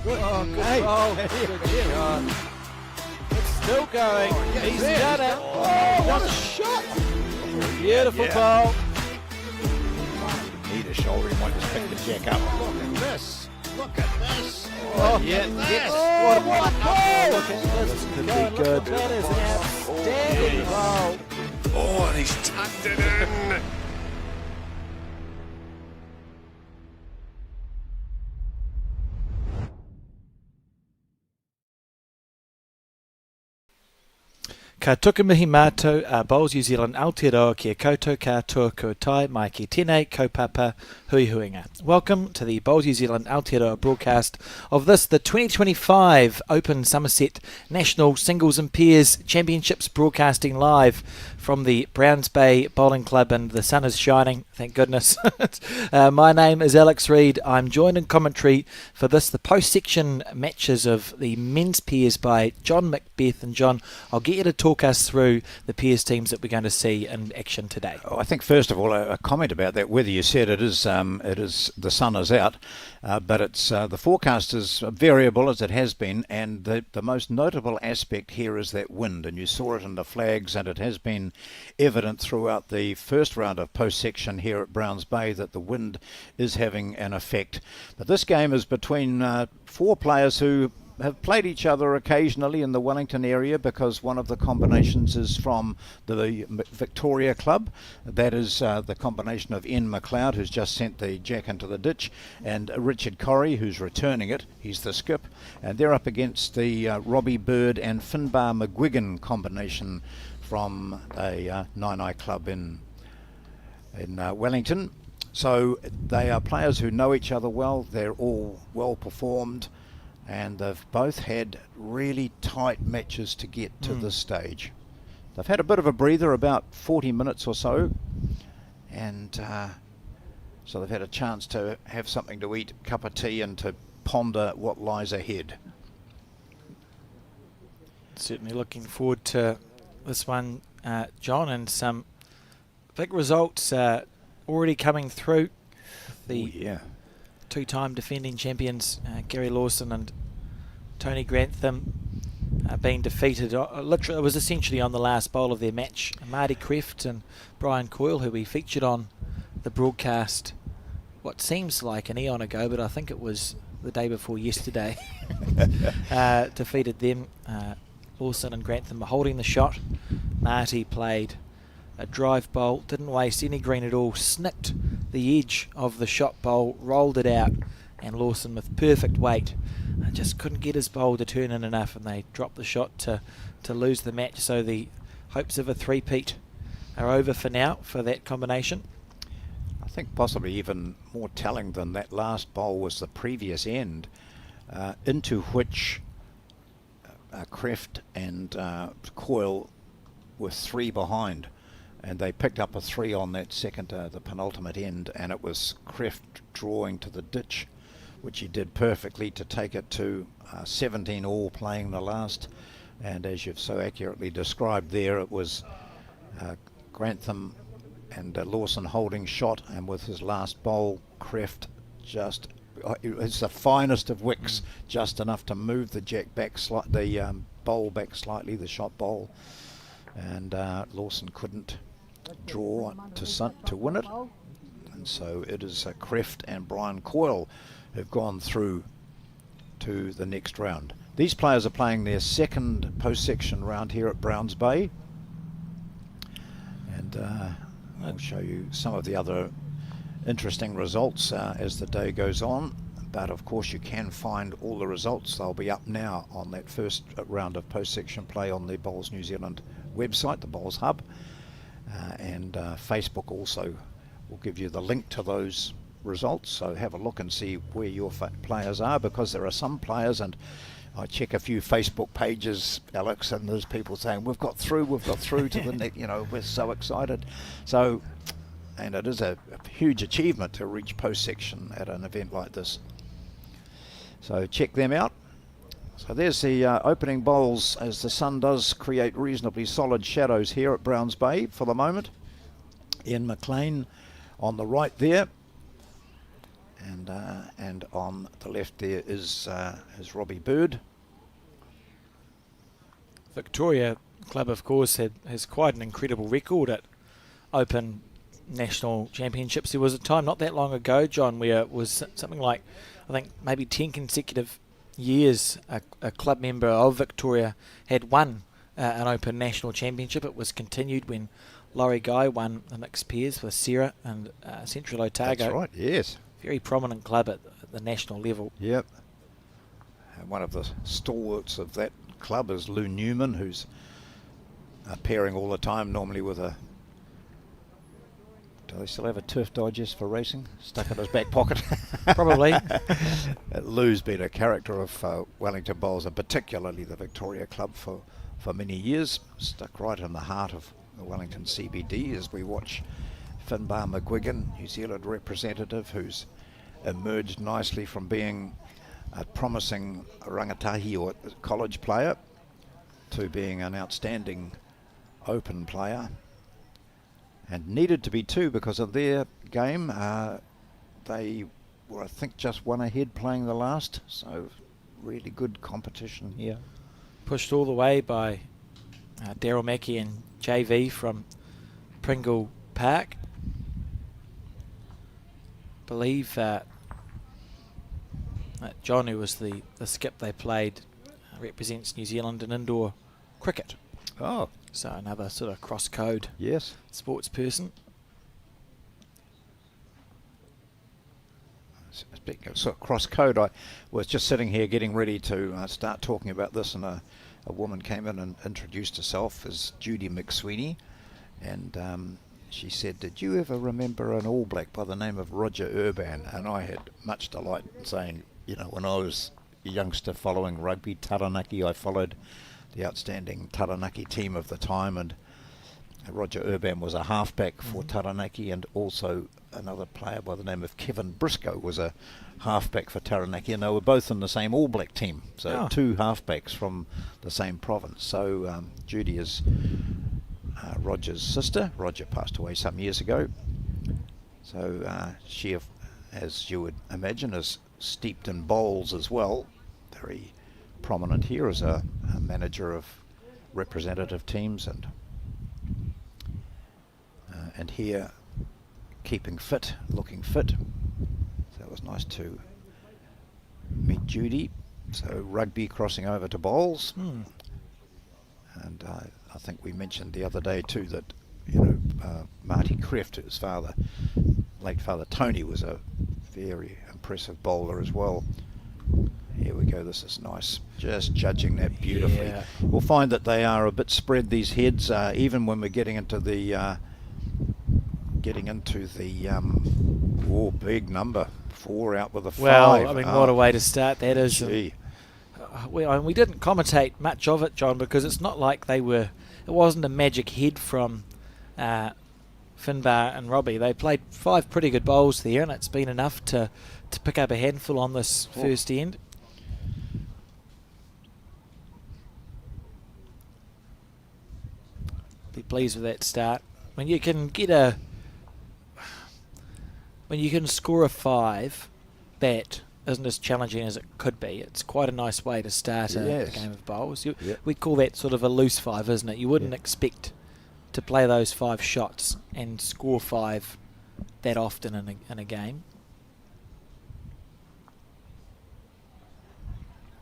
good. Oh, good. Hey. Oh, good shot. It's still going. He's done it. Oh, what a shot. Beautiful Yeah. goal. Need a shoulder, he might just pick the jack up. Look at this. Look at this. Oh, yeah. yes. Oh, what a goal. Look at this. Could be Look, good. that is an outstanding goal. Oh, and he's tucked it in. Ka tuku mihi mātou a Bowls New Zealand Aotearoa kia koutou katoa koutai mai ki tēnei kaupapa hui huinga. Welcome to the Bowls New Zealand Aotearoa broadcast of this, the 2025 Open Summerset National Singles and Pairs Championships, broadcasting live from the Browns Bay Bowling Club, and the sun is shining, thank goodness. My name is Alex Reid. I'm joined in commentary for this, the post-section matches of the men's pairs, by John Macbeth. And John, I'll get you to talk us through the pairs teams that we're going to see in action today. Oh, I think first of all a comment about that. Whether you said it is the sun is out, but it's the forecast is variable as it has been, and the most notable aspect here is that wind, and you saw it in the flags, and it has been evident throughout the first round of post-section here at Browns Bay that the wind is having an effect. But this game is between four players who have played each other occasionally in the Wellington area, because one of the combinations is from the Victoria Club. That is the combination of Ian McLeod, who's just sent the jack into the ditch, and Richard Corrie, who's returning it. He's the skip. And they're up against the Robbie Bird and Finbar McGuigan combination from a Nine Club in Wellington. So they are players who know each other well. They're all well performed, and they've both had really tight matches to get to this stage. They've had a bit of a breather, about 40 minutes or so, and so they've had a chance to have something to eat, a cup of tea, and to ponder what lies ahead. Certainly looking forward to this one, John, and some big results already coming through. The two-time defending champions Gary Lawson and Tony Grantham being defeated. Literally, it was essentially on the last bowl of their match. Marty Kreft and Brian Coyle, who we featured on the broadcast what seems like an eon ago, but I think it was the day before yesterday, defeated them. Lawson and Grantham were holding the shot. Marty played a drive bowl, didn't waste any green at all, snipped the edge of the shot bowl, rolled it out, and Lawson, with perfect weight, just couldn't get his bowl to turn in enough, and they dropped the shot to lose the match. So the hopes of a three-peat are over for now for that combination. I think possibly even more telling than that last bowl was the previous end, into which Kreft and Coyle were three behind, and they picked up a three on that second, the penultimate end, and it was Kreft drawing to the ditch, which he did perfectly to take it to 17 all playing the last. And as you've so accurately described there, it was Grantham and Lawson holding shot, and with his last bowl, Kreft just, it's the finest of wicks, just enough to move the jack back, the bowl back slightly, the shot bowl, and Lawson couldn't draw to win it, and so it is Kreft and Brian Coyle who've gone through to the next round. These players are playing their second post-section round here at Browns Bay, and I'll show you some of the other interesting results as the day goes on. But of course you can find all the results. They'll be up now on that first round of post-section play on the Bowls New Zealand website, the Bowls Hub, and Facebook also will give you the link to those results. So have a look and see where your players are, because there are some players, and I check a few Facebook pages, Alex, and there's people saying we've got through to the next, we're so excited. So, and it is a huge achievement to reach post-section at an event like this. So check them out. So there's the opening bowls, as the sun does create reasonably solid shadows here at Browns Bay for the moment. Ian McLean on the right there, and on the left there is Robbie Bird. Victoria Club, of course, has quite an incredible record at Open National Championships. There was a time not that long ago, John, where it was something like, I think, maybe 10 consecutive years a club member of Victoria had won an Open National Championship. It was continued when Laurie Guy won the mixed pairs with Sarah and Central Otago. That's right, yes. Very prominent club at the national level. Yep. One of the stalwarts of that club is Lou Newman, who's appearing all the time, normally with a... Do they still have a Turf Digest for racing stuck in his back pocket? Probably. Lou's been a character of Wellington Bowls, and particularly the Victoria Club for many years. Stuck right in the heart of the Wellington CBD as we watch Finbar McGuigan, New Zealand representative, who's emerged nicely from being a promising rangatahi or college player to being an outstanding open player. And needed to be too, because of their game. They were, I think, just one ahead playing the last, so really good competition here. Pushed all the way by Daryl Mackey and JV from Pringle Park. Believe John, who was the skip they played, represents New Zealand in indoor cricket. Oh. So another sort of cross-code sports person. Speaking of cross-code, I was just sitting here getting ready to start talking about this, and a woman came in and introduced herself as Judy McSweeney, and she said, "Did you ever remember an All Black by the name of Roger Urban?" And I had much delight in saying, you know, when I was a youngster following rugby, Taranaki, I followed the outstanding Taranaki team of the time, and Roger Urban was a halfback for Taranaki, and also another player by the name of Kevin Briscoe was a halfback for Taranaki, and they were both in the same All Black team, so two halfbacks from the same province. So Judy is Roger's sister. Roger passed away some years ago, so she, as you would imagine, is steeped in bowls as well. Very prominent here as a manager of representative teams, and here keeping fit, looking fit. So it was nice to meet Judy. So rugby crossing over to bowls, and I think we mentioned the other day too that, you know, Marty Kreft, his father, late father Tony, was a very impressive bowler as well. Here we go, this is nice. Just judging that beautifully. Yeah. We'll find that they are a bit spread, these heads, even when we're getting into the big number 4 out with a 5. Well, I mean, what a way to start that is. We didn't commentate much of it, John, because it's not like it wasn't a magic head from Finbar and Robbie. They played 5 pretty good bowls there, and it's been enough to pick up a handful on this first end. Be pleased with that start. When you can score a 5 that isn't as challenging as it could be, it's quite a nice way to start a game of bowls. We call that sort of a loose 5, isn't it? You wouldn't expect to play those 5 shots and score 5 that often in a game.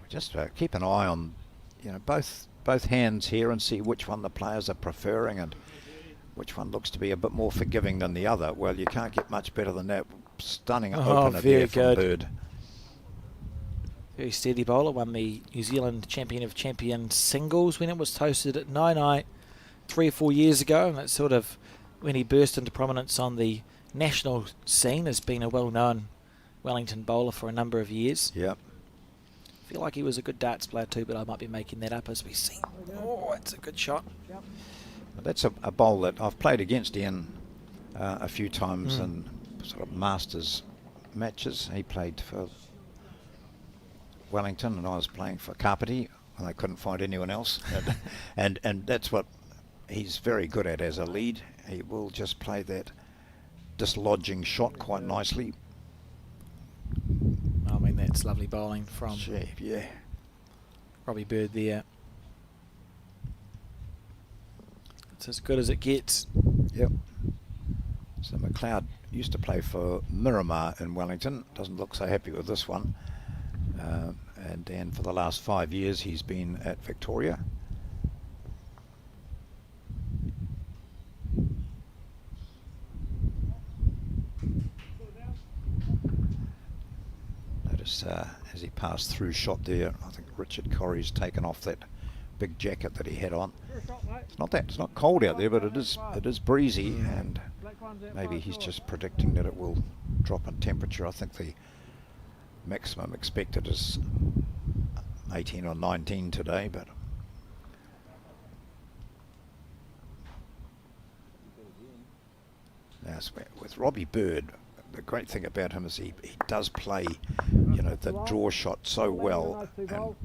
Just keep an eye on, you know, both hands here and see which one the players are preferring and which one looks to be a bit more forgiving than the other. Well, you can't get much better than that. Stunning opener there from Bird. Very steady bowler. Won the New Zealand Champion of Champions singles when it was hosted at Nainai 3 or 4 years ago, and that's sort of when he burst into prominence on the national scene. Has been a well-known Wellington bowler for a number of years. Yep. I feel like he was a good darts player too, but I might be making that up as we see. Oh, it's a good shot. That's a bowl that I've played against Ian a few times in sort of Masters matches. He played for Wellington and I was playing for Kapiti, and I couldn't find anyone else. and that's what he's very good at as a lead. He will just play that dislodging shot quite nicely. That's lovely bowling from Gee, yeah. Robbie Bird there. It's as good as it gets. Yep. So McLeod used to play for Miramar in Wellington. Doesn't look so happy with this one. And then for the last 5 years he's been at Victoria. Notice as he passed through shot there, I think Richard Corrie's taken off that big jacket that he had on. It's not cold out there, but it is breezy, and maybe he's just predicting that it will drop in temperature. I think the maximum expected is 18 or 19 today, but now with Robbie Bird, the great thing about him is he does play, you know, the draw shot so well, and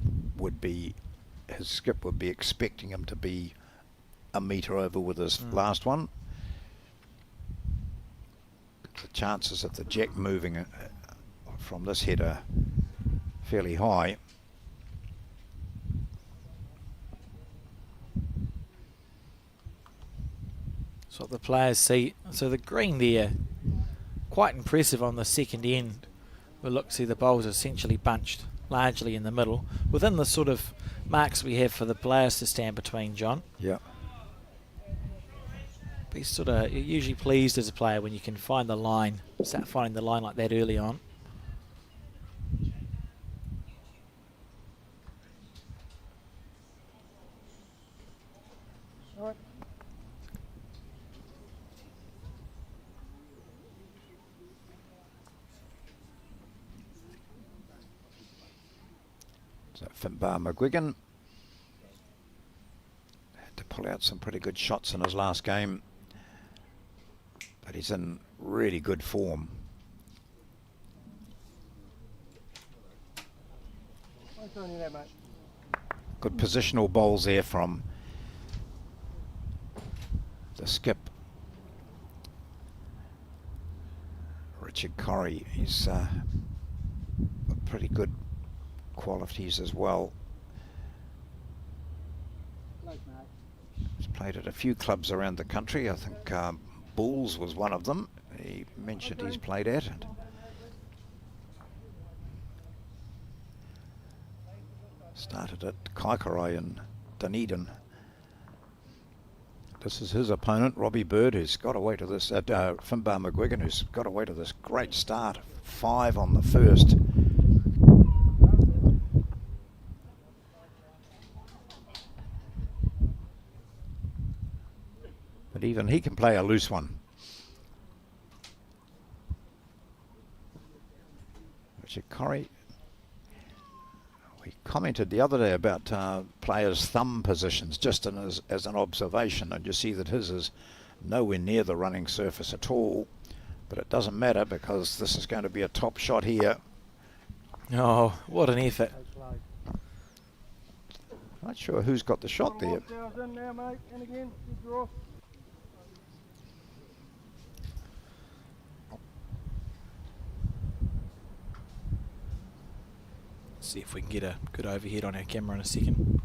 his skip would be expecting him to be a metre over with his last one. The chances of the jack moving from this head are fairly high. So the players see. So the green there, quite impressive on the second end. We'll look, see the bowls essentially bunched largely in the middle, within the sort of marks we have for the players to stand between, John. Yeah. But he's sort of usually pleased as a player when you can find the line, start finding the line like that early on. So Finbar McGuigan had to pull out some pretty good shots in his last game, but he's in really good form. Good positional bowls there from the skip. Richard Corrie, he's got pretty good qualities as well. He's played at a few clubs around the country. I think Bulls was one of them. He mentioned he's played at it. Started at Kaikorai in Dunedin. This is his opponent, Robbie Bird, who's got away to this, Finbar McGuigan, who's got away to this great start. 5 on the first. But even he can play a loose one. Richard Corrie. We commented the other day about players' thumb positions, just as an observation, and you see that his is nowhere near the running surface at all. But it doesn't matter because this is going to be a top shot here. Oh, what an effort. Not sure who's got the shot there. See if we can get a good overhead on our camera in a second.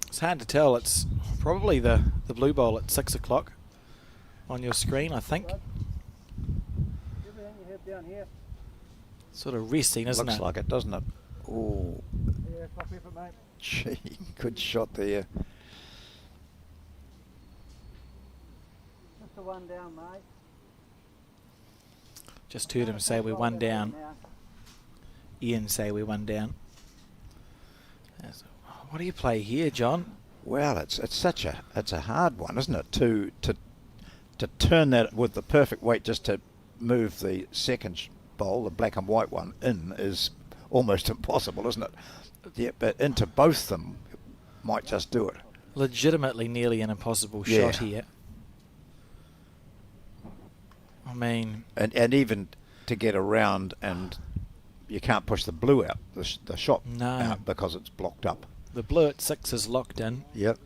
It's hard to tell. It's probably the blue bowl at 6 o'clock on your screen, I think. Sort of resting, isn't it? Looks like it, doesn't it? Oh, Yeah, top effort, mate. gee, good shot there. Just a one down, mate. Just heard him say we're one down. Ian say we're one down. What do you play here, John? Well, it's a hard one, isn't it? To turn that with the perfect weight, just to move the second bowl, the black and white one, in is almost impossible, isn't it? Yeah, but into both them might just do it. Legitimately nearly an impossible shot here. I mean, and even to get around, and you can't push the blue out, the shot out, because it's blocked up. The blue at 6 is locked in. Yep.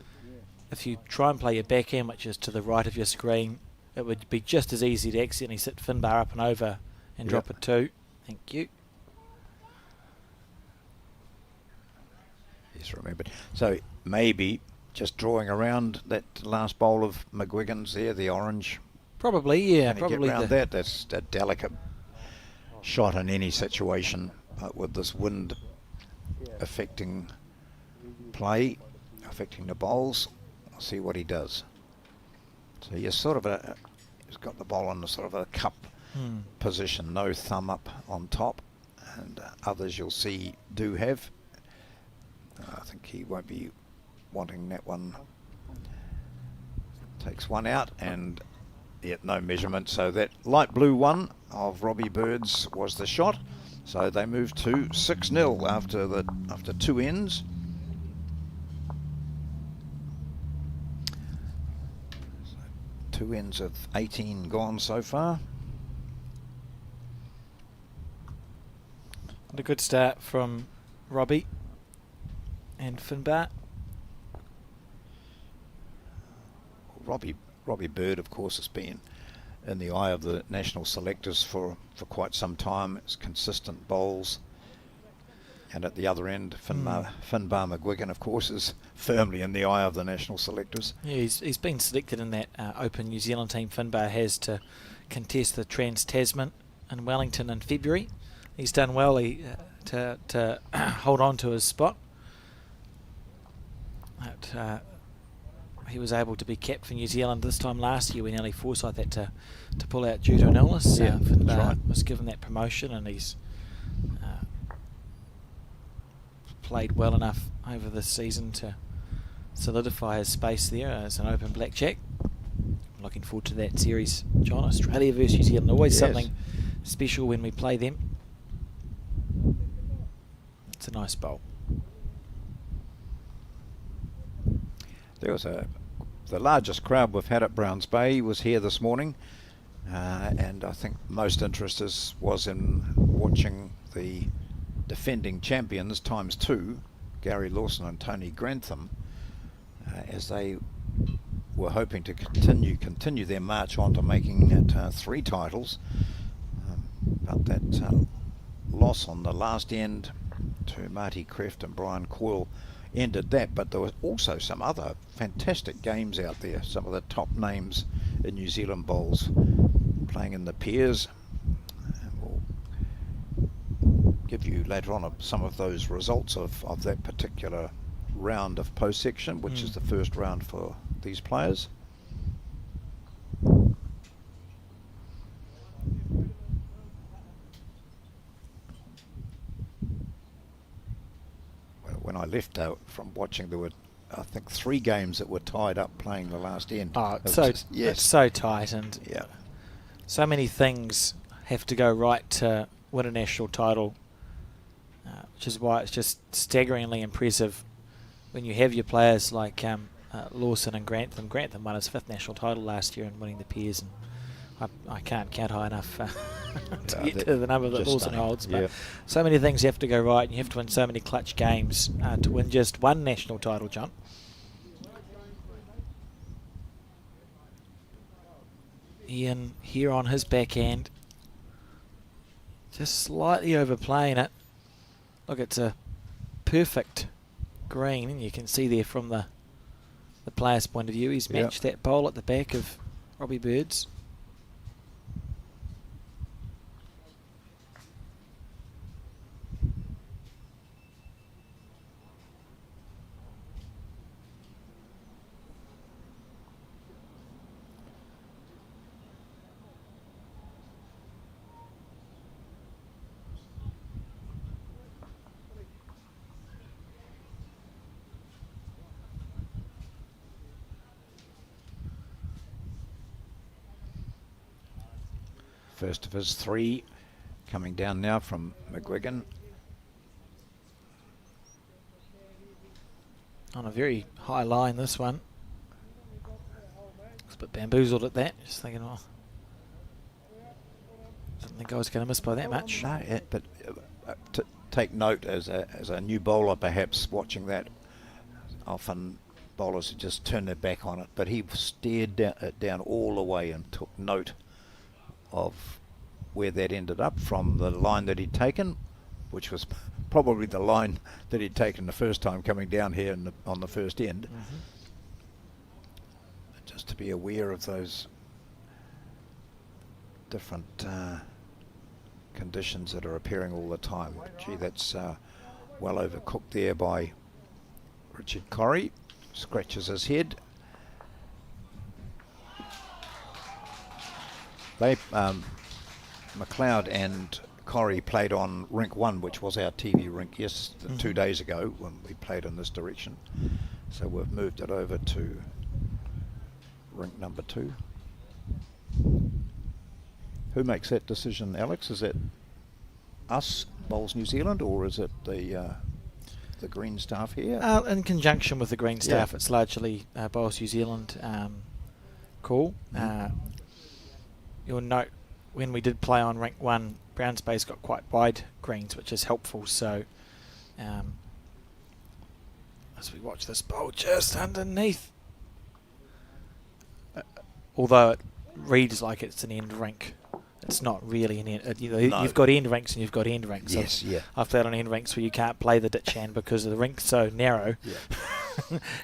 If you try and play your backhand, which is to the right of your screen, it would be just as easy to accidentally sit Finbar up and over and drop it 2. Thank you. He's remembered. So maybe just drawing around that last bowl of McGuigan's there, the orange. Probably, yeah. Can he Probably get around that? That's a delicate shot in any situation, but with this wind affecting play, affecting the bowls, I'll see what he does. So he's sort of he's got the bowl in a sort of a cup position, no thumb up on top, and others you'll see do have. I think he won't be wanting that one. Takes one out and yet no measurement. So that light blue one of Robbie Bird's was the shot. So they move to 6-0 after 2 ends. So 2 ends of 18 gone so far. And a good start from Robbie and Finbar. Robbie Bird, of course, has been in the eye of the national selectors for quite some time. It's consistent bowls. And at the other end, Finbar McGuigan, of course, is firmly in the eye of the national selectors. Yeah, he's been selected in that Open New Zealand team Finbar has to contest the Trans-Tasman in Wellington in February. He's done well to hold on to his spot. He was able to be capped for New Zealand this time last year when Ellie Forsyth had to pull out due to an illness. Yeah, Finbar right. was given that promotion, and he's played well enough over this season to solidify his space there as an open blackjack. I'm looking forward to that series, John. Australia versus New Zealand, always something special when we play them. It's a nice bowl. There was the largest crowd we've had at Browns Bay was here this morning, and I think most interest was in watching the defending champions ×2, Gary Lawson and Tony Grantham, as they were hoping to continue their march on to making it 3 titles. But that loss on the last end to Marty Kreft and Brian Coyle ended that. But there were also some other fantastic games out there. Some of the top names in New Zealand bowls playing in the pairs. And we'll give you later on some of those results of that particular round of post section, which is the first round for these players. When I left from watching, there were, I think, 3 games that were tied up playing the last end. Oh, it's so tight, and so many things have to go right to win a national title, which is why it's just staggeringly impressive when you have your players like Lawson and Grantham. Grantham won his 5th national title last year and winning the pairs, and I can't count high enough to get to the number that Lawson holds. But so many things have to go right, and you have to win so many clutch games to win just one national title, John. Ian here on his backhand, just slightly overplaying it. Look, it's a perfect green, and you can see there from the player's point of view, he's matched that bowl at the back of Robbie Bird's. First of his 3 coming down now from McGuigan. On a very high line, this one. Looks a bit bamboozled at that. Just thinking, oh, didn't think I was going to miss by that much. No, but take note as a new bowler, perhaps watching that. Often bowlers who just turn their back on it, but he stared down all the way and took note of where that ended up from the line that he'd taken, which was probably the line that he'd taken the first time coming down here on the first end. Just to be aware of those different conditions that are appearing all the time. Gee, that's well overcooked there by Richard Corrie. Scratches his head. They, McLeod and Corrie played on rink 1, which was our TV rink 2 days ago when we played in this direction. So we've moved it over to rink number 2. Who makes that decision, Alex? Is it us, Bowls New Zealand, or is it the green staff here? In conjunction with the green staff, it's largely Bowls New Zealand call. You'll note when we did play on rink 1, Browns Bay's got quite wide greens, which is helpful. So as we watch this bowl just underneath, although it reads like it's an end rink, it's not really an end. No. You've got end rinks and you've got end rinks. Yes, yeah. I've played on end rinks where you can't play the ditch hand because the rink's so narrow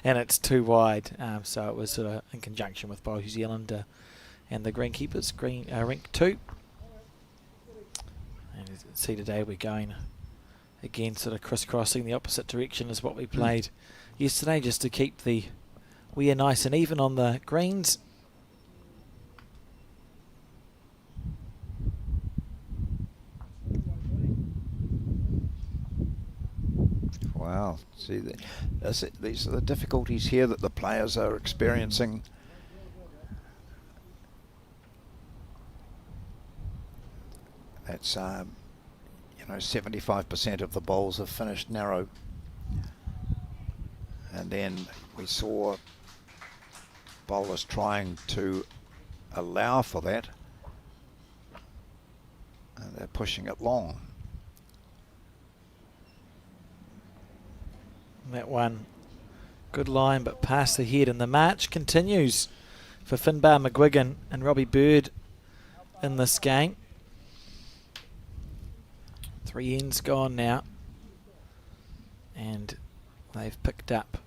and it's too wide. So it was sort of in conjunction with Bowls New Zealand and the greenkeepers, rink 2. And you can see today we're going again, sort of crisscrossing the opposite direction as what we played yesterday, just to keep the weir nice and even on the greens. Wow, see, these are the difficulties here that the players are experiencing. That's, 75% of the bowls have finished narrow. And then we saw bowlers trying to allow for that. And they're pushing it long. That one, good line, but past the head. And the march continues for Finbar McGuigan and Robbie Bird in this game. 3 ends gone now. And they've picked up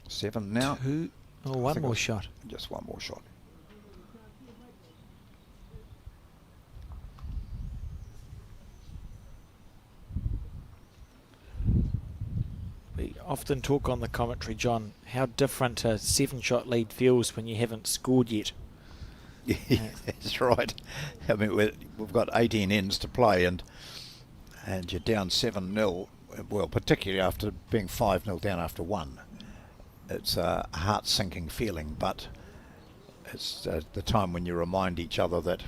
7 now. One more shot. Just one more shot. We often talk on the commentary, John, how different a 7-shot lead feels when you haven't scored yet. Yeah, that's right. I mean, we've got 18 ends to play, and you're down 7-0. Well, particularly after being 5-0 down after 1. It's a heart-sinking feeling, but it's the time when you remind each other that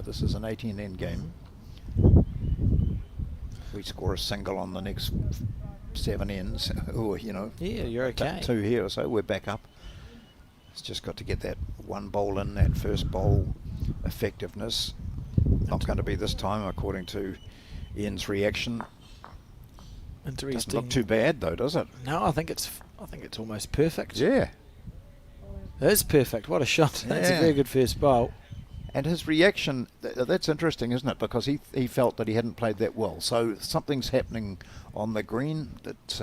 this is an 18-end game. If we score a single on the next 7 ends, or yeah, you're okay. 2 here or so, we're back up. It's just got to get that one bowl in, that first bowl effectiveness. Not going to be this time, according to Ian's reaction. Interesting. Doesn't look too bad though, does it? No, I think it's almost perfect. Yeah. It is perfect. What a shot. Yeah. That's a very good first bowl. And his reaction, that's interesting, isn't it? Because he felt that he hadn't played that well. So something's happening on the green. That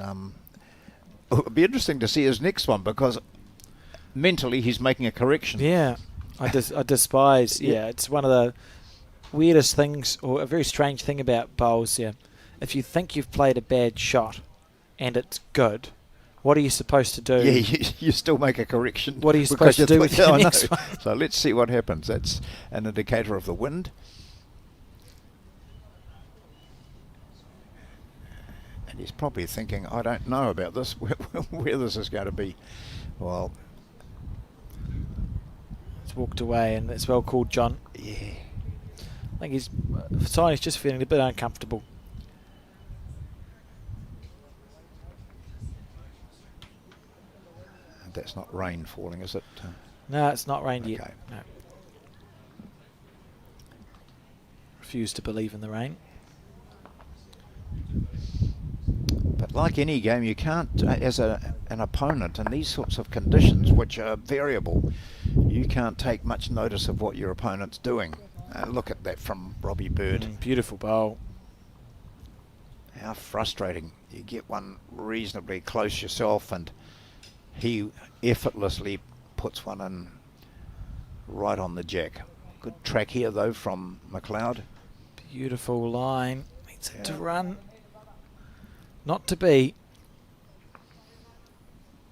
it'll be interesting to see his next one, because mentally he's making a correction. Yeah. I despise. Yeah, it's one of the weirdest things, or a very strange thing about bowls. Yeah. If you think you've played a bad shot and it's good, what are you supposed to do? Yeah, you still make a correction. What are you supposed to do with your next one? So let's see what happens. That's an indicator of the wind. And he's probably thinking, I don't know about this, where this is going to be. Well, he's walked away, and it's well called, John. Yeah. I think he's just feeling a bit uncomfortable. That's not rain falling, is it? No, it's not rained okay. yet. No. Refuse to believe in the rain. But like any game, you can't, as an opponent in these sorts of conditions, which are variable, you can't take much notice of what your opponent's doing. Look at that from Robbie Bird. Beautiful bowl. how frustrating. You get one reasonably close yourself and he effortlessly puts one in right on the jack. Good track here though from McLeod. Beautiful line. Needs it to run. Not to be.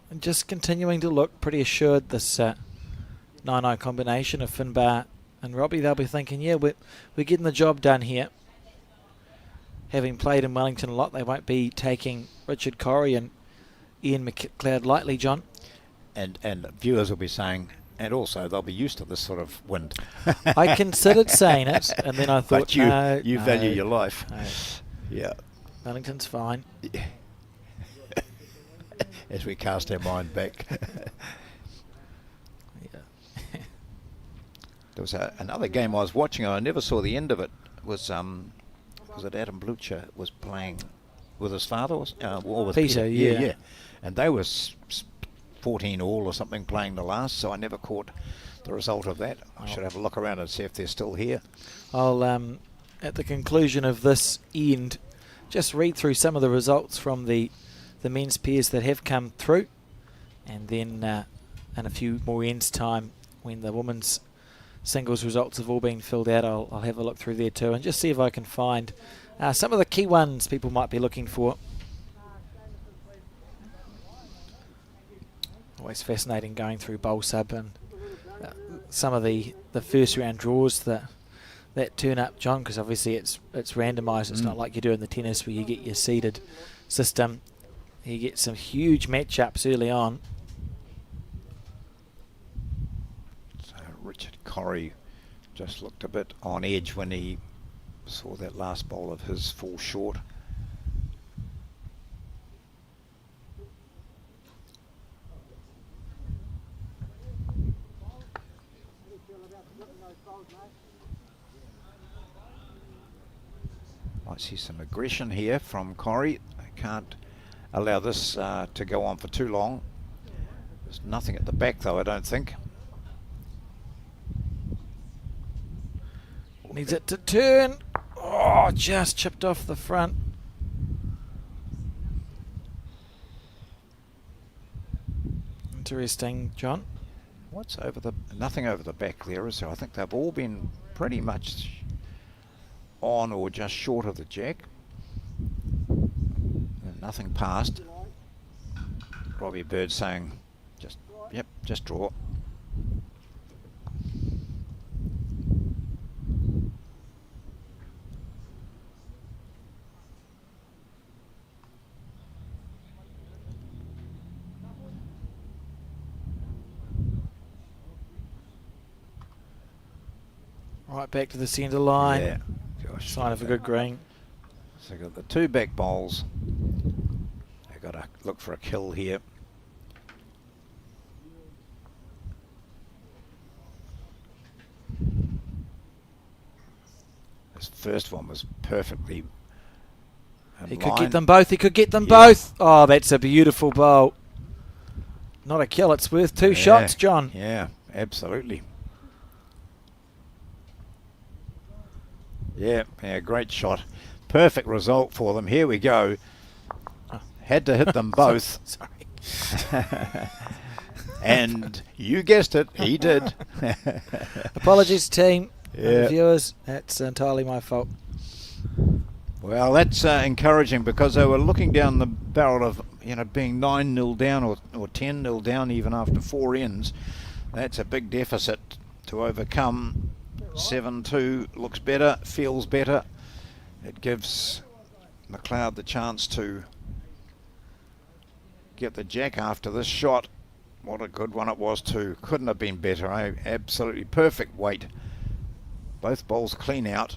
And just continuing to look pretty assured, this 9-9 combination of Finbar and Robbie. They'll be thinking, yeah, we're getting the job done here. Having played in Wellington a lot, they won't be taking Richard Corrie and Ian McLeod lightly, John. And viewers will be saying, and also they'll be used to this sort of wind. I considered saying it, and then I thought, but you value your life. No. Yeah. Wellington's fine. Yeah. As we cast our mind back. There was another game I was watching and I never saw the end of it. Was it Adam Blucher was playing with his father or with Peter? Yeah. And they were 14 all or something playing the last, so I never caught the result of that. I should have a look around and see if they're still here. I'll at the conclusion of this end just read through some of the results from the men's pairs that have come through, and then in a few more ends time when the women's singles results have all been filled out, I'll have a look through there too and just see if I can find some of the key ones people might be looking for. Always fascinating going through bowl sub and some of the first round draws that turn up, John, because obviously it's randomised. It's not like you do in the tennis where you get your seeded system. You get some huge matchups early on. So Richard Corrie just looked a bit on edge when he saw that last bowl of his fall short. Might see some aggression here from Corrie. I can't allow this to go on for too long. There's nothing at the back though, I don't think. Needs it to turn. Oh, just chipped off the front. Interesting, John. What's over the... Nothing over the back there, is there? I think they've all been pretty much on or just short of the jack. And nothing past. Robbie Bird saying, just draw. Right back to the centre line. Yeah. Gosh, sign of a good green. So got the two back bowls. They've got to look for a kill here. This first one was perfectly in He could line. get them both. He could get them both. Oh, that's a beautiful bowl. Not a kill. It's worth two shots, John. Yeah, absolutely. Yeah, great shot. Perfect result for them. Here we go. Had to hit them both. Sorry. And you guessed it, he did. Apologies, team. Yeah. Viewers, that's entirely my fault. Well, that's encouraging because they were looking down the barrel of, being 9-0 down or 10-0 down even after four ends. That's a big deficit to overcome. 7-2 looks better, feels better. It gives McLeod the chance to get the jack after this shot. What a good one it was too. Couldn't have been better. Absolutely perfect weight. Both bowls clean out.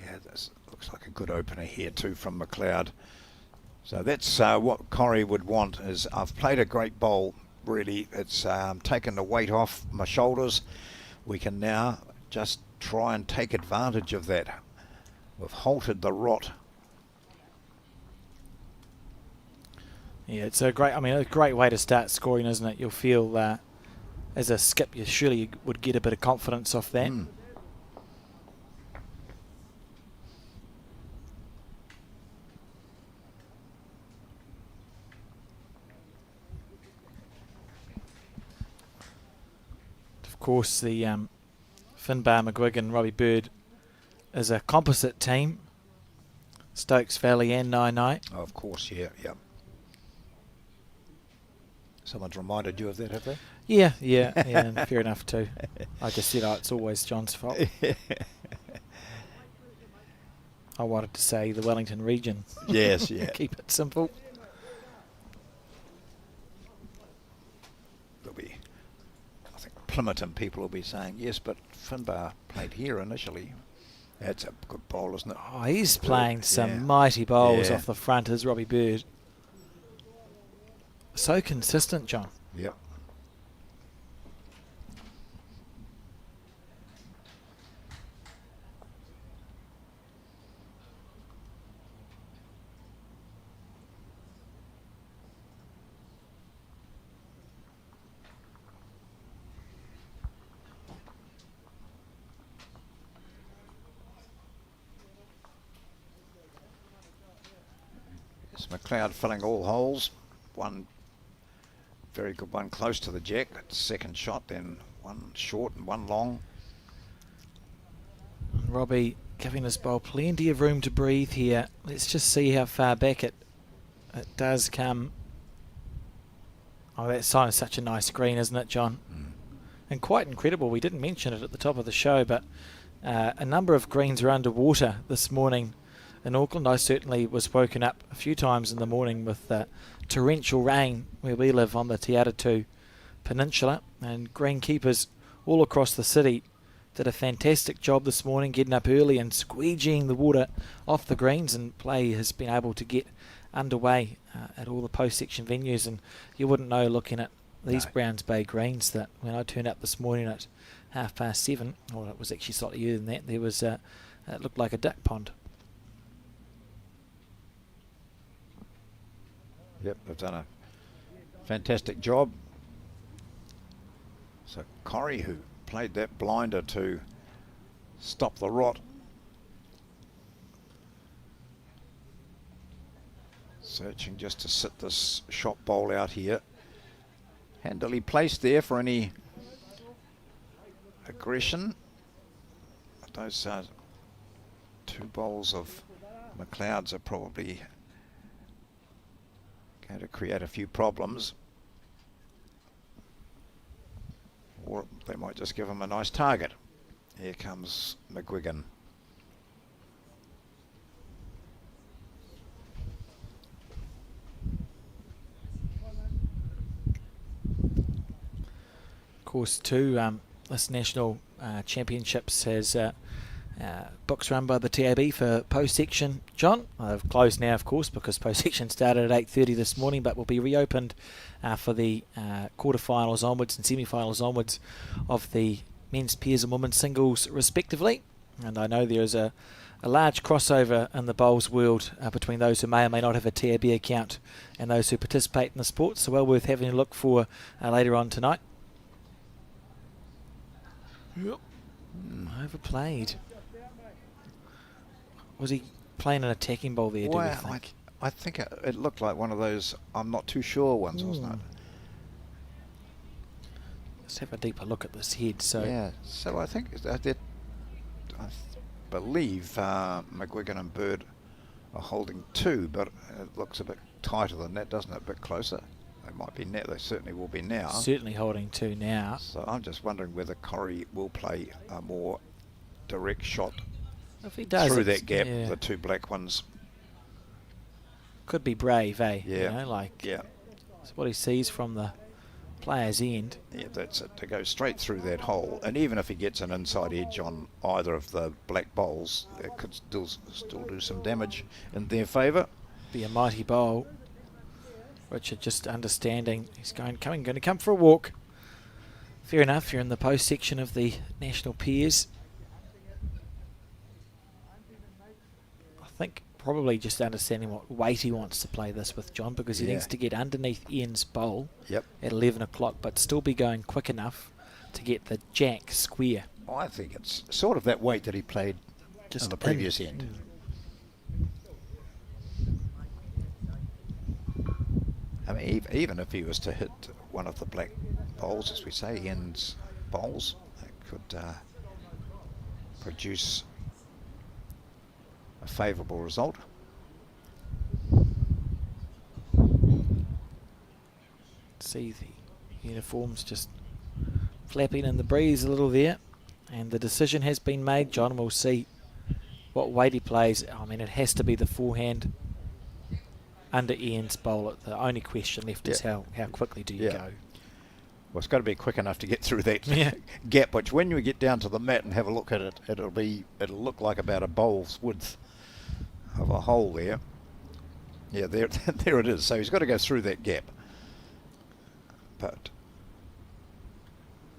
Yeah, this looks like a good opener here too from McLeod. So that's what Corrie would want. Is I've played a great bowl. Really, it's taken the weight off my shoulders. We can now just try and take advantage of that. We've halted the rot. Yeah, it's a great way to start scoring, isn't it? You'll feel as a skip, you surely would get a bit of confidence off that. Mm. Of course, the Finbar, McGuigan, Robbie Bird is a composite team. Stokes Valley and Nai. Oh, of course, yeah. Someone's reminded you of that, have they? Yeah, and fair enough too. I just said, it's always John's fault. I wanted to say the Wellington region. Yes, yeah. Keep it simple. There'll be, I think Plymouton people will be saying, yes, but Finbar played here initially. That's a good bowl, isn't it? Oh, he's playing some Yeah. mighty bowls Yeah. off the front, is Robbie Bird. So consistent, John. Yep. It's McLeod filling all holes. One very good one close to the jack. That's second shot, then one short and one long. And Robbie giving his bowl plenty of room to breathe here. Let's just see how far back it does come. Oh, that sign is such a nice green, isn't it, John? Mm. And quite incredible. We didn't mention it at the top of the show, but a number of greens are underwater this morning in Auckland. I certainly was woken up a few times in the morning with torrential rain where we live on the Te Atatu Peninsula, and greenkeepers all across the city did a fantastic job this morning getting up early and squeegeeing the water off the greens, and play has been able to get underway at all the post-section venues. And you wouldn't know looking at these No. Browns Bay greens that when I turned up this morning at 7:30, or it was actually slightly earlier than that, there was it looked like a duck pond. Yep, they've done a fantastic job. So Corrie, who played that blinder to stop the rot, searching just to sit this shot bowl out here. Handily placed there for any aggression. Those two bowls of McLeod's are probably going to create a few problems, or they might just give him a nice target. Here comes McGuigan. Of course, too, this national championships has books run by the TAB for post-section. John, they've closed now, of course, because post-section started at 8:30 this morning, but will be reopened for the quarterfinals onwards and semi-finals onwards of the men's pairs and women's singles, respectively. And I know there is a large crossover in the bowls world between those who may or may not have a TAB account and those who participate in the sport, so well worth having a look for later on tonight. Yep. Overplayed. Was he playing an attacking bowl there, do Well, you think? I think it looked like one of those I'm not too sure ones, wasn't it? Let's have a deeper look at this head. So Yeah, so I think that I believe McGuigan and Bird are holding two, but it looks a bit tighter than that, doesn't it? A bit closer. They might be now. They certainly will be now. certainly holding two now. So I'm just wondering whether Corrie will play a more direct shot If he does, through it's- that gap, yeah, the two black ones. could be brave, eh? Yeah. You know, like Yeah, it's what he sees from the player's end. yeah, that's it. To go straight through that hole, and even if he gets an inside edge on either of the black bowls, it could still do some damage in their favour. Be a mighty bowl. Richard just understanding he's going to come for a walk. Fair enough, you're in the post section of the national pairs. I think probably just understanding what weight he wants to play this with, John, because he needs to get underneath Ian's bowl at 11 o'clock, but still be going quick enough to get the jack square. Well, I think it's sort of that weight that he played just on the previous end. I mean, even if he was to hit one of the black bowls, as we say, Ian's bowls, it could produce a favourable result. See the uniforms just flapping in the breeze a little there, and the decision has been made. John, will see what weight he plays. I mean, it has to be the forehand under Ian's bowl. The only question left is how quickly do you go? Well, it's got to be quick enough to get through that gap, which when you get down to the mat and have a look at it, it'll look like about a bowl's width of a hole there. Yeah, there there it is. So he's got to go through that gap, but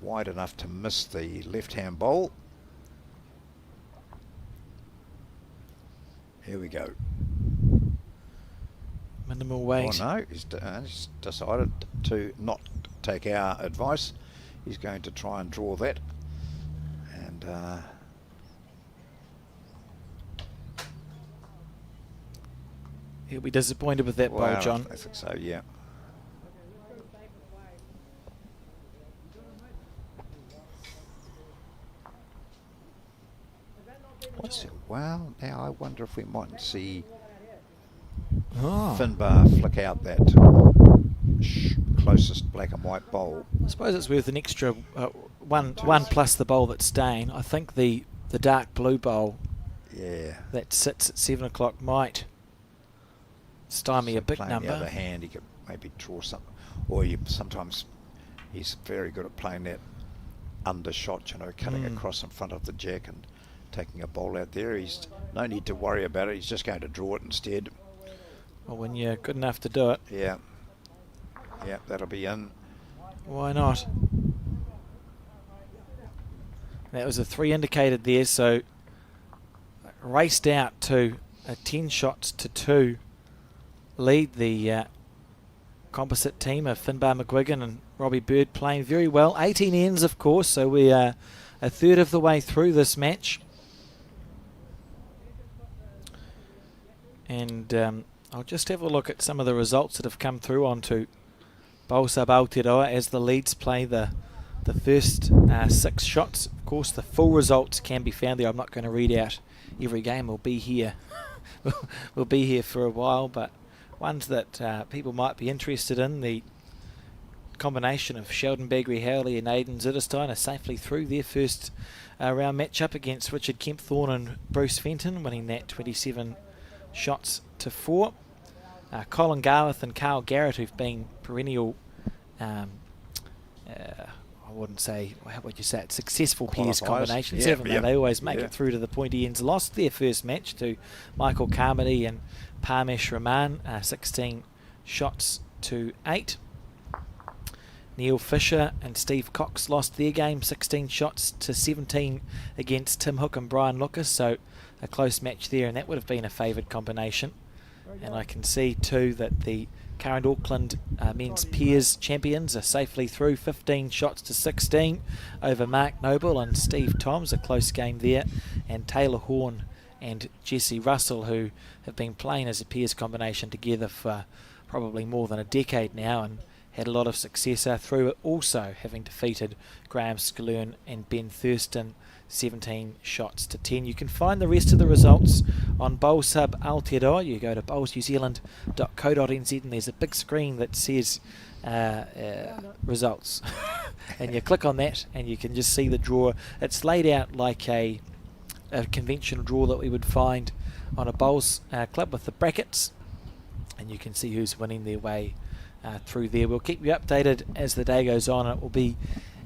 wide enough to miss the left-hand bowl. Here we go. Minimal weight. Oh no, he's decided to not take our advice. He's going to try and draw that, and he'll be disappointed with that bowl, John. I think so, yeah. Well, now I wonder if we might see Finbar flick out that closest black and white bowl. I suppose it's worth an extra one plus the bowl that's staying. I think the dark blue bowl that sits at 7 o'clock might stymie a big number. On the other hand, he could maybe draw something, or sometimes he's very good at playing that undershot, you know, cutting across in front of the jack and taking a bowl out there. He's no need to worry about it. He's just going to draw it instead. Well, when you're good enough to do it. Yeah, that'll be in. Why not? That was a 3 indicated there, so raced out to a 10 shots to 2 lead. The composite team of Finbar McGuigan and Robbie Bird playing very well. 18 ends, of course, so we are a third of the way through this match. And I'll just have a look at some of the results that have come through onto Bowl Sub Aotearoa as the leads play the first 6 shots. Of course, the full results can be found there. I'm not going to read out every game. We'll be here. We'll be here for a while, but ones that people might be interested in, the combination of Sheldon Bagri-Howley and Aidan Zitterstein are safely through their first round matchup against Richard Kempthorne and Bruce Fenton, winning that 27 shots to 4. Colin Gareth and Carl Garrett, who've been perennial, I wouldn't say, how would you say it, successful pairs combinations, haven't they? They always make it through to the pointy ends. Lost their first match to Michael Carmody and Parmesh Rahman, 16 shots to 8. Neil Fisher and Steve Cox lost their game, 16 shots to 17 against Tim Hook and Brian Lucas, so a close match there, and that would have been a favoured combination. And I can see too that the current Auckland men's peers champions are safely through, 15 shots to 16 over Mark Noble and Steve Toms, a close game there, and Taylor Horn and Jesse Russell, who have been playing as a peers combination together for probably more than a decade now and had a lot of success through it, also having defeated Graham Skillern and Ben Thurston, 17 shots to 10. You can find the rest of the results on Bowl Sub Aotearoa. You go to bowlsnewzealand.co.nz and there's a big screen that says results and you click on that and you can just see the draw. It's laid out like a conventional draw that we would find on a bowls club with the brackets, and you can see who's winning their way through there. We'll keep you updated as the day goes on. It will be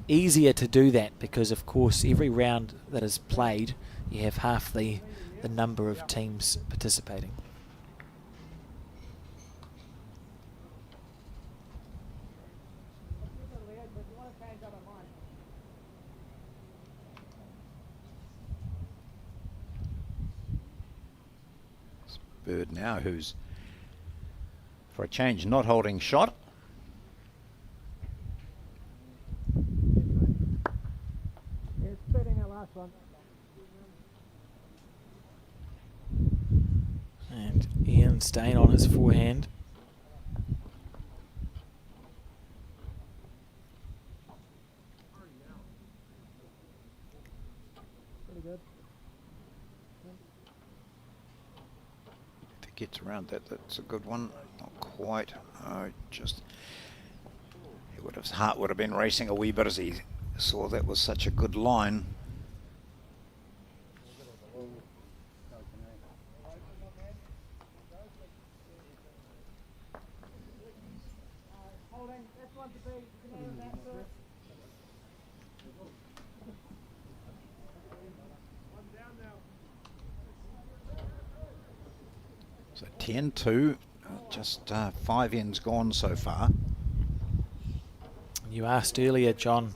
easier to do that because, of course, every round that is played, you have half the number of teams participating. Bird now, who's, for a change, not holding shot. And Ian staying on his forehand. If he gets around that, that's a good one. Not quite. Just his heart would have been racing a wee bit as he saw that was such a good line. So 10-2, just 5 ends gone so far. You asked earlier, John,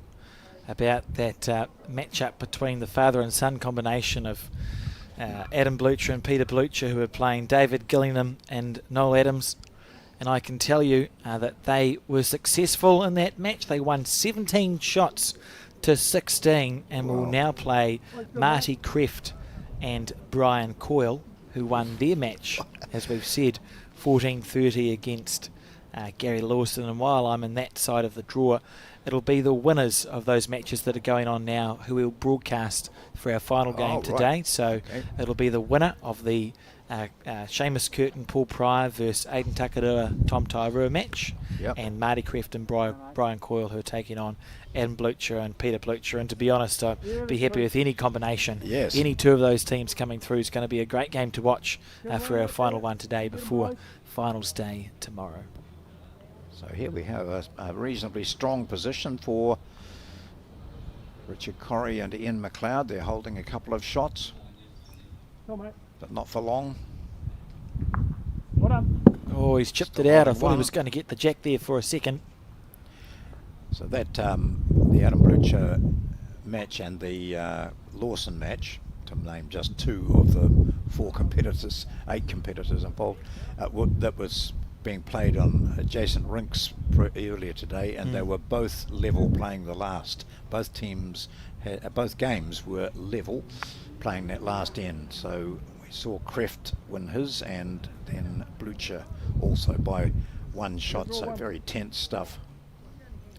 about that matchup between the father and son combination of Adam Blucher and Peter Blucher, who are playing David Gillingham and Noel Adams. And I can tell you that they were successful in that match. They won 17 shots to 16 and will now play Marty Kreft and Brian Coyle, who won their match, as we've said, 14-30 against Gary Lawson. And while I'm in that side of the draw, it'll be the winners of those matches that are going on now who will broadcast for our final game today. So it'll be the winner of the Seamus Curtin, Paul Pryor versus Aidan Takarua, Tom Tairua match, and Marty Kreft and Brian Coyle, who are taking on Adam Blucher and Peter Blucher. And to be honest, I'd be happy with any combination. Yes. Any two of those teams coming through is going to be a great game to watch for our final one today before finals day tomorrow. So here we have a reasonably strong position for Richard Corrie and Ian McLeod. They're holding a couple of shots, but not for long. Oh, he's chipped Still it out. I holding thought he one. was going to get the jack there for a second. So that the Adam Blucher match and the Lawson match, to name just 2 of the 4 competitors, 8 competitors involved, that was being played on adjacent rinks earlier today, and they were both level playing the last. Both teams, both games were level playing that last end. So we saw Kreft win his, and then Blucher also by 1 shot. So very tense stuff.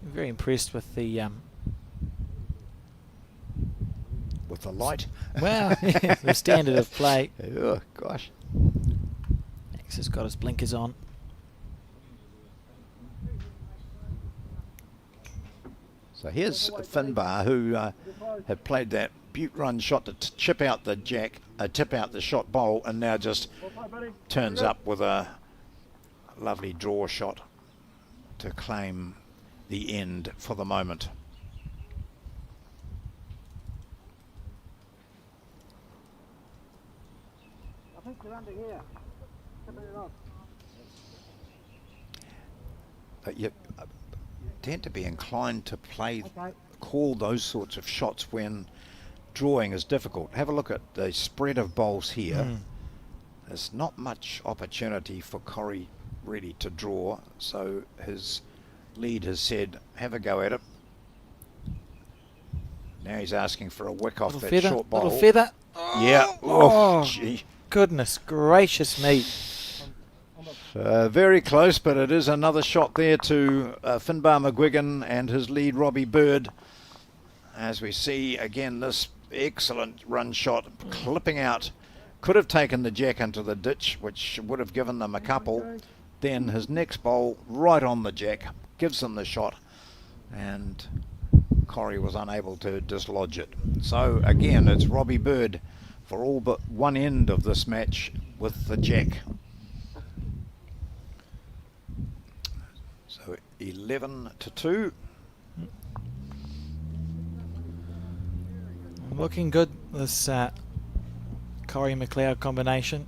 I'm very impressed with the With the light. well, the standard of play. Oh gosh. Max has got his blinkers on. So here's Finbar, who had played that butte run shot to chip out the jack, tip out the shot bowl, and now just turns up with a lovely draw shot to claim the end for the moment. I think you're under here. But you tend to be inclined to call those sorts of shots when drawing is difficult. Have a look at the spread of bowls here. There's not much opportunity for Corrie really to draw, so his lead has said, have a go at it. Now he's asking for a wick off that short bowl. Little feather. Yeah. Oh, gee. Goodness gracious me. Very close, but it is another shot there to Finbar McGuigan and his lead Robbie Bird. As we see again this excellent run shot clipping out. Could have taken the jack into the ditch, which would have given them a couple. Then his next bowl right on the jack gives them the shot, and Corrie was unable to dislodge it. So again, it's Robbie Bird for all but one end of this match with the jack. So 11-2. Looking good, this Corrie McLeod combination.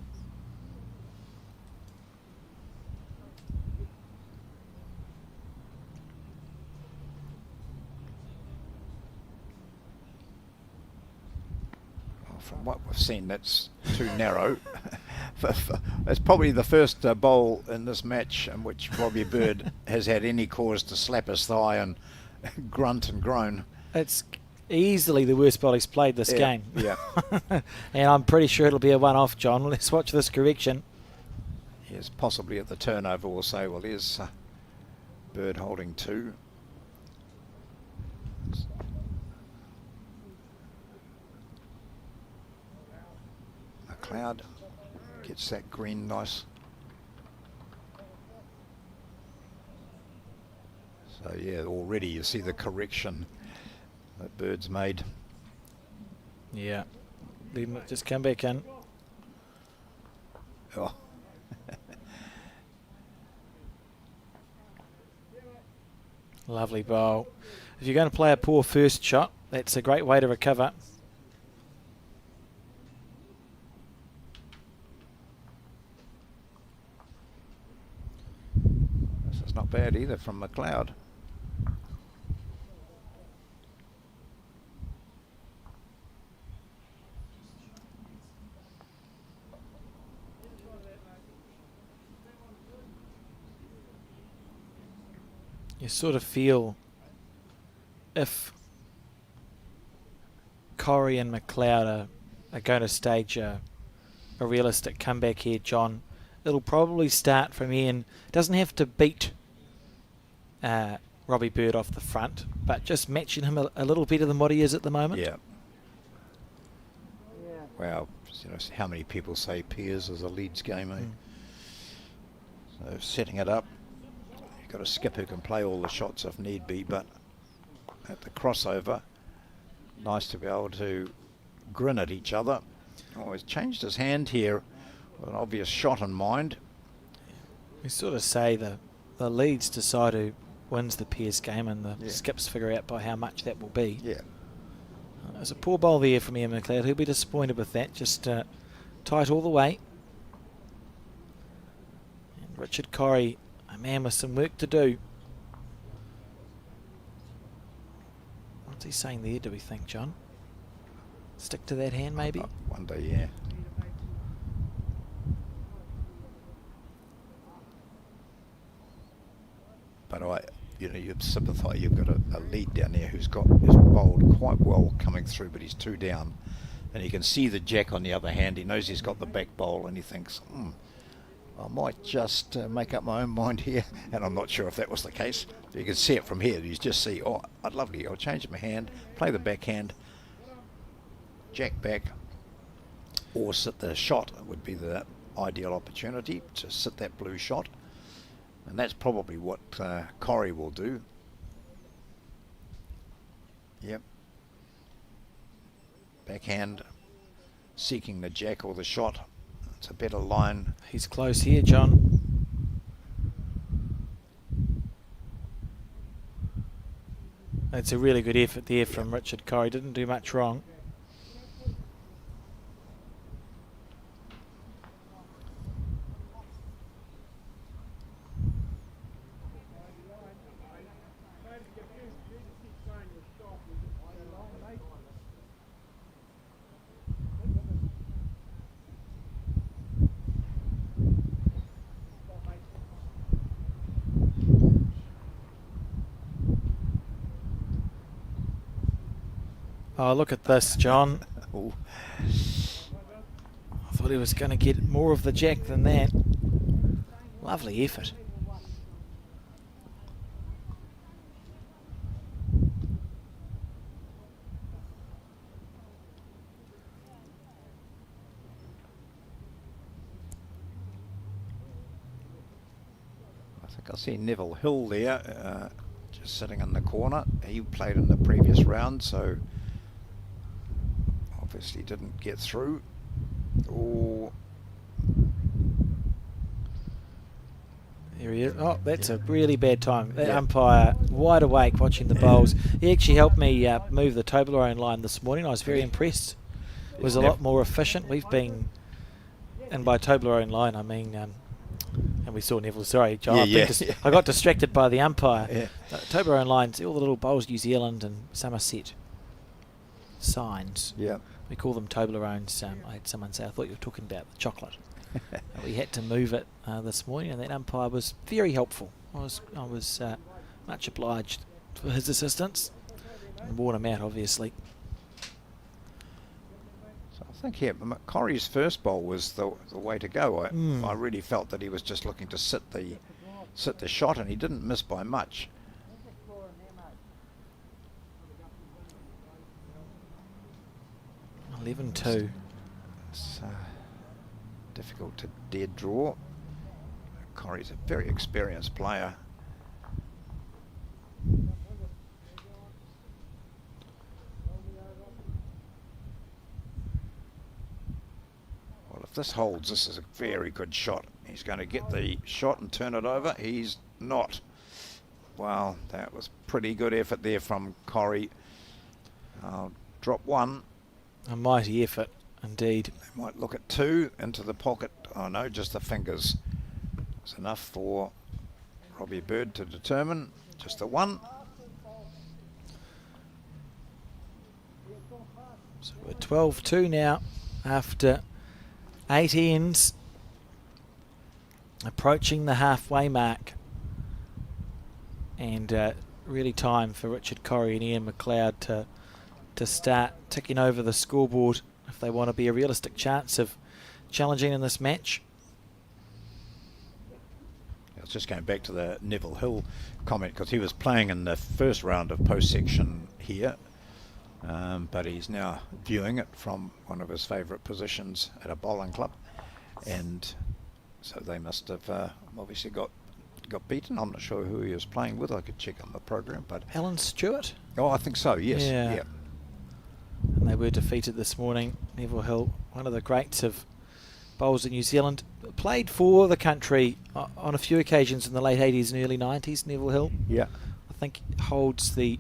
From what we've seen, that's too narrow It's probably the first bowl in this match in which Robbie Bird has had any cause to slap his thigh and grunt and groan. It's easily the worst bowl he's played this game. Yeah. And I'm pretty sure it'll be a one-off, John. Let's watch this correction. Yes, possibly at the turnover we'll say, well, here's Bird holding 2. McLeod gets that green nice. So yeah, already you see the correction that Bird's made. Yeah. Leave it, just come back in. Oh. Lovely bowl. If you're going to play a poor first shot, that's a great way to recover. This is not bad either from McLeod. You sort of feel if Corey and McLeod are going to stage a realistic comeback here, John, it'll probably start from Ian. Doesn't have to beat Robbie Bird off the front, but just matching him a little better than what he is at the moment. Yeah. Well, you know, how many people say Piers is a Leeds game, eh? So setting it up. You've got a skipper who can play all the shots if need be, but at the crossover, nice to be able to grin at each other. Oh, he's changed his hand here with an obvious shot in mind. We sort of say the Leeds decide who wins the Piers game, and the skips figure out by how much that will be. Yeah. There's a poor bowl there from Ian McLeod. He'll be disappointed with that. Just tight all the way. And Richard Corrie, a man with some work to do. What's he saying there, do we think, John? Stick to that hand, maybe? One day, yeah. But you'd sympathise. You've got a lead down there who's bowled quite well coming through, but he's 2 down, and you can see the jack on the other hand. He knows he's got the back bowl, and he thinks, I might just make up my own mind here, and I'm not sure if that was the case. You can see it from here. You just see, oh, lovely. I'll change my hand, play the backhand, jack back, or sit the shot. Would be the ideal opportunity to sit that blue shot. And that's probably what Corrie will do. Yep. Backhand, seeking the jack or the shot. It's a better line. He's close here, John. That's a really good effort there from Richard Corrie. Didn't do much wrong. Oh, look at this, John. Oh. I thought he was going to get more of the jack than that. Lovely effort. I think I see Neville Hill there, just sitting in the corner. He played in the previous round, so obviously didn't get through. Oh. Here he is. Oh, that's a really bad time. That umpire, wide awake, watching the bowls. He actually helped me move the Toblerone line this morning. I was very impressed. It was a lot more efficient. We've been, and by Toblerone line, I mean, and we saw Neville. Sorry, John. I got distracted by the umpire. Yeah. Toblerone lines, all the little bowls, New Zealand and Summerset signs. Yeah. We call them Toblerones. I had someone say, I thought you were talking about the chocolate. we had to move it this morning, and that umpire was very helpful. I was much obliged for his assistance, and warned him out, obviously. So I think here, Corrie's first bowl was the way to go. I really felt that he was just looking to sit the shot, and he didn't miss by much. 11-2. It's difficult to dead draw. Corrie's a very experienced player. Well, if this holds, this is a very good shot. He's going to get the shot and turn it over. He's not. Well, that was pretty good effort there from Corrie. I'll drop one. A mighty effort, indeed. They might look at two into the pocket. Oh no, just the fingers. It's enough for Robbie Bird to determine. Just the one. So we're 12-2 now after 8 ends, approaching the halfway mark, and really time for Richard Corrie and Ian McLeod to start ticking over the scoreboard if they want to be a realistic chance of challenging in this match. I was just going back to the Neville Hill comment, because he was playing in the first round of post-section here, but he's now viewing it from one of his favourite positions at a bowling club, and so they must have obviously got beaten. I'm not sure who he was playing with. I could check on the program, but Alan Stewart? Oh, I think so, yes. Yeah. And they were defeated this morning. Neville Hill, one of the greats of bowls in New Zealand, played for the country on a few occasions in the late 80s and early 90s, Neville Hill. Yeah. I think holds the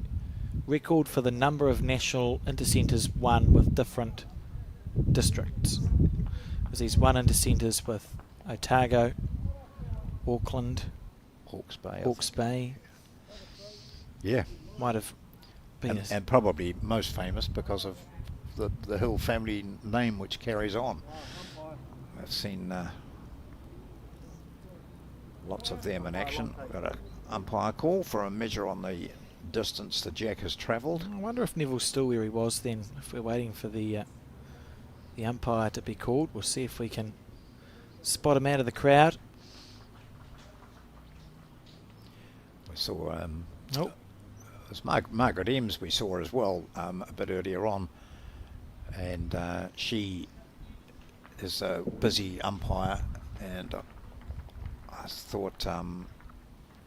record for the number of national intercenters won with different districts. Because he's won intercenters with Otago, Auckland, Hawke's Bay. Yeah. Might have been and probably most famous because of the Hill family name, which carries on. I've seen lots of them in action. We've got an umpire call for a measure on the distance the jack has travelled. I wonder if Neville's still where he was then, if we're waiting for the umpire to be called. We'll see if we can spot him out of the crowd. We saw it was Margaret Eames we saw as well a bit earlier on, and she is a busy umpire, and I thought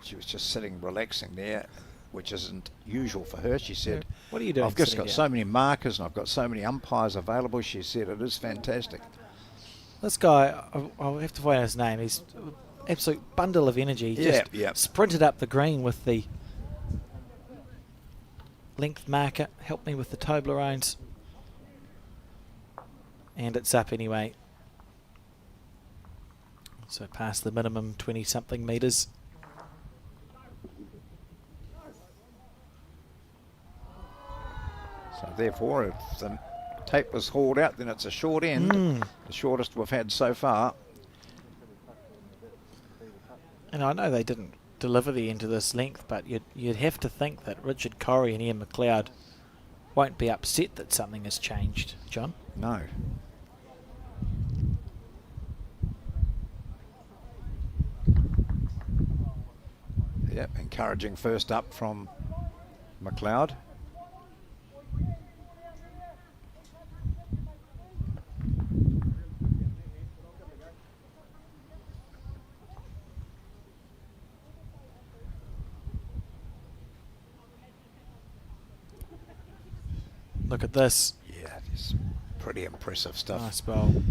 she was just sitting relaxing there, which isn't usual for her. She said, "What are you doing? I've just got so many markers and I've got so many umpires available." She said it is fantastic. This guy, I'll have to find out his name. He's an absolute bundle of energy. Just sprinted up the green with the length marker, helped me with the Toblerones, and it's up anyway. So past the minimum 20-something metres. So therefore, if the tape was hauled out, then it's a short end, the shortest we've had so far. And I know they didn't deliver the end to this length, but you'd have to think that Richard Corrie and Ian McLeod won't be upset that something has changed, John. No. Yep, encouraging first up from McLeod. Look at this. Yeah, it's pretty impressive stuff. Nice bowl.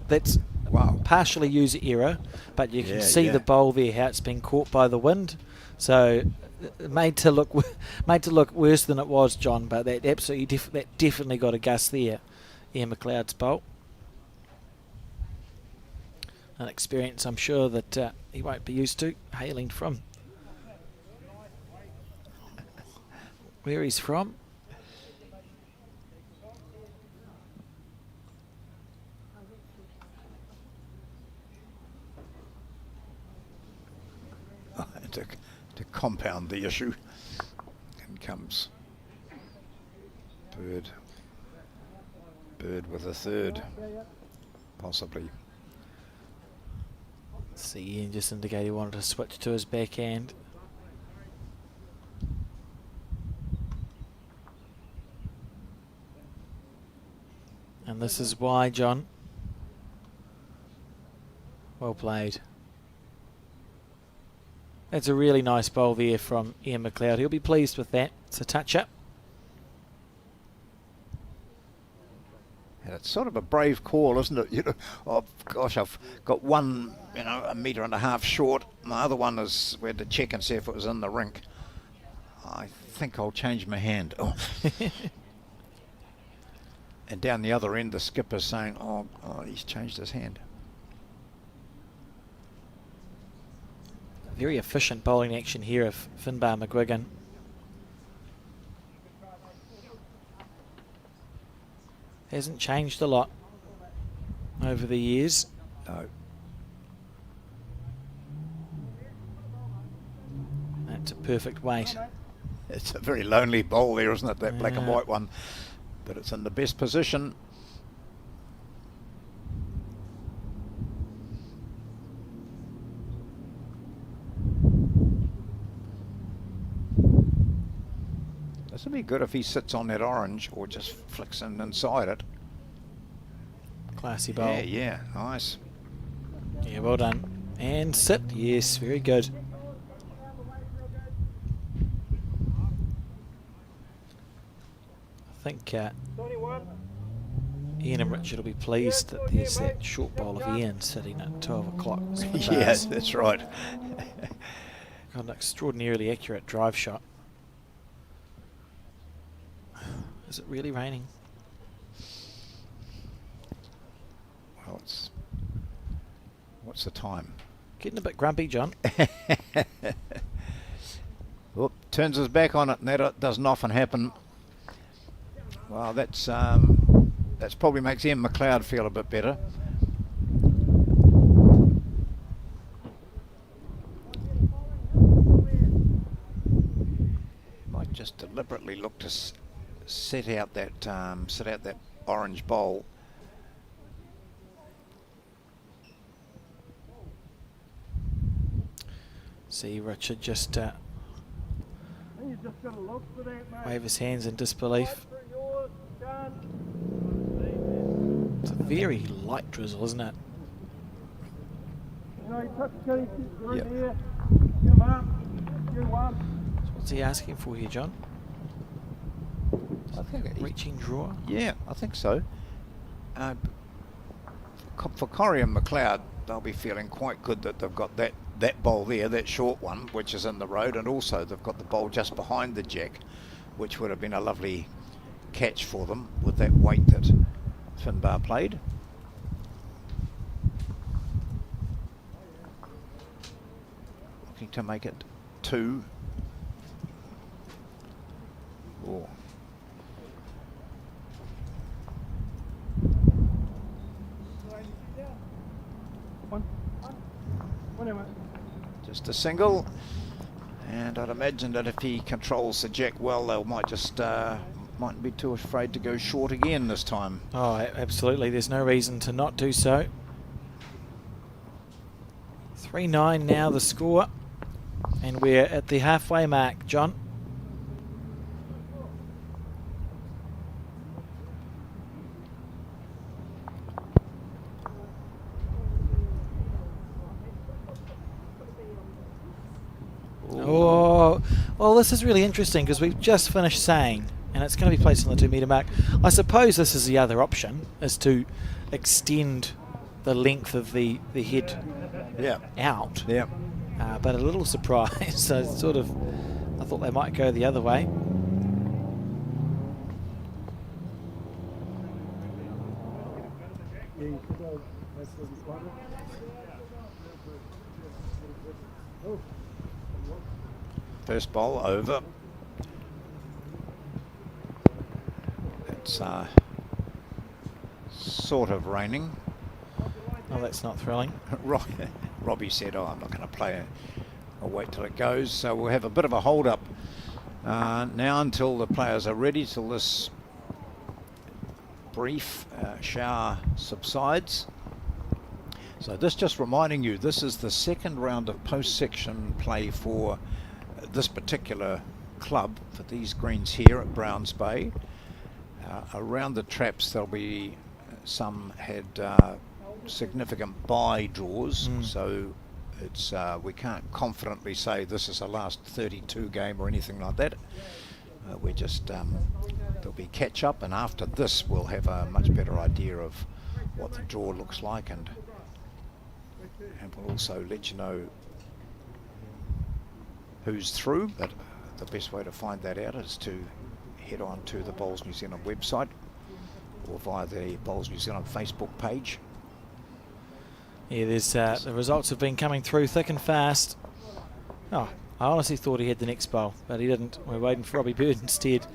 That's Wow. partially user error, but you can Yeah, see yeah. the bowl there, how it's been caught by the wind. So made to look worse than it was, John. But that definitely got a gust there, Ian McLeod's bowl. an experience I'm sure that he won't be used to, hailing from where he's from. To compound the issue, in comes Bird with a third, possibly. See, Ian just indicated he wanted to switch to his backhand. And this is why, John. Well played. That's a really nice bowl there from Ian McLeod. He'll be pleased with that. It's a touch-up. And it's sort of a brave call, isn't it? You know, oh gosh, I've got one, you know, 1.5 meters short. My other one is, we had to check and see if it was in the rink. I think I'll change my hand. Oh. And down the other end, the skipper's saying, oh, he's changed his hand. Very efficient bowling action here of Finbar McGuigan. Hasn't changed a lot over the years. No. That's a perfect weight. It's a very lonely bowl there, isn't it? That black and white one. But it's in the best position. This would be good if he sits on that orange or just flicks in inside it. Classy bowl. Yeah, nice. Yeah, well done. And sit. Yes, very good. I think Ian and Richard will be pleased that there's that short bowl of Ian sitting at 12 o'clock. Yes, that's right. Got an extraordinarily accurate drive shot. Is it really raining? Well, what's the time? Getting a bit grumpy, John. Whoop, turns his back on it, and that doesn't often happen. Well, that's probably makes Ian McLeod feel a bit better. Might just deliberately look to set out that orange bowl. See Richard just wave his hands in disbelief. It's a very light drizzle, isn't it? Yep. So what's he asking for here, John? I think Reaching draw? Yeah, I think so. For Corrie and McLeod, they'll be feeling quite good that they've got that bowl there, that short one, which is in the road, and also they've got the bowl just behind the jack, which would have been a lovely catch for them with that weight that Finbar played. Looking to make it 2. Oh. Just a single, and I'd imagine that if he controls the jack well, they might just mightn't be too afraid to go short again this time. Oh, absolutely. There's no reason to not do so. 3-9 now the score, and we're at the halfway mark, John. Oh, well, this is really interesting because we've just finished saying, and it's going to be placed on the 2 metre mark. I suppose this is the other option, is to extend the length of the head out. Yeah. But a little surprised. So sort of, I thought they might go the other way. First bowl over. It's sort of raining. Oh, that's not thrilling. Robbie said, "Oh, I'm not going to play. I'll wait till it goes." So we'll have a bit of a hold up now until the players are ready, till this brief shower subsides. So this just reminding you, this is the second round of post-section play for this particular club, for these greens here at Browns Bay. Around the traps there'll be some had significant bye draws, so it's we can't confidently say this is a last 32 game or anything like that. We're just there'll be catch up, and after this we'll have a much better idea of what the draw looks like, and we'll also let you know who's through. But the best way to find that out is to head on to the Bowls New Zealand website or via the Bowls New Zealand Facebook page. Yeah, there's the results have been coming through thick and fast. Oh, I honestly thought he had the next bowl, but he didn't. We're waiting for Robbie Bird instead.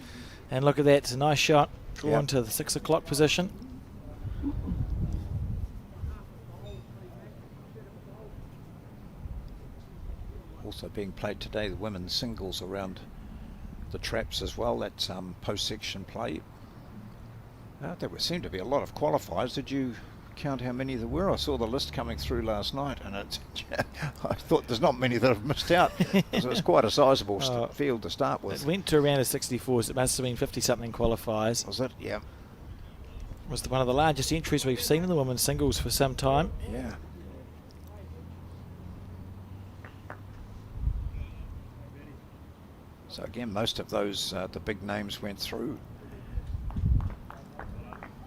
And look at that, it's a nice shot drawn to the 6 o'clock position. Also being played today, the women's singles around the traps as well. That's post-section play. There seemed to be a lot of qualifiers. Did you count how many there were? I saw the list coming through last night, and it's I thought there's not many that have missed out. So it's quite a sizable field to start with. It went to around 64, so it must have been 50-something qualifiers. Was it? Yeah. It was one of the largest entries we've seen in the women's singles for some time. Yeah. So again, most of those, the big names went through.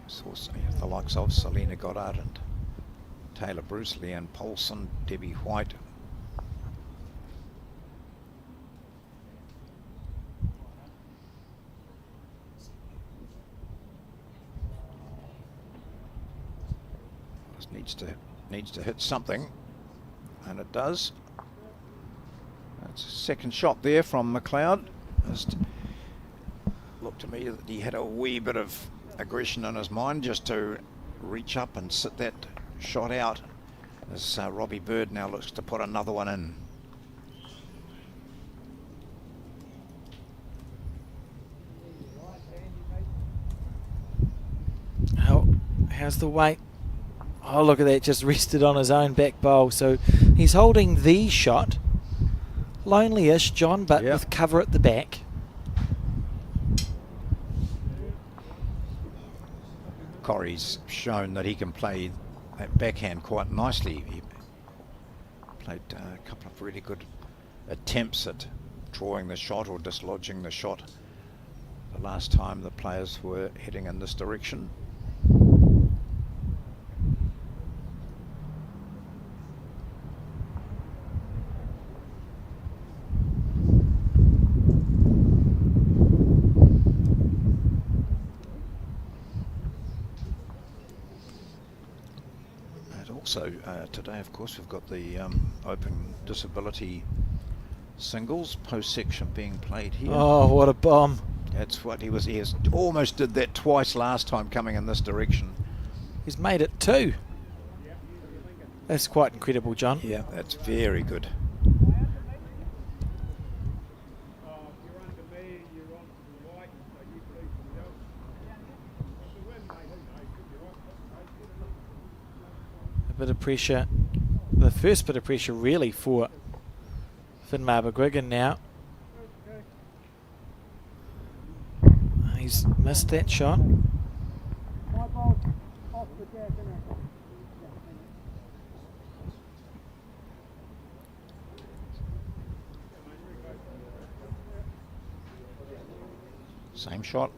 So, the likes of Selena Goddard and Taylor Bruce, Leanne Paulson, Debbie White. Just needs to hit something, and it does. That's a second shot there from McLeod. Just looked to me that he had a wee bit of aggression in his mind just to reach up and sit that shot out, as Robbie Bird now looks to put another one in. How's the weight? Oh, look at that, just rested on his own back bowl. So he's holding the shot. Lonely-ish, John, but with cover at the back. Corey's shown that he can play that backhand quite nicely. He played a couple of really good attempts at drawing the shot or dislodging the shot the last time the players were heading in this direction. Also today, of course, we've got the Open Disability singles post-section being played here. Oh, what a bomb. That's what he almost did that twice last time coming in this direction. He's made it 2. That's quite incredible, John. Yeah, that's very good. Bit of pressure, the first bit of pressure really for Finmar McGuigan now. He's missed that shot. Same shot.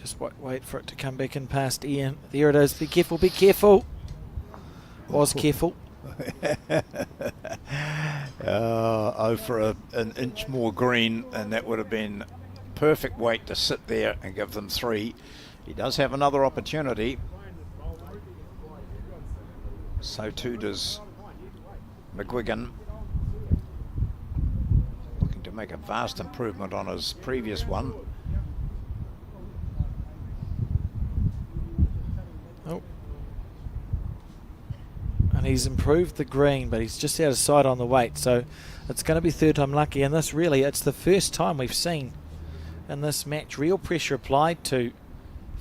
Just wait for it to come back in past Ian. There it is. Be careful, be careful. Was careful. For an inch more green, and that would have been perfect weight to sit there and give them 3. He does have another opportunity. So too does McGuigan. Looking to make a vast improvement on his previous one. Oh. And he's improved the green, but he's just out of sight on the weight. So it's going to be third time lucky. And this really, it's the first time we've seen in this match real pressure applied to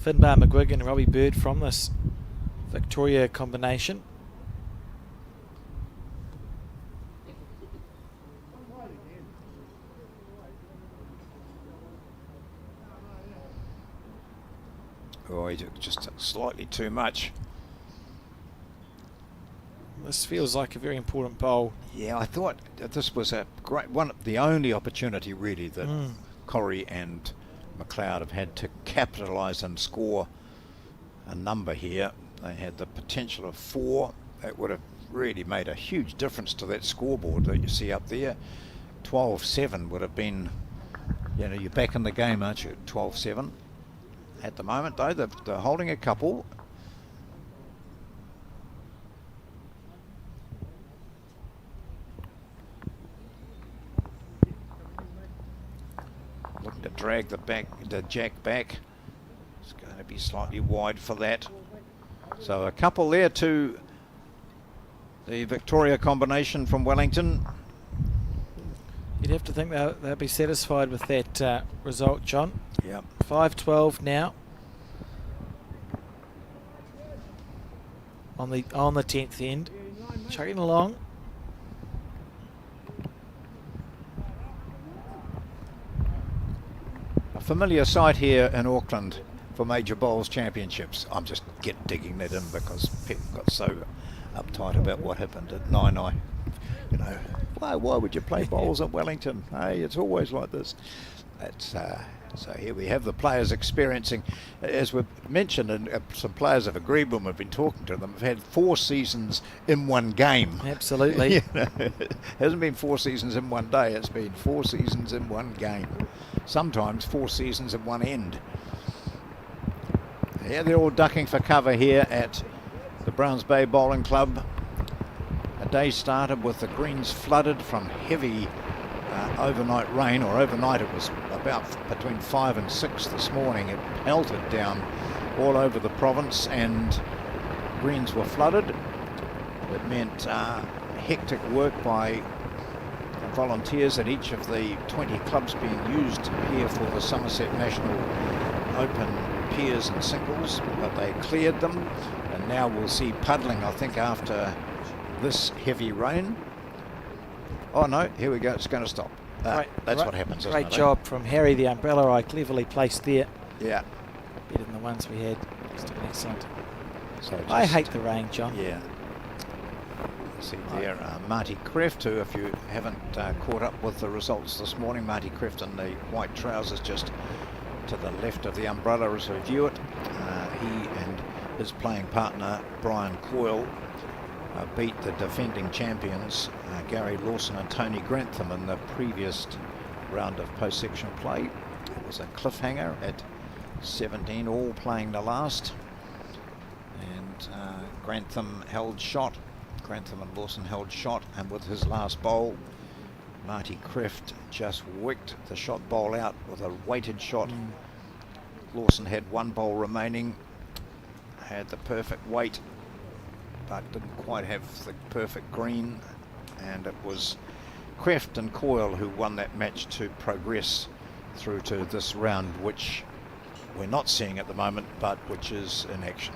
Finbar McGuigan and Robbie Bird from this Victoria combination. Oh, he took just slightly too much. This feels like a very important bowl. Yeah, I thought that this was a great one, the only opportunity really that Corrie and McLeod have had to capitalise and score a number here. They had the potential of 4. That would have really made a huge difference to that scoreboard that you see up there. 12-7 would have been, you know, you're back in the game, aren't you? 12-7. At the moment, though, they're holding a couple. Looking to drag the jack back. It's going to be slightly wide for that. So a couple there to the Victoria combination from Wellington. You'd have to think they'll be satisfied with that result, John. Yep. 5-12 now on the 10th end, chugging along. A familiar sight here in Auckland for Major Bowls Championships. I'm just digging that in because people got so uptight about what happened at Nainai. You know, why would you play bowls at Wellington? Hey, it's always like this. That's so here we have the players experiencing, as we've mentioned, and some players have agreed when we've been talking to them, have had 4 seasons in one game. Absolutely. You know, it hasn't been 4 seasons in one day, it's been 4 seasons in one game. Sometimes 4 seasons in one end. Yeah, they're all ducking for cover here at the Browns Bay Bowling Club. A day started with the greens flooded from heavy overnight rain, or overnight it was about between 5 and 6 this morning. It pelted down all over the province and greens were flooded. It meant hectic work by volunteers at each of the 20 clubs being used here for the Summerset National Open piers and singles, but they cleared them, and now we'll see puddling, I think, after this heavy rain. Oh no, here we go, it's going to stop. That's what happens, isn't it? Great job from Harry, the umbrella eye, cleverly placed there. Yeah. Better than the ones we had. Just an excellent. So I hate the rain, John. Yeah. See there, Marty Kreft, who, if you haven't caught up with the results this morning, Marty Kreft in the white trousers just to the left of the umbrella as we view it. He and his playing partner, Brian Coyle, beat the defending champions, Gary Lawson and Tony Grantham, in the previous round of post-section play. It was a cliffhanger at 17, all playing the last. And Grantham held shot. Grantham and Lawson held shot, and with his last bowl, Marty Kreft just wicked the shot bowl out with a weighted shot. Lawson had 1 bowl remaining, had the perfect weight, but didn't quite have the perfect green, and it was Kreft and Coyle who won that match to progress through to this round, which we're not seeing at the moment, but which is in action.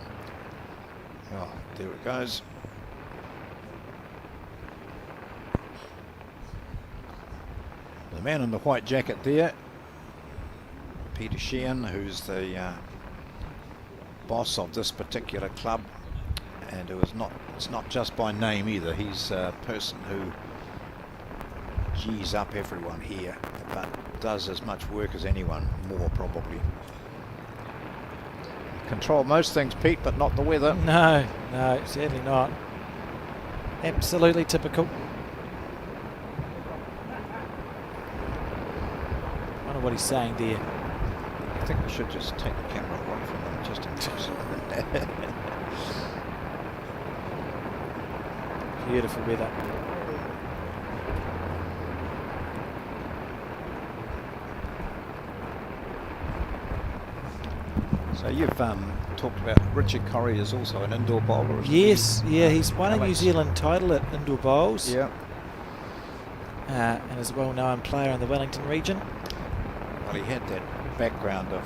Oh, there it goes. The man in the white jacket there, Peter Sheehan, who's the boss of this particular club, and it's not just by name either. He's a person who G's up everyone here, but does as much work as anyone, more probably. Control most things, Pete, but not the weather. No, certainly not. Absolutely typical. One know what he's saying there. I think we should just take the camera away from him just in case. Beautiful weather. So you've talked about Richard Corrie is also an indoor bowler. Isn't Yes, he? yeah, he's won a New Alex. Zealand title at indoor bowls. Yeah. And is a well-known player in the Wellington region. Well, he had that background of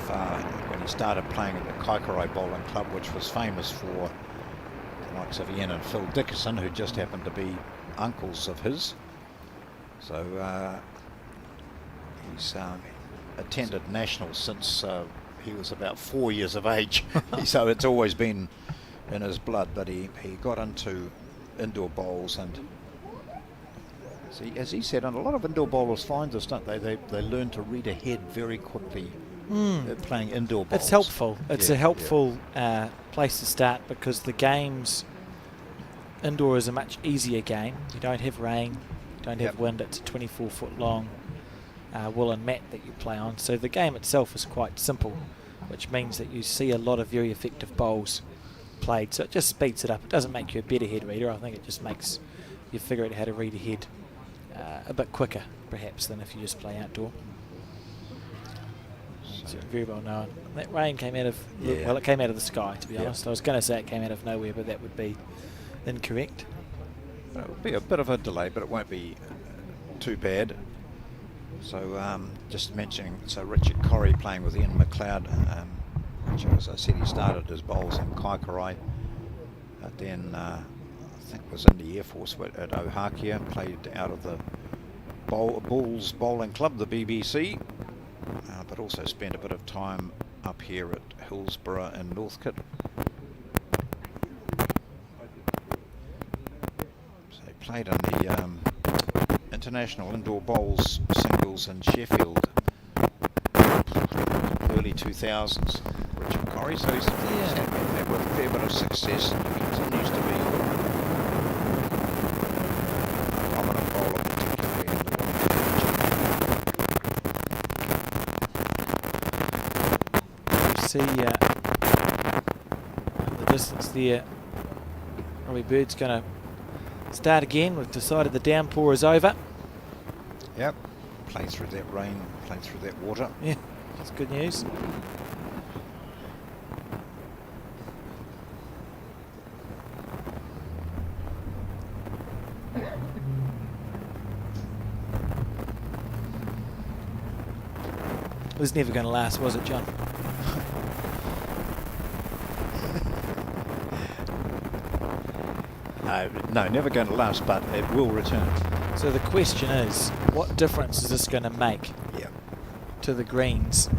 when he started playing at the Kaikorai Bowling Club, which was famous for the likes of Ian and Phil Dickerson, who just happened to be uncles of his. So he's attended nationals since he was about 4 years of age. So it's always been in his blood, but he got into indoor bowls, and as he said, and a lot of indoor bowlers find this, don't they? They learn to read ahead very quickly playing indoor bowls. It's helpful. It's Yeah, a helpful place to start, because the games indoor is a much easier game. You don't have rain, you don't have Yep. wind. It's a 24-foot long woolen mat that you play on. So the game itself is quite simple, which means that you see a lot of very effective bowls played. So it just speeds it up. It doesn't make you a better head reader. I think it just makes you figure out how to read ahead a bit quicker, perhaps, than if you just play outdoor. It's very well known. That rain came out of, Yeah. well, it came out of the sky, to be Yeah. honest. I was going to say it came out of nowhere, but that would be incorrect. It will be a bit of a delay, but it won't be too bad. So just mentioning, so Richard Corrie playing with Ian McLeod, which, as I said, he started his bowls in Kaikorai, but then I think was in the Air Force at Ohakia, played out of the Bulls Bowling Club, the BBC, but also spent a bit of time up here at Hillsborough and Northcote. So he played in the International Indoor Bowls singles in Sheffield, early 2000s. Richard Corrie, so he's had with a fair bit of success. He continues to be a prominent bowler, particularly in the You see the distance there. Robbie Bird's going to start again. We've decided the downpour is over. Yep. Play through that rain, play through that water. Yeah, that's good news. It was never going to last, was it, John? No, never going to last, but it will return. So the question is, what difference is this going to make Yeah. to the greens?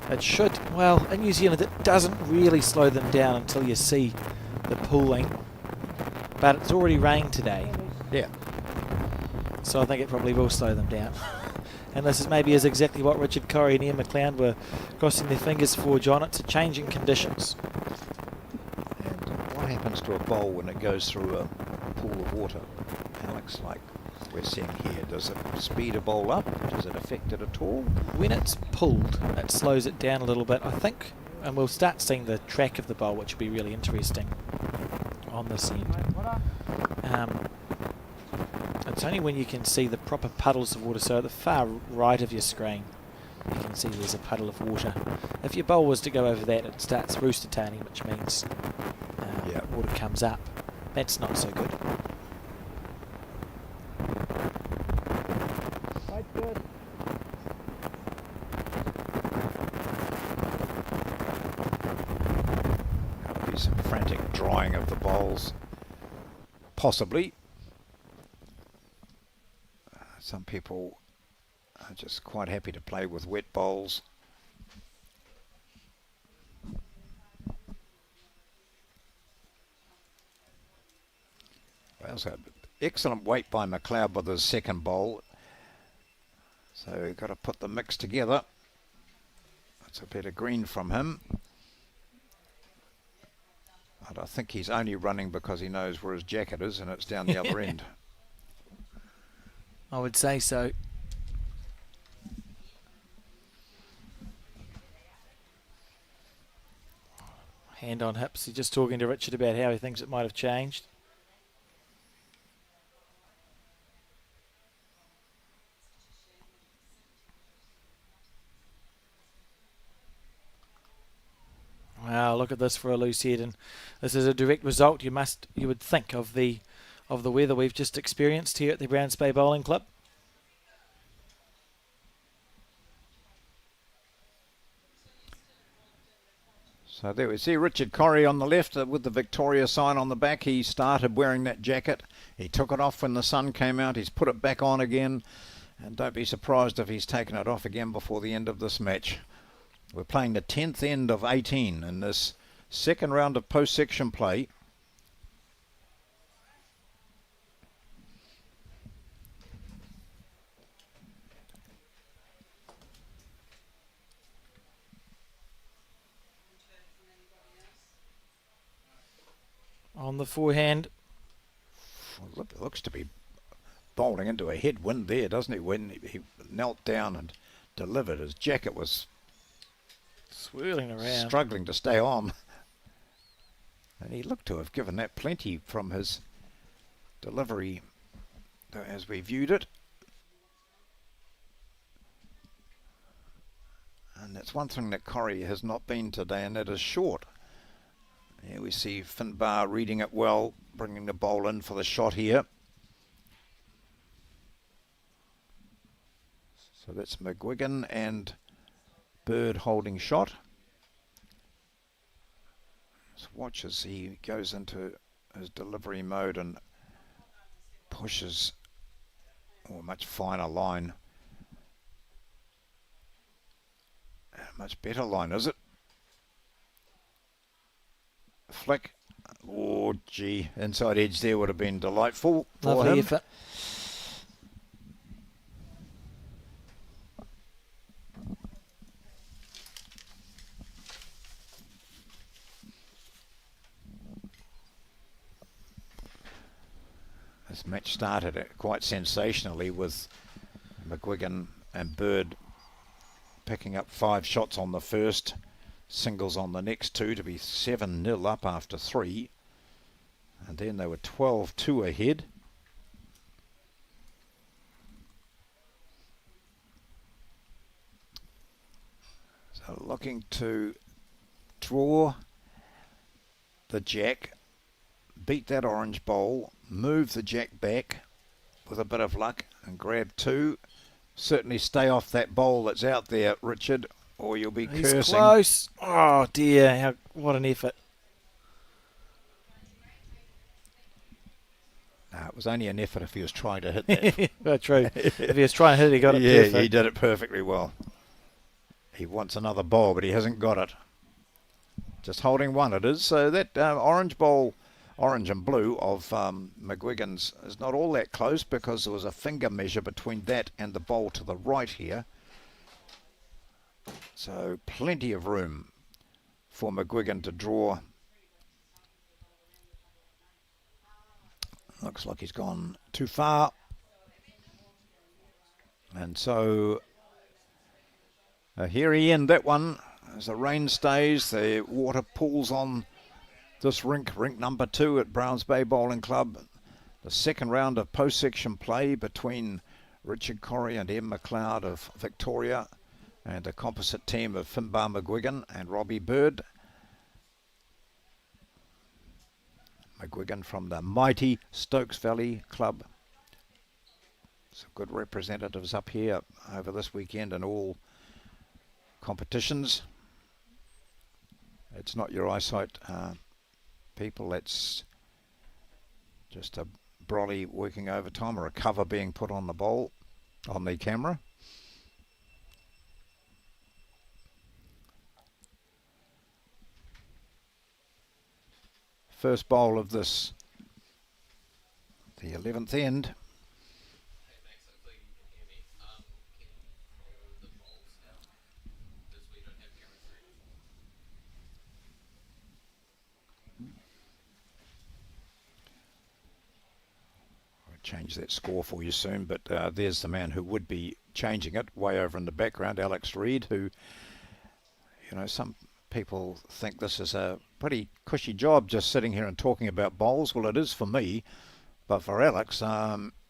It should. Well, in New Zealand, it doesn't really slow them down until you see the pooling. But it's already rained today, Yeah. so I think it probably will slow them down. And this is exactly what Richard Corrie and Ian McLeod were crossing their fingers for, John. It's a change in conditions. And what happens to a bowl when it goes through a pool of water, Alex, like we're seeing here? Does it speed a bowl up? Does it affect it at all? When it's pulled, it slows it down a little bit, I think. And we'll start seeing the track of the bowl, which will be really interesting on this end. It's only when you can see the proper puddles of water. So at the far right of your screen, you can see there's a puddle of water. If your bowl was to go over that, it starts rooster tailing, which means water comes up. That's not so good. Right, good. There'll be some frantic drying of the bowls, possibly. Some people are just quite happy to play with wet bowls. Well, so excellent weight by McLeod with his second bowl. So we've got to put the mix together. That's a bit of green from him. But I think he's only running because he knows where his jacket is, and it's down the other end. I would say so. hand on hips. He's just talking to Richard about how he thinks it might have changed. Wow, look at this for a loose head, and this is a direct result you would think of the weather we've just experienced here at the Browns Bay Bowling Club. So there we see Richard Corrie on the left with the Victoria sign on the back. He started wearing that jacket. He took it off when the sun came out. He's put it back on again. And don't be surprised if he's taken it off again before the end of this match. We're playing the 10th end of 18 in this second round of post-section play. On the forehand. Well, it looks to be bowling into a headwind there, doesn't he? When he knelt down and delivered, his jacket was swirling around, struggling to stay on. And he looked to have given that plenty from his delivery as we viewed it. And that's one thing that Corrie has not been today, and that is short. Here we see Finbar reading it well, bringing the bowl in for the shot here. So that's McGuigan and Bird holding shot. So watch as he goes into his delivery mode and pushes a much finer line. A much better line, is it? Flick. Oh, gee. Inside edge there would have been delightful for lovely him. effort. This match started quite sensationally with McGuigan and Bird picking up 5 shots on the first, singles on the next 2 to be 7-0 up after 3. And then they were 12-2 ahead. So looking to draw the jack, beat that orange bowl, move the jack back with a bit of luck and grab 2. Certainly stay off that bowl that's out there, Richard, or you'll be He's cursing. Close. Oh dear, what an effort. No, it was only an effort if he was trying to hit that. Well, true. If he was trying to hit it, he got it perfect. Yeah, he did it perfectly well. He wants another bowl, but he hasn't got it. Just holding one it is. So that orange bowl, orange and blue of McGuigan's is not all that close because there was a finger measure between that and the bowl to the right here. So plenty of room for McGuigan to draw. Looks like he's gone too far. And so here he end that one. As the rain stays, the water pools on this rink number 2 at Browns Bay Bowling Club. The second round of post-section play between Richard Corrie and M. McLeod of Victoria and the composite team of Finbar McGuigan and Robbie Bird. McGuigan from the mighty Stokes Valley Club. Some good representatives up here over this weekend in all competitions. It's not your eyesight, people. That's just a brolly working overtime or a cover being put on the bowl, on the camera. First bowl of this, the 11th end. Change that score for you soon, but there's the man who would be changing it way over in the background, Alex Reid, who, you know, some people think this is a pretty cushy job just sitting here and talking about bowls. Well, it is for me, but for Alex,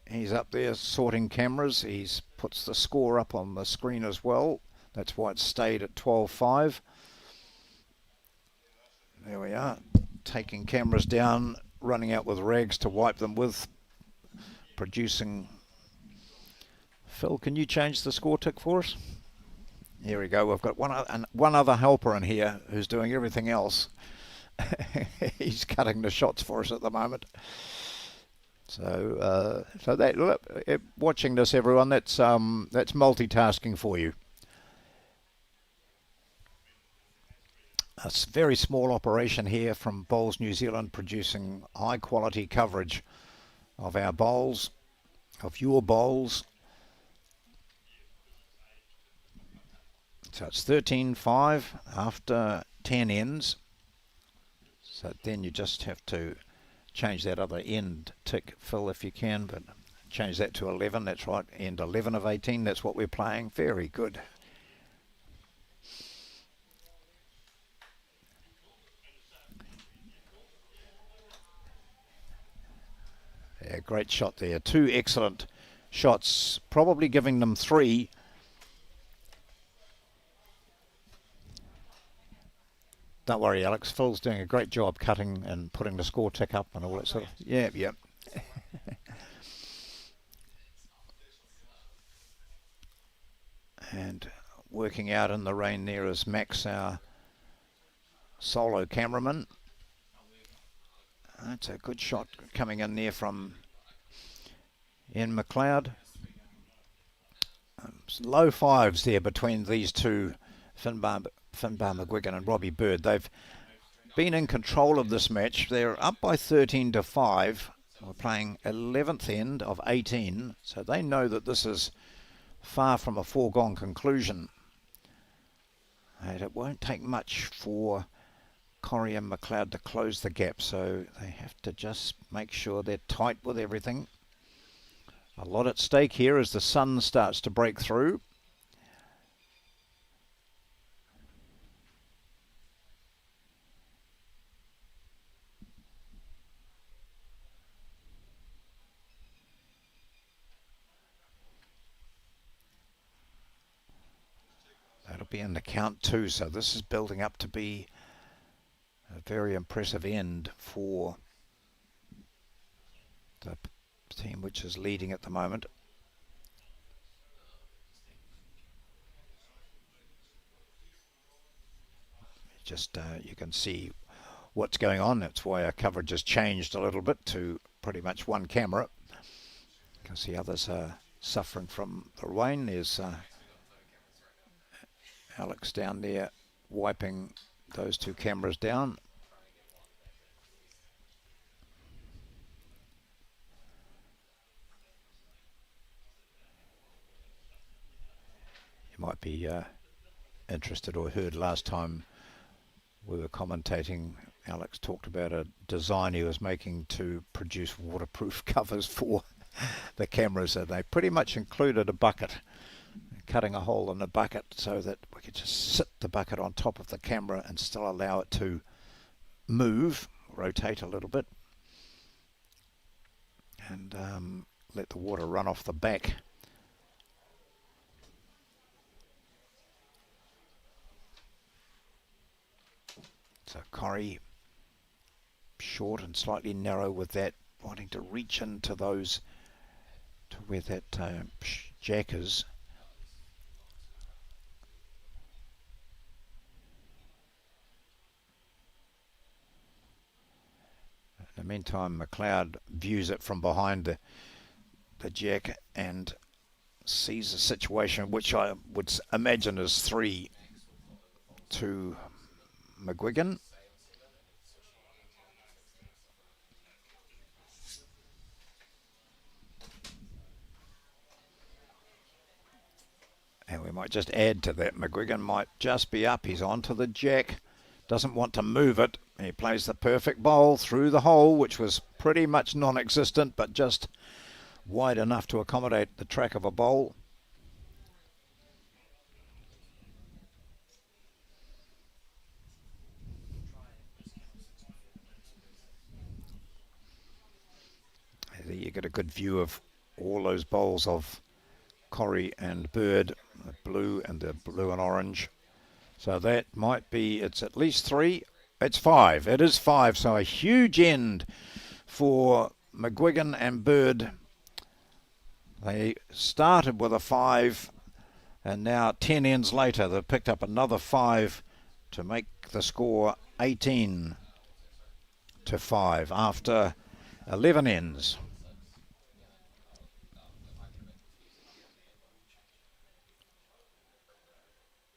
he's up there sorting cameras. He's puts the score up on the screen as well. That's why it stayed at 12-5. There we are, taking cameras down, running out with rags to wipe them with, producing. Phil, can you change the score tick for us? Here we go. We've got one other helper in here who's doing everything else. He's cutting the shots for us at the moment. So, watching this, everyone, that's multitasking for you. A very small operation here from Bowls New Zealand, producing high quality coverage of our bowls, of your bowls. So it's 13-5 after 10 ends. So then you just have to change that other end tick, Phil, if you can, but change that to 11. That's right, end 11 of 18. That's what we're playing. Very good. Yeah, great shot there. Two excellent shots, probably giving them three. Don't worry, Alex. Phil's doing a great job cutting and putting the score tick up and all that sort of. Yeah, yeah. And working out in the rain there is Max, our solo cameraman. That's a good shot coming in there from Ian McLeod. Low fives there between these two, Finbar McGuigan and Robbie Bird. They've been in control of this match. They're up by 13-5. We're playing 11th end of 18, so they know that this is far from a foregone conclusion. And it won't take much for Corrie and McLeod to close the gap, so they have to just make sure they're tight with everything. A lot at stake here as the sun starts to break through. That'll be in the count too, so this is building up to be a very impressive end for the team which is leading at the moment. Just you can see what's going on. That's why our coverage has changed a little bit to pretty much one camera. You can see others are suffering from the rain. There's Alex down there wiping those two cameras down. You might be interested or heard last time we were commentating, Alex talked about a design he was making to produce waterproof covers for the cameras, and they pretty much included a bucket, cutting a hole in the bucket so that we could just sit the bucket on top of the camera and still allow it to move, rotate a little bit, and let the water run off the back. So Corrie short and slightly narrow with that, wanting to reach into those to where that jack is. In the meantime, McLeod views it from behind the jack and sees a situation which I would imagine is 3 to McGuigan. And we might just add to that, McGuigan might just be up. He's onto the jack, doesn't want to move it. He plays the perfect bowl through the hole, which was pretty much non-existent, but just wide enough to accommodate the track of a bowl. get a good view of all those bowls of Corrie and Bird, the blue and the blue and orange. So that might be, it's at least 3. It's 5. It is 5. So a huge end for McGuigan and Bird. They started with a 5, and now 10 ends later they've picked up another 5 to make the score 18 to 5 after 11 ends.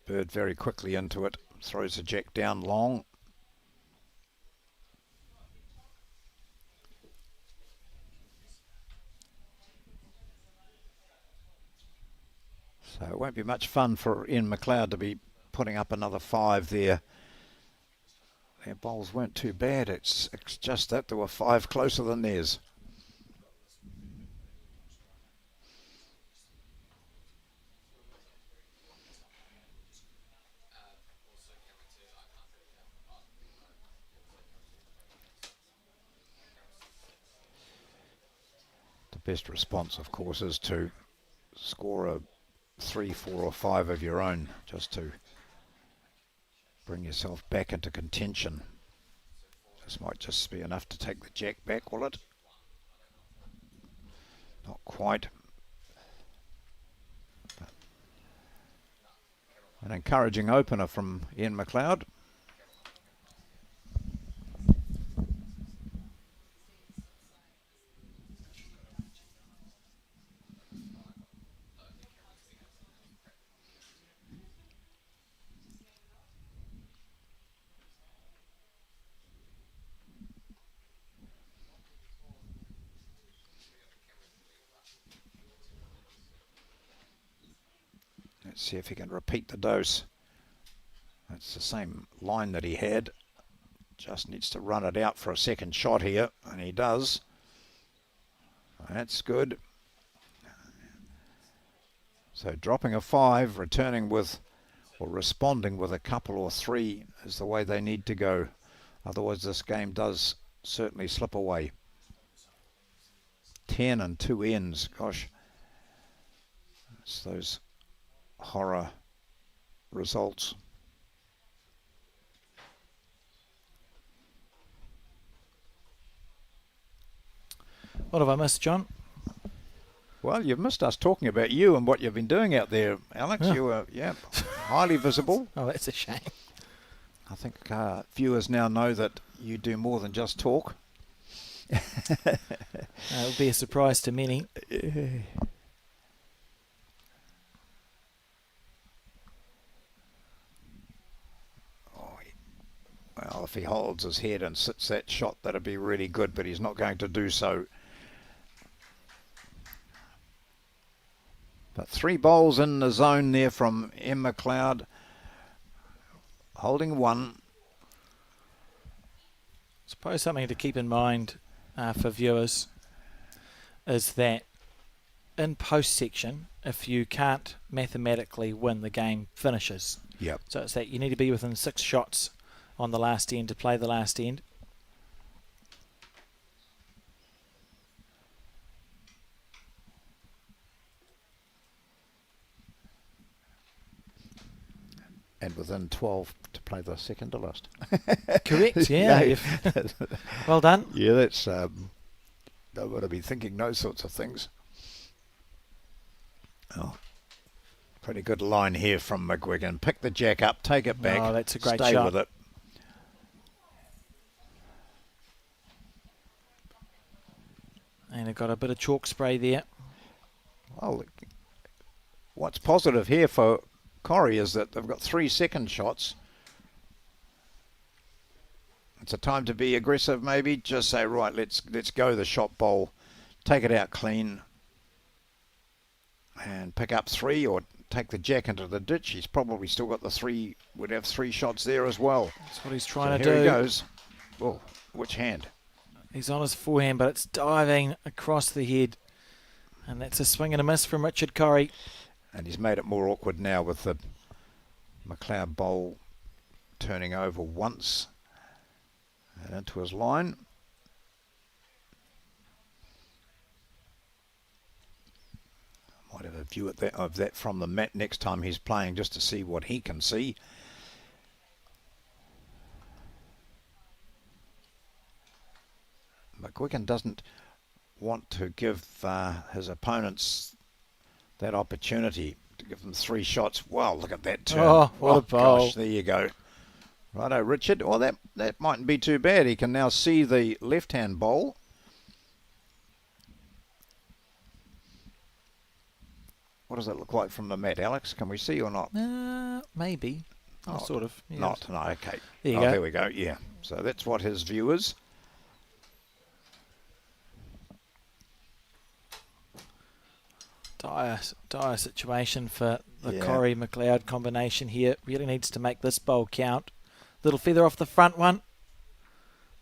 Bird very quickly into it, throws the jack down long. So it won't be much fun for Ian McLeod to be putting up another 5 there. Their bowls weren't too bad. It's just that there were 5 closer than theirs. The best response, of course, is to score a 3, 4 or 5 of your own, just to bring yourself back into contention. This might just be enough to take the jack back, will it? Not quite. But an encouraging opener from Ian McLeod. Let's see if he can repeat the dose. That's the same line that he had. Just needs to run it out for a second shot here, and he does. That's good. So dropping a 5, returning with, or responding with a couple or 3 is the way they need to go. Otherwise this game does certainly slip away. 10 and 2 ends, gosh. It's those horror results. What have I missed, John? Well, you've missed us talking about you and what you've been doing out there, Alex. Yeah. You were, highly visible. Oh, that's a shame. I think viewers now know that you do more than just talk. It'll be a surprise to many. Well, if he holds his head and sits that shot, that'd be really good, but he's not going to do so. But 3 bowls in the zone there from M. McLeod, holding 1. I suppose something to keep in mind for viewers is that in post section, if you can't mathematically win, the game finishes. Yep. So it's that you need to be within 6 shots on the last end to play the last end. And within 12 to play the second to last. Correct, yeah. Well done. Yeah, that's, they've got to be thinking those sorts of things. Oh, pretty good line here from McGuigan. Pick the jack up, take it back. Oh, that's a great stay shot. with it. And I got a bit of chalk spray there. Well, what's positive here for Corrie is that they've got 3 second shots. It's a time to be aggressive, maybe. Just say, right, let's go the shot bowl, take it out clean, and pick up 3, or take the jack into the ditch. He's probably still got the 3. Would have 3 shots there as well. That's what he's trying to Here do. he goes. Oh, which hand? He's on his forehand, but it's diving across the head. And that's a swing and a miss from Richard Corrie. And he's made it more awkward now with the McLeod bowl turning over once and into his line. Might have a view of that from the mat next time he's playing, just to see what he can see. McGuigan doesn't want to give his opponents that opportunity to give them 3 shots. Wow, look at that turn. Oh, what a bowl. Gosh, there you go. Righto, Richard. Well, that mightn't be too bad. He can now see the left-hand bowl. What does that look like from the mat, Alex? Can we see or not? Maybe. Oh, Not. sort of. Yeah. Not. No, okay. There you go. There we go. Yeah. So that's what his view is. Dire situation for the Yeah. Corey McLeod combination here. Really needs to make this bowl count. Little feather off the front one.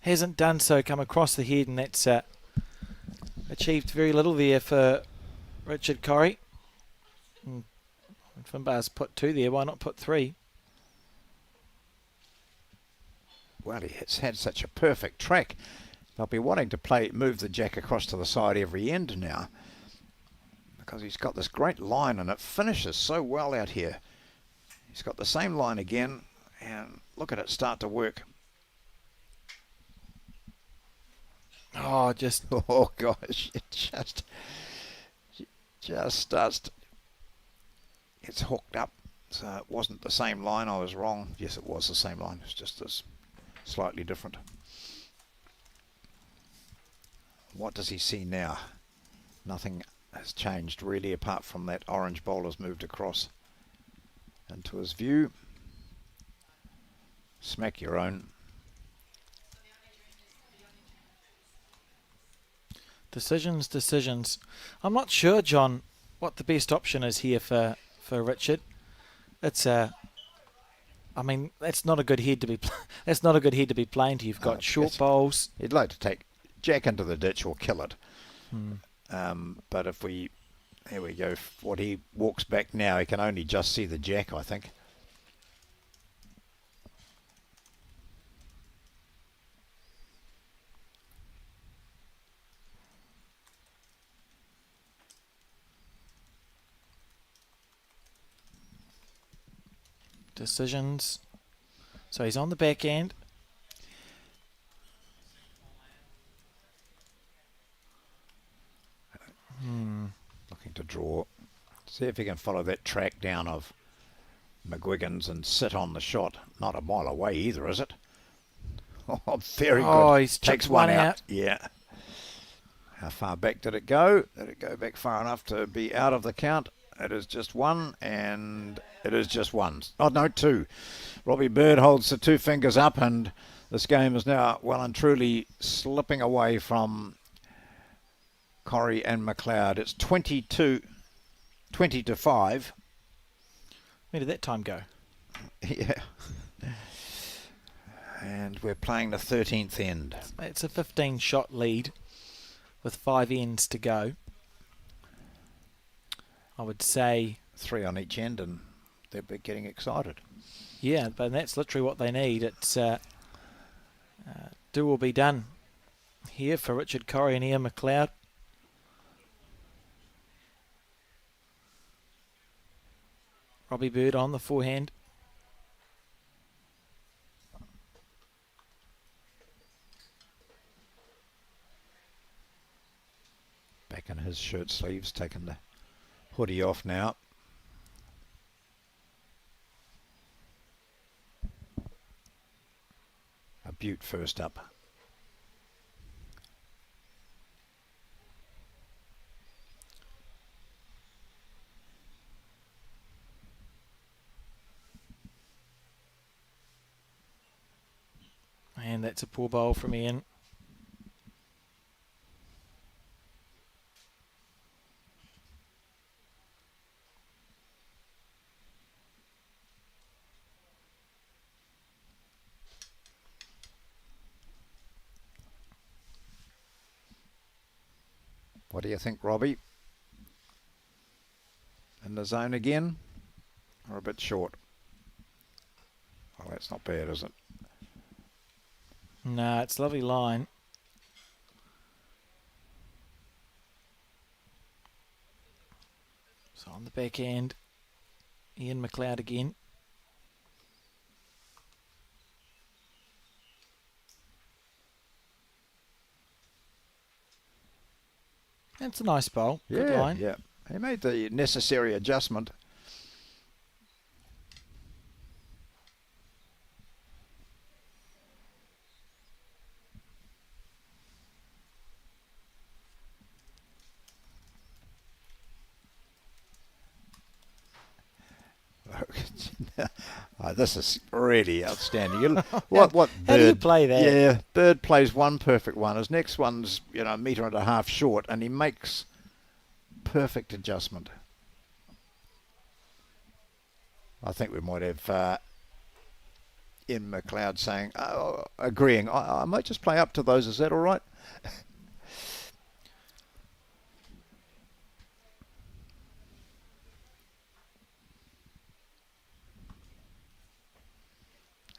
Hasn't done so. Come across the head, and that's achieved very little there for Richard Corey. Finbar's put 2 there. Why not put 3? Well, he has had such a perfect track. They'll be wanting to move the jack across to the side every end now, because he's got this great line and it finishes so well out here. He's got the same line again, and look at it start to work. Oh, just Oh gosh, it just starts to, it's hooked up. So it wasn't the same line. I was wrong. Yes, it was the same line. It's just this slightly different. What does he see now? Nothing has changed really, apart from that orange bowl has moved across into his view. Smack your own. Decisions. I'm not sure, John, what the best option is here for Richard. It's I mean, that's not a good head to be. That's not a good head to be playing to. You've got short bowls. He'd like to take jack into the ditch or kill it. But if here we go. What he walks back now, he can only just see the jack, I think. Decisions. So he's on the back end. Looking to draw. See if he can follow that track down of McGuigan's and sit on the shot. Not a mile away either, is it? Oh, very good. Oh, he's Takes chipped one one out. out. Yeah. How far back did it go? Did it go back far enough to be out of the count? It is just 1, and it is just 1. Oh, no, 2. Robbie Bird holds the 2 fingers up, and this game is now well and truly slipping away from Corey and McLeod. It's 20 to 5. Where did that time go? Yeah. And we're playing the 13th end. It's a 15-shot lead with 5 ends to go. I would say 3 on each end, and they're getting excited. yeah, but that's literally what they need. It's do or be done here for Richard Corey and Ian McLeod. Robbie Bird on the forehand. Back in his shirt sleeves, taking the hoodie off now. A beaut first up. And that's a poor bowl from Ian. What do you think, Robbie? In the zone again? Or a bit short? Oh, that's not bad, is it? No, it's a lovely line. So on the back end, Ian McLeod again. That's a nice bowl. Good line. Yeah. He made the necessary adjustment. Oh, this is really outstanding. What How Bird, do you play that? Yeah, Bird plays one perfect one. His next one's a metre and a half short, and he makes perfect adjustment. I think we might have Ian McLeod saying, agreeing. I might just play up to those. Is that all right?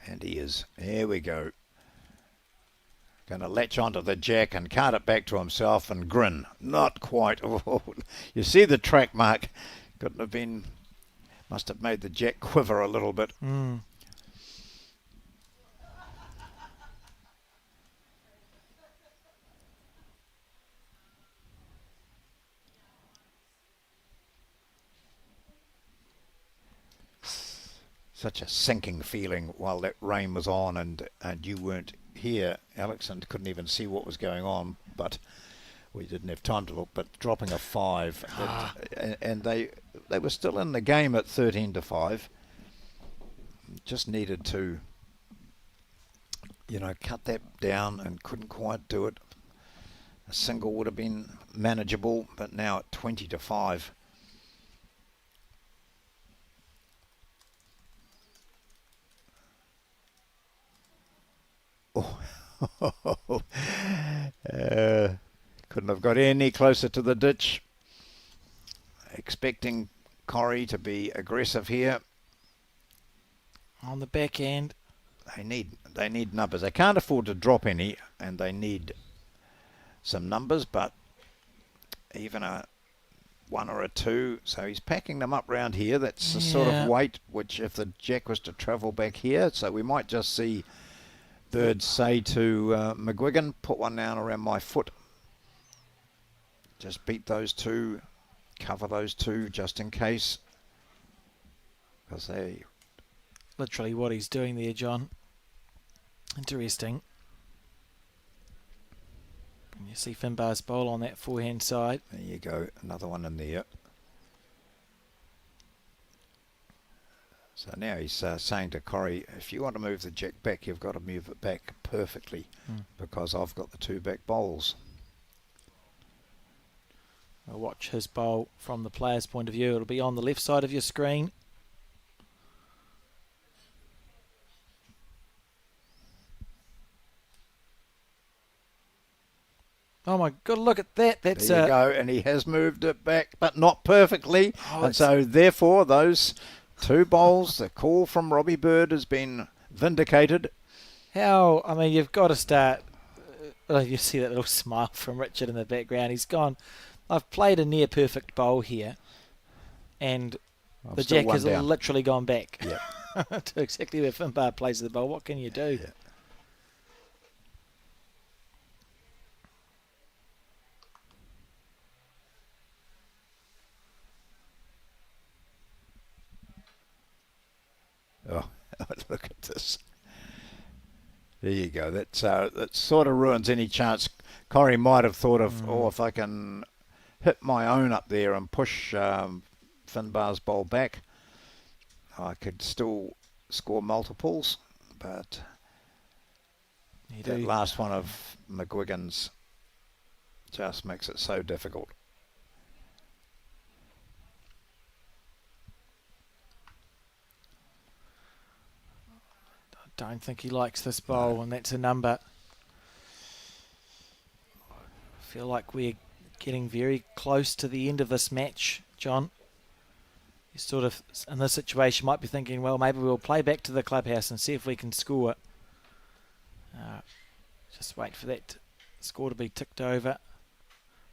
And he is. Here we go. Going to latch onto the jack and cart it back to himself and grin. Not quite. Oh, you see the track mark. Couldn't have been. Must have made the jack quiver a little bit. Mm. Such a sinking feeling while that rain was on and you weren't here, Alex, and couldn't even see what was going on. But we didn't have time to look. But dropping a 5, and they were still in the game at 13-5. Just needed to, cut that down and couldn't quite do it. A single would have been manageable, but now at 20-5. Couldn't have got any closer to the ditch. Expecting Corrie to be aggressive here. On the back end. They need numbers. They can't afford to drop any, and they need some numbers, but even a 1 or a 2. So he's packing them up round here. That's the sort of weight which, if the jack was to travel back here, so we might just see Bird say to McGuigan, put one down around my foot. Just beat those 2, cover those 2 just in case. Because they... Literally what he's doing there, John. Interesting. And you see Finbar's bowl on that forehand side. There you go, another one in there. So now he's saying to Corrie, if you want to move the jack back, you've got to move it back perfectly because I've got the 2 back bowls. We'll watch his bowl from the player's point of view. It'll be on the left side of your screen. Oh my God, look at that. That's there you go, and he has moved it back, but not perfectly. And so therefore those 2 bowls, the call from Robbie Bird has been vindicated. You've got to start. You see that little smile from Richard in the background. He's gone, I've played a near perfect bowl here, and the jack has literally gone back to exactly where Finbar plays the bowl. What can you do? Yeah. Oh, look at this. There you go. That sort of ruins any chance. Corrie might have thought of, if I can hit my own up there and push Finbar's bowl back, I could still score multiples. But that last one of McGuigan's just makes it so difficult. Don't think he likes this bowl, and that's a number. I feel like we're getting very close to the end of this match, John. You sort of, in this situation, might be thinking, well, maybe we'll play back to the clubhouse and see if we can score. Just wait for that score to be ticked over.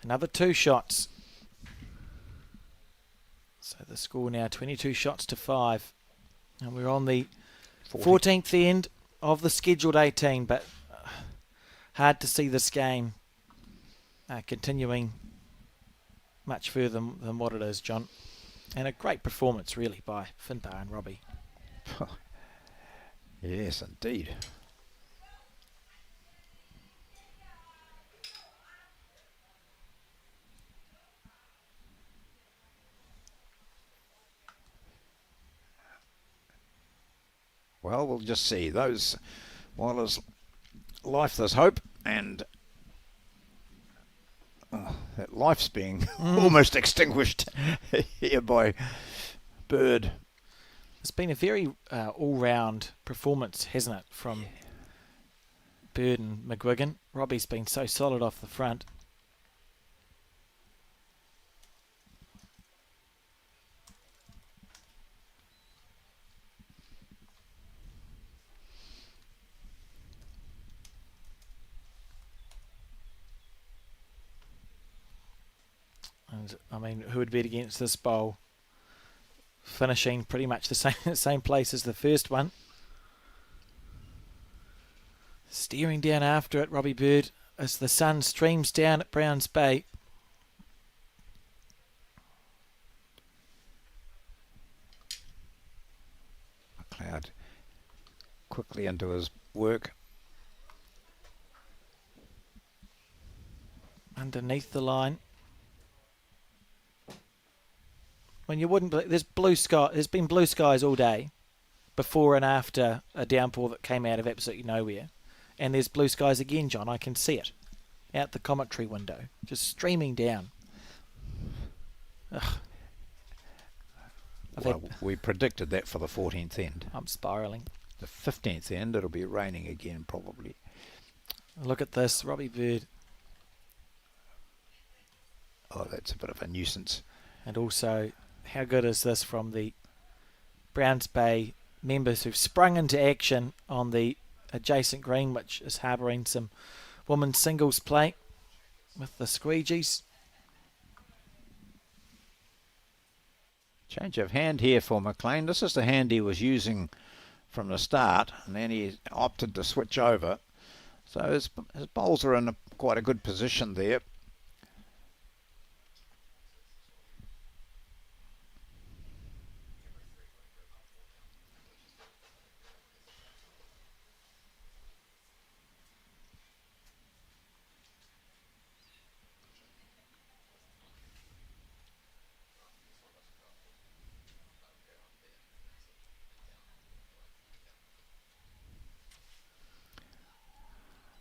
Another 2 shots. So the score now 22 shots to 5. And we're on the 40. 14th end of the scheduled 18, but hard to see this game continuing much further than what it is, John. And a great performance, really, by Finbar and Robbie. Yes, indeed. Well, we'll just see. Those, while there's life, there's hope, and that life's being almost extinguished here by Bird. It's been a very all-round performance, hasn't it, from Bird and McGuigan. Robbie's been so solid off the front. And, I mean, who would bet against this bowl? Finishing pretty much the same place as the first one. Steering down after it, Robbie Bird, as the sun streams down at Browns Bay. McLeod quickly into his work. Underneath the line. When you wouldn't believe, there's blue sky. There's been blue skies all day, before and after a downpour that came out of absolutely nowhere, and there's blue skies again, John. I can see it out the commentary window, just streaming down. Ugh. Well, we predicted that for the 14th end. I'm spiralling. The 15th end, it'll be raining again probably. Look at this, Robbie Bird. Oh, that's a bit of a nuisance. And also, how good is this from the Browns Bay members who've sprung into action on the adjacent green, which is harbouring some women's singles play with the squeegees. Change of hand here for McLean. This is the hand he was using from the start, and then he opted to switch over. So his bowls are in quite a good position there.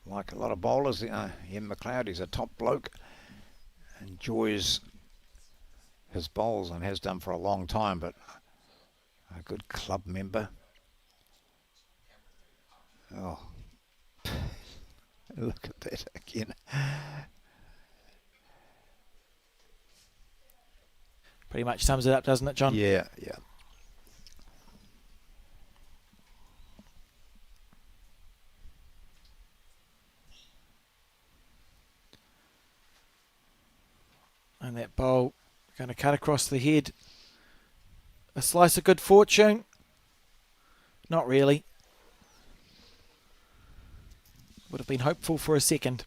Like a lot of bowlers, Ian McLeod, he's a top bloke, enjoys his bowls and has done for a long time, but a good club member. Oh, look at that again. Pretty much sums it up, doesn't it, John? Yeah, yeah. And that bowl going to cut across the head. A slice of good fortune? Not really. Would have been hopeful for a second.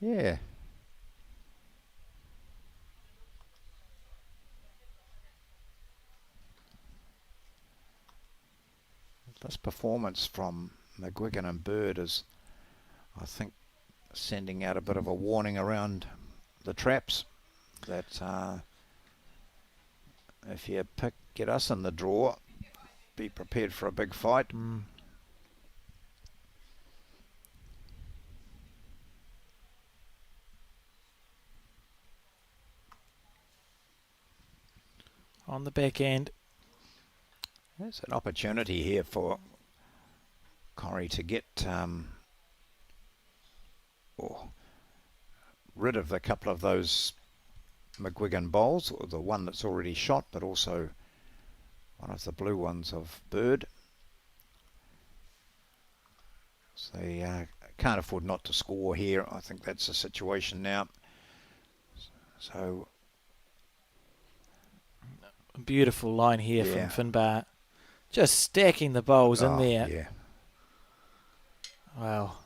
Yeah. This performance from McGuigan and Bird is, I think, sending out a bit of a warning around the traps that if you get us in the draw, be prepared for a big fight. On the back end. There's an opportunity here for Corrie to get rid of a couple of those McGuigan bowls, or the one that's already shot, but also one of the blue ones of Bird. So they can't afford not to score here. I think that's the situation now. So A beautiful line here Yeah. from Finbar. Just stacking the bowls in there. Yeah. Wow.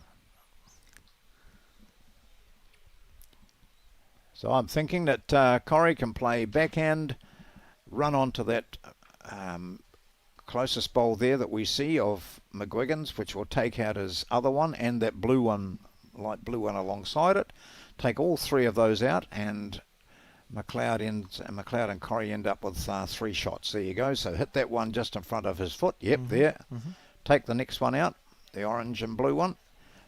So I'm thinking that Corrie can play backhand, run onto that closest bowl there that we see of McGuigan's, which will take out his other one and that blue one, light blue one alongside it. Take all three of those out, and McLeod and Corrie end up with 3 shots. There you go. So hit that one just in front of his foot. Yep, there. Take the next one out, the orange and blue one.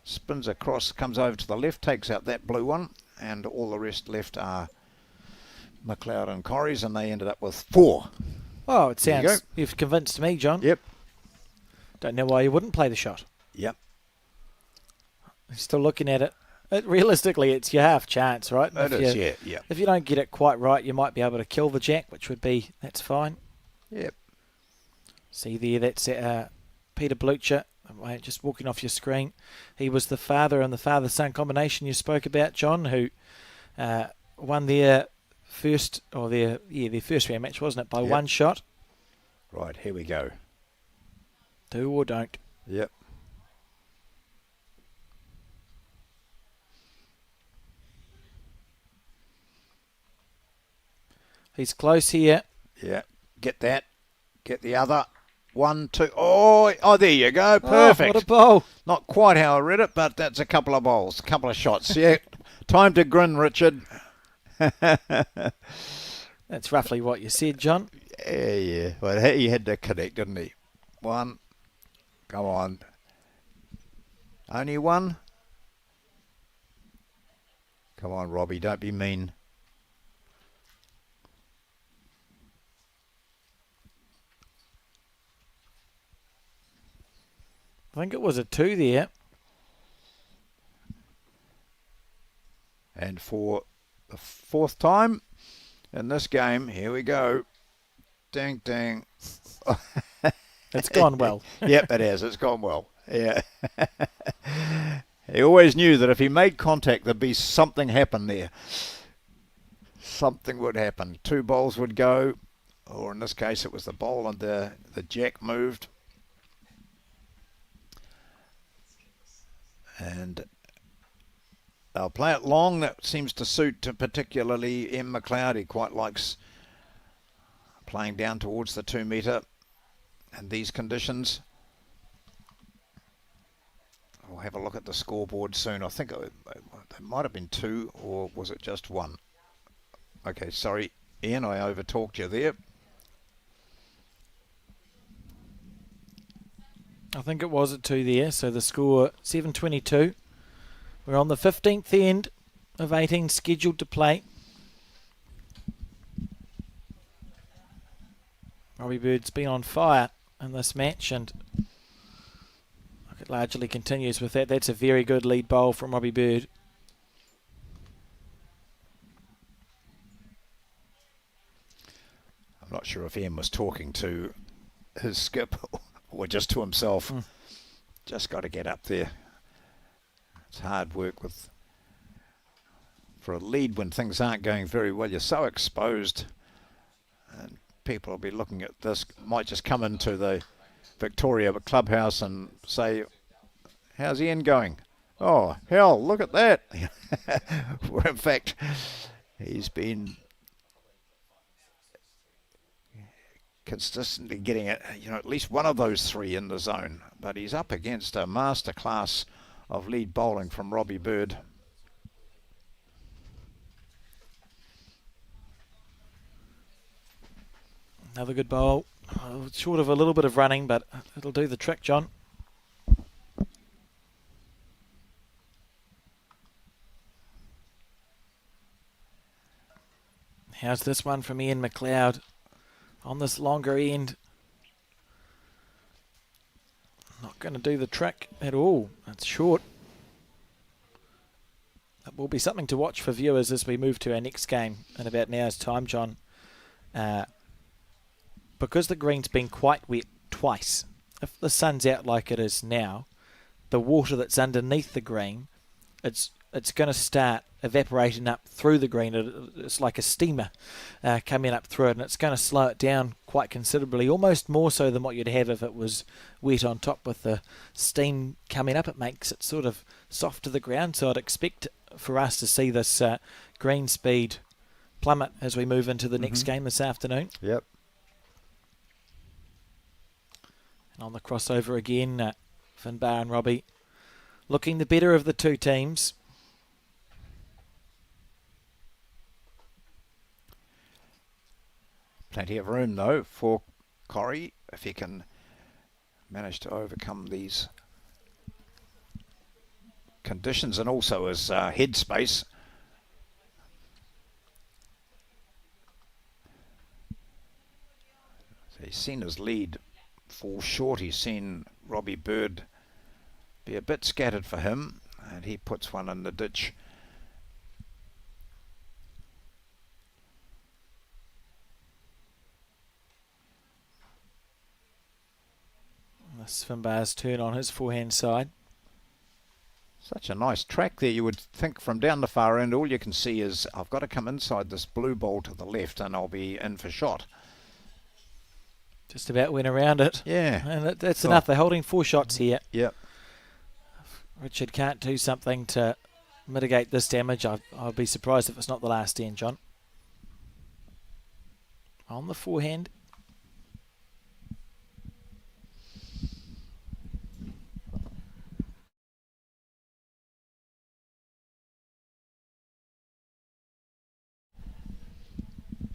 Spins across, comes over to the left, takes out that blue one, and all the rest left are McLeod and Corrie's, and they ended up with 4. Oh, it There you sounds... go. You've convinced me, John. Yep. Don't know why you wouldn't play the shot. Yep. Still looking at it. Realistically, it's your half chance, right? It is, yeah. If you don't get it quite right, you might be able to kill the jack, which would be... That's fine. Yep. See there, that's Peter Blucher, just walking off your screen. He was the father and the father-son combination you spoke about, John, who won their first round match, wasn't it, by 1 shot? Right, here we go. Do or don't. Yep. He's close here. Yeah. Get that. Get the other. 1, 2. Oh, there you go. Perfect. Oh, what a bowl. Not quite how I read it, but that's a couple of bowls, a couple of shots. Yeah. Time to grin, Richard. That's roughly what you said, John. Yeah. Well, he had to connect, didn't he? 1. Come on. Only 1? Come on, Robbie. Don't be mean. I think it was a 2 there. And for the 4th time in this game, here we go. Ding, ding. It's gone well. Yep, it has. It's gone well. Yeah. He always knew that if he made contact, there'd be something happen there. Something would happen. 2 bowls would go, or in this case, it was the bowl and the jack moved. And they'll play it long. That seems to suit particularly M. McLeod. He quite likes playing down towards the 2 metre in these conditions. I'll have a look at the scoreboard soon. I think it might have been 2, or was it just 1? Okay, sorry, Ian, I overtalked you there. I think it was at 2 there, so the score 7-22. We're on the 15th end of 18 scheduled to play. Robbie Bird's been on fire in this match, and it largely continues with that. That's a very good lead bowl from Robbie Bird. I'm not sure if Ian was talking to his skip or just to himself. Just got to get up there. It's hard work for a lead when things aren't going very well. You're so exposed, and people will be looking at this. Might just come into the Victoria clubhouse and say, "How's Ian going?" "Oh, hell, look at that." Where in fact, he's been consistently getting at least one of those 3 in the zone, but he's up against a masterclass of lead bowling from Robbie Bird. Another good bowl. Short of a little bit of running, but it'll do the trick, John. How's this one from Ian McLeod on this longer end? Not going to do the trick at all. It's short. That will be something to watch for viewers as we move to our next game in about an hour's time, John. Because the green's been quite wet twice, if the sun's out like it is now, the water that's underneath the green, it's it's going to start evaporating up through the green. It's like a steamer coming up through it, and it's going to slow it down quite considerably, almost more so than what you'd have if it was wet on top with the steam coming up. It makes it sort of soft to the ground, so I'd expect for us to see this green speed plummet as we move into the next game this afternoon. Yep. And on the crossover again, Finbar and Robbie looking the better of the two teams. Plenty of room, though, for Corrie, if he can manage to overcome these conditions and also his head space. So he's seen his lead fall short. He's seen Robbie Bird be a bit scattered for him, and he puts one in the ditch. This Finbar's turn on his forehand side. Such a nice track there. You would think from down the far end, all you can see is I've got to come inside this blue bowl to the left and I'll be in for shot. Just about went around it. Yeah. And that's enough. They're holding 4 shots here. Yep. Richard can't do something to mitigate this damage. I'll be surprised if it's not the last end, John. On the forehand.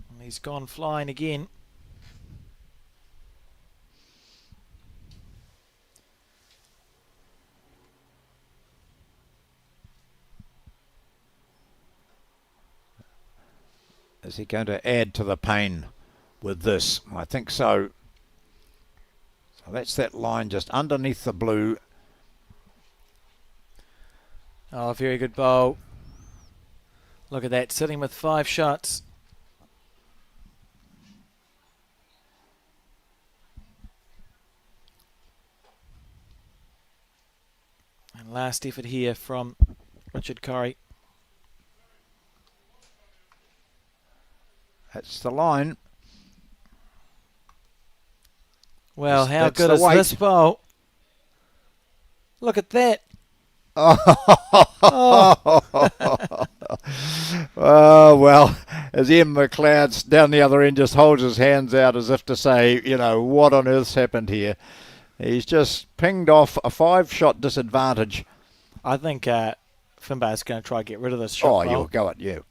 And he's gone flying again. Is he going to add to the pain with this? I think so. So that's that line just underneath the blue. Oh, very good bowl. Look at that, sitting with 5 shots. And last effort here from Richard Corrie. That's the line. Well, how That's good the is weight. this bowl? Look at that. Oh, well, as Ian McLeod's down the other end just holds his hands out as if to say, you know, what on earth's happened here? He's just pinged off a 5-shot disadvantage. I think Finbar's going to try to get rid of this shot. Oh, bowl. you'll go at you,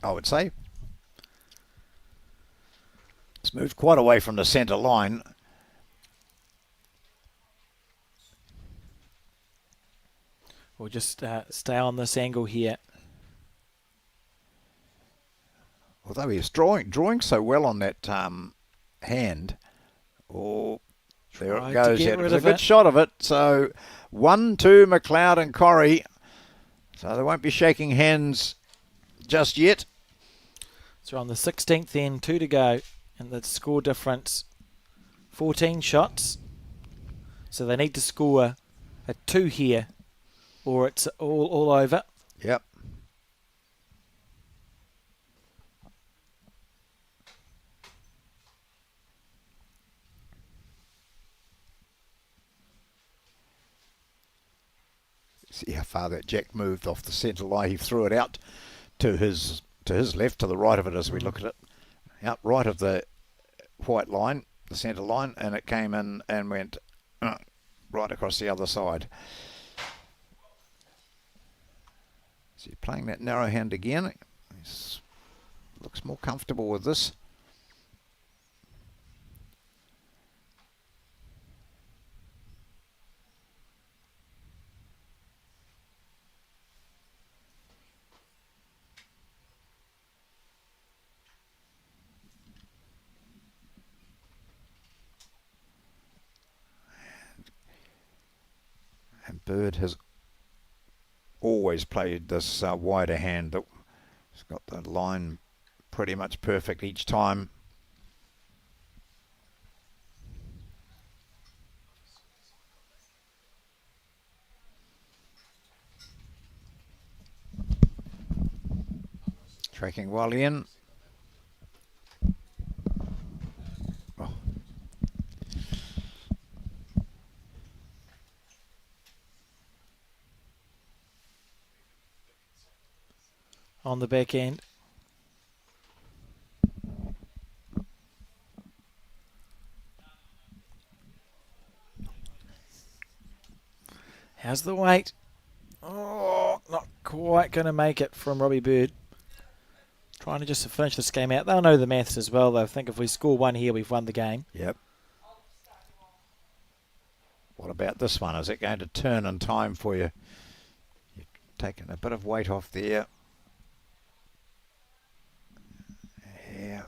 I would say. It's moved quite away from the centre line. We'll just stay on this angle here. Although he's drawing so well on that hand. Oh, there Tried it to goes. get It rid was a of good it. shot of it. So 1-2 McLeod and Corrie. So they won't be shaking hands just yet. So on the 16th end, 2 to go. And the score difference, 14 shots. So they need to score a 2 here, or it's all over. Yep. See how far that jack moved off the centre line. He threw it out to his left, to the right of it as we look at it. Out right of the white line, the centre line, and it came in and went right across the other side. So you're playing that narrow hand again. He looks more comfortable with this. And Bird has always played this wider hand. He's got the line pretty much perfect each time. Tracking well in. Oh. On the back end. How's the weight? Oh, not quite going to make it from Robbie Bird. Trying to just finish this game out. They'll know the maths as well. They'll think if we score one here, we've won the game. Yep. What about this one? Is it going to turn in time for you? You've taken a bit of weight off there. Yeah.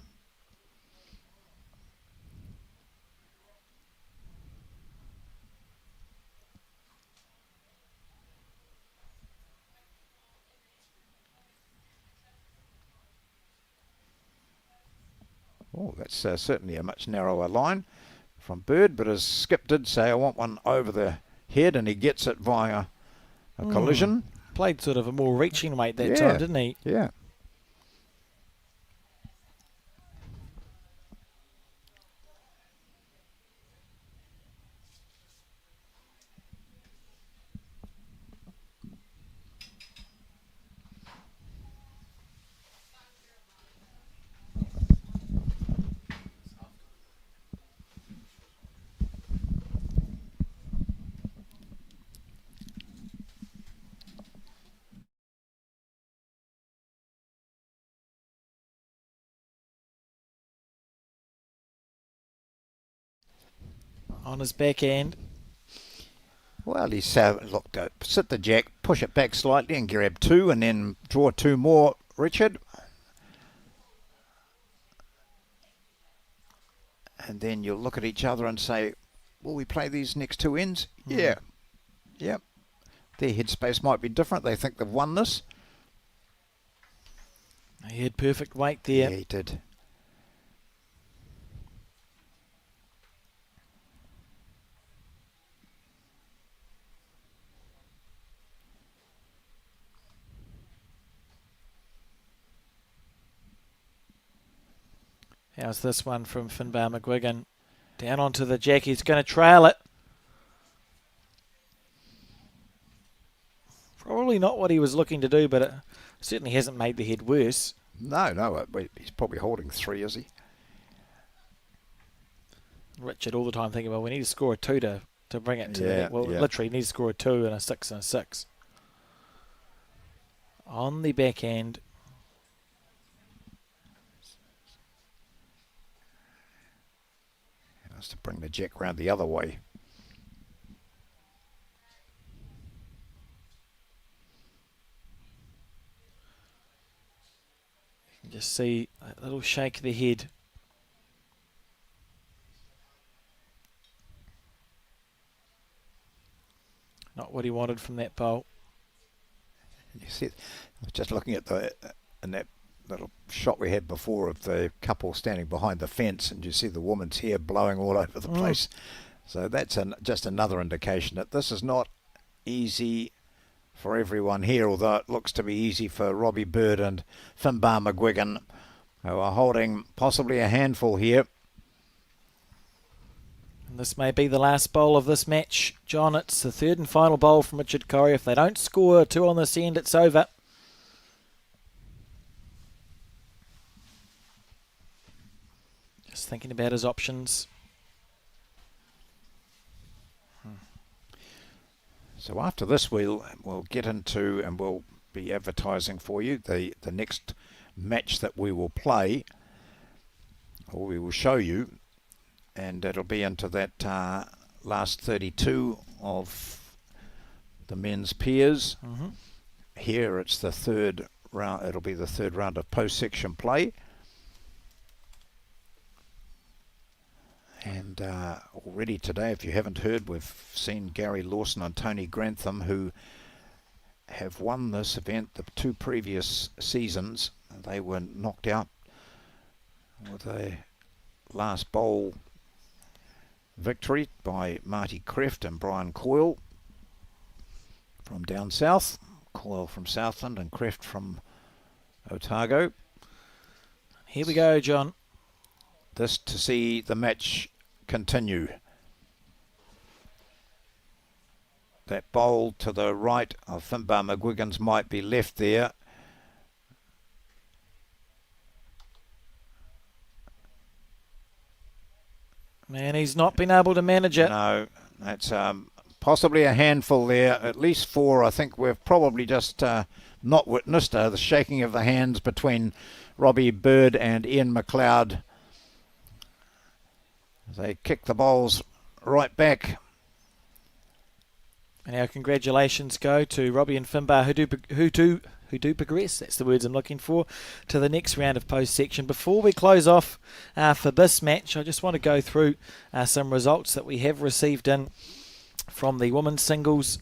Oh, that's certainly a much narrower line from Bird, but as Skip did say, I want one over the head, and he gets it via a collision. Played sort of a more reaching weight that time, didn't he? Yeah. On his back end. Well, he's looked at sit the jack, push it back slightly and grab two, and then draw two more, Richard. And then you'll look at each other and say, will we play these next two ends? Yeah. Yep. Their headspace might be different. They think they've won this. He had perfect weight there. Yeah, he did. How's this one from Finbar McGuigan? Down onto the jack. He's going to trail it. Probably not what he was looking to do, but it certainly hasn't made the head worse. No, he's probably holding three, is he? Richard all the time thinking, well, we need to score a two to bring it to the net. Well, literally need to score a 2 and a 6 and a 6. On the back end. He wants to bring the jack round the other way. You can just see a little shake of the head. Not what he wanted from that bowl. You see, I was just looking at in that little shot we had before of the couple standing behind the fence, and you see the woman's hair blowing all over the place. So that's just another indication that this is not easy for everyone here, although it looks to be easy for Robbie Bird and Finbar McGuigan, who are holding possibly a handful here. And this may be the last bowl of this match, John. It's the third and final bowl from Richard Corey. If they don't score a 2 on this end, it's over. Just thinking about his options. So after this, we'll get into, and we'll be advertising for you the next match that we will play, or we will show you, and it'll be into that last 32 of the men's peers. Here it's the third round. It'll be the third round of post-section play. And already today, if you haven't heard, we've seen Gary Lawson and Tony Grantham, who have won this event the 2 previous seasons. They were knocked out with a last bowl victory by Marty Kreft and Brian Coyle from down south. Coyle from Southland and Kreft from Otago. Here we go, John. This to see the match continue. That bowl to the right of Finbar McGuigan's might be left there. And he's not been able to manage it. No, that's possibly a handful there. At least 4. I think we've probably just not witnessed the shaking of the hands between Robbie Bird and Ian McLeod. They kick the bowls right back. And our congratulations go to Robbie and Finbar who do progress. That's the words I'm looking for, to the next round of post section. Before we close off for this match, I just want to go through some results that we have received in from the women's singles.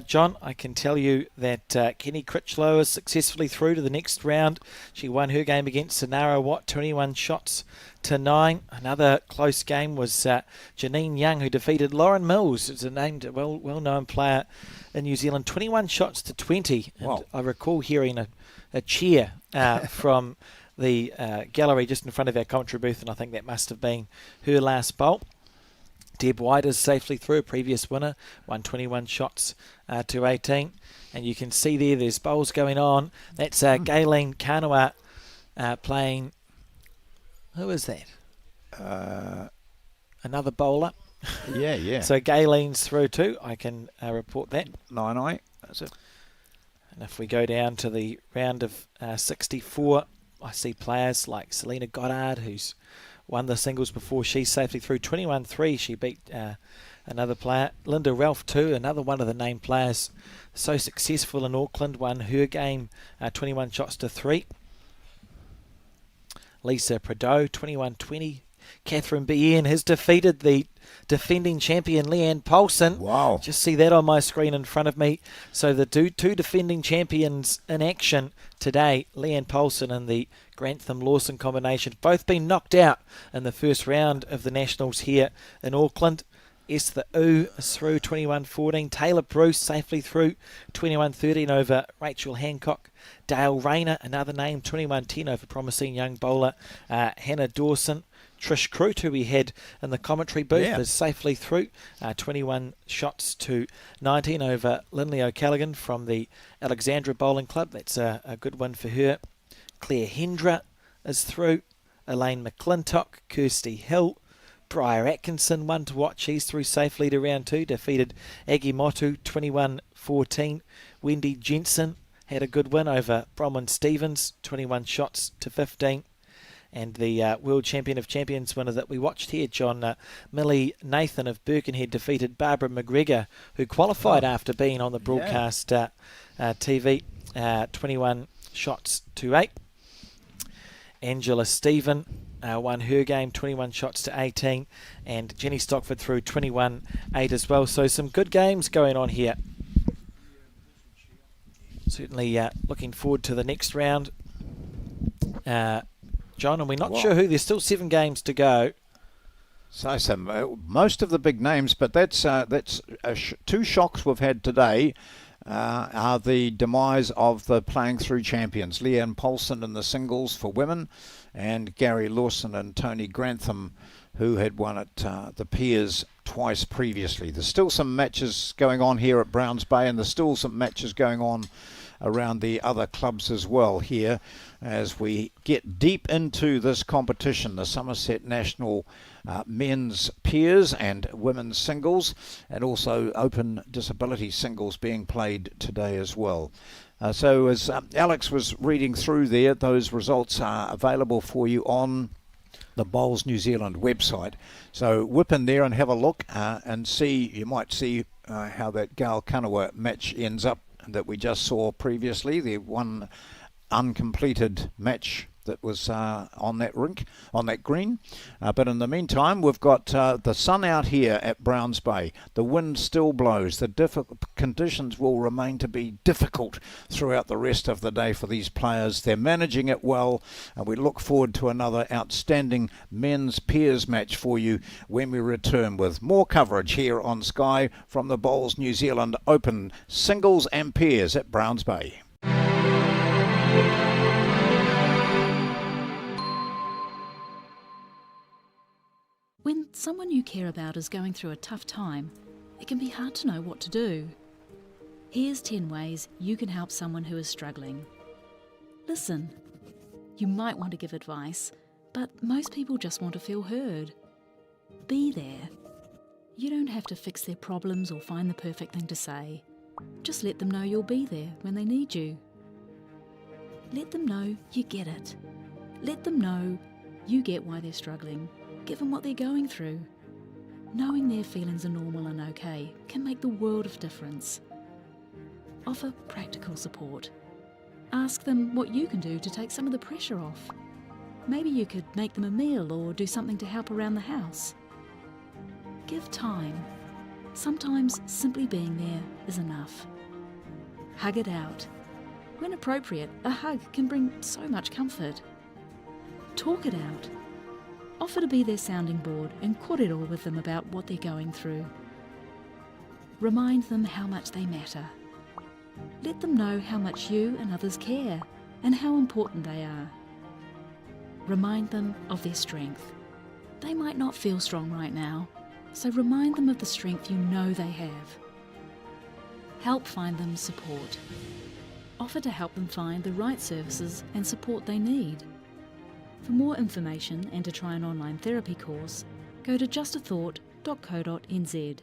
John, I can tell you that Kenny Critchlow is successfully through to the next round. She won her game against Sonara Watt, 21 shots to 9. Another close game was Janine Young, who defeated Lauren Mills, who's a named, well-known player in New Zealand, 21 shots to 20. And wow. I recall hearing a cheer from the gallery just in front of our commentary booth, and I think that must have been her last bowl. Deb White is safely through, a previous winner, won 21 shots to 18. And you can see there's bowls going on. That's Gayleen Kanawa playing. Who is that? Another bowler. Yeah. So Gayleen's through too. I can report that. 9-9. That's it. And if we go down to the round of 64, I see players like Selena Goddard, who's won the singles before. She's safely through, 21-3. She beat another player. Linda Ralph too, another one of the named players. So successful in Auckland, won her game 21 shots to 3. Lisa Prideaux, 21-20. Catherine Bien has defeated the defending champion Leanne Paulson. Wow. Just see that on my screen in front of me. So the two defending champions in action today, Leanne Paulson and the Grantham Lawson combination, both been knocked out in the first round of the Nationals here in Auckland. Esther Ooh is through, 21-14. Taylor Bruce safely through, 21-13 over Rachel Hancock. Dale Rayner, another name, 21-10 over promising young bowler Hannah Dawson. Trish Crute, who we had in the commentary booth, is safely through, 21 shots to 19 over Lindley O'Callaghan from the Alexandra Bowling Club. That's a good one for her. Claire Hendra is through. Elaine McClintock, Kirsty Hill, Briar Atkinson, one to watch. He's through safely to round 2. Defeated Aggie Motu, 21-14. Wendy Jensen had a good win over Bronwyn Stevens, 21 shots to 15. And the World Champion of Champions winner that we watched here, John, Millie Nathan of Birkenhead, defeated Barbara McGregor, who qualified after being on the broadcast TV, 21 shots to 8. Angela Stephen won her game, 21 shots to 18. And Jenny Stockford through 21-8 as well. So some good games going on here. Certainly looking forward to the next round. John, and we're not sure who. There's still 7 games to go. So most of the big names, but that's 2 shocks we've had today are the demise of the playing through champions. Leanne Paulson in the singles for women, and Gary Lawson and Tony Grantham, who had won at the Peers twice previously. There's still some matches going on here at Browns Bay, and there's still some matches going on around the other clubs as well here as we get deep into this competition, the Summerset National men's peers and women's singles, and also open disability singles being played today as well. So as Alex was reading through there, those results are available for you on the Bowls New Zealand website. So whip in there and have a look and see. You might see how that Gail Kanawa match ends up that we just saw previously, the one uncompleted match that was on that green. But in the meantime, we've got the sun out here at Browns Bay. The wind still blows. The conditions will remain to be difficult throughout the rest of the day for these players. They're managing it well, and we look forward to another outstanding men's peers match for you when we return with more coverage here on Sky from the Bowls New Zealand Open Singles and Peers at Browns Bay. someone you care about is going through a tough time, it can be hard to know what to do. Here's 10 ways you can help someone who is struggling. Listen. You might want to give advice, but most people just want to feel heard. Be there. You don't have to fix their problems or find the perfect thing to say. Just let them know you'll be there when they need you. Let them know you get it. Let them know you get why they're struggling, given what they're going through. Knowing their feelings are normal and okay can make the world of difference. Offer practical support. Ask them what you can do to take some of the pressure off. Maybe you could make them a meal or do something to help around the house. Give time. Sometimes simply being there is enough. Hug it out. When appropriate, a hug can bring so much comfort. Talk it out. Offer to be their sounding board and kōrero with them about what they're going through. Remind them how much they matter. Let them know how much you and others care and how important they are. Remind them of their strength. They might not feel strong right now, so remind them of the strength you know they have. Help find them support. Offer to help them find the right services and support they need. For more information and to try an online therapy course, go to justathought.co.nz.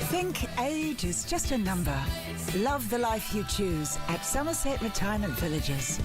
Think age is just a number. Love the life you choose at Summerset Retirement Villages.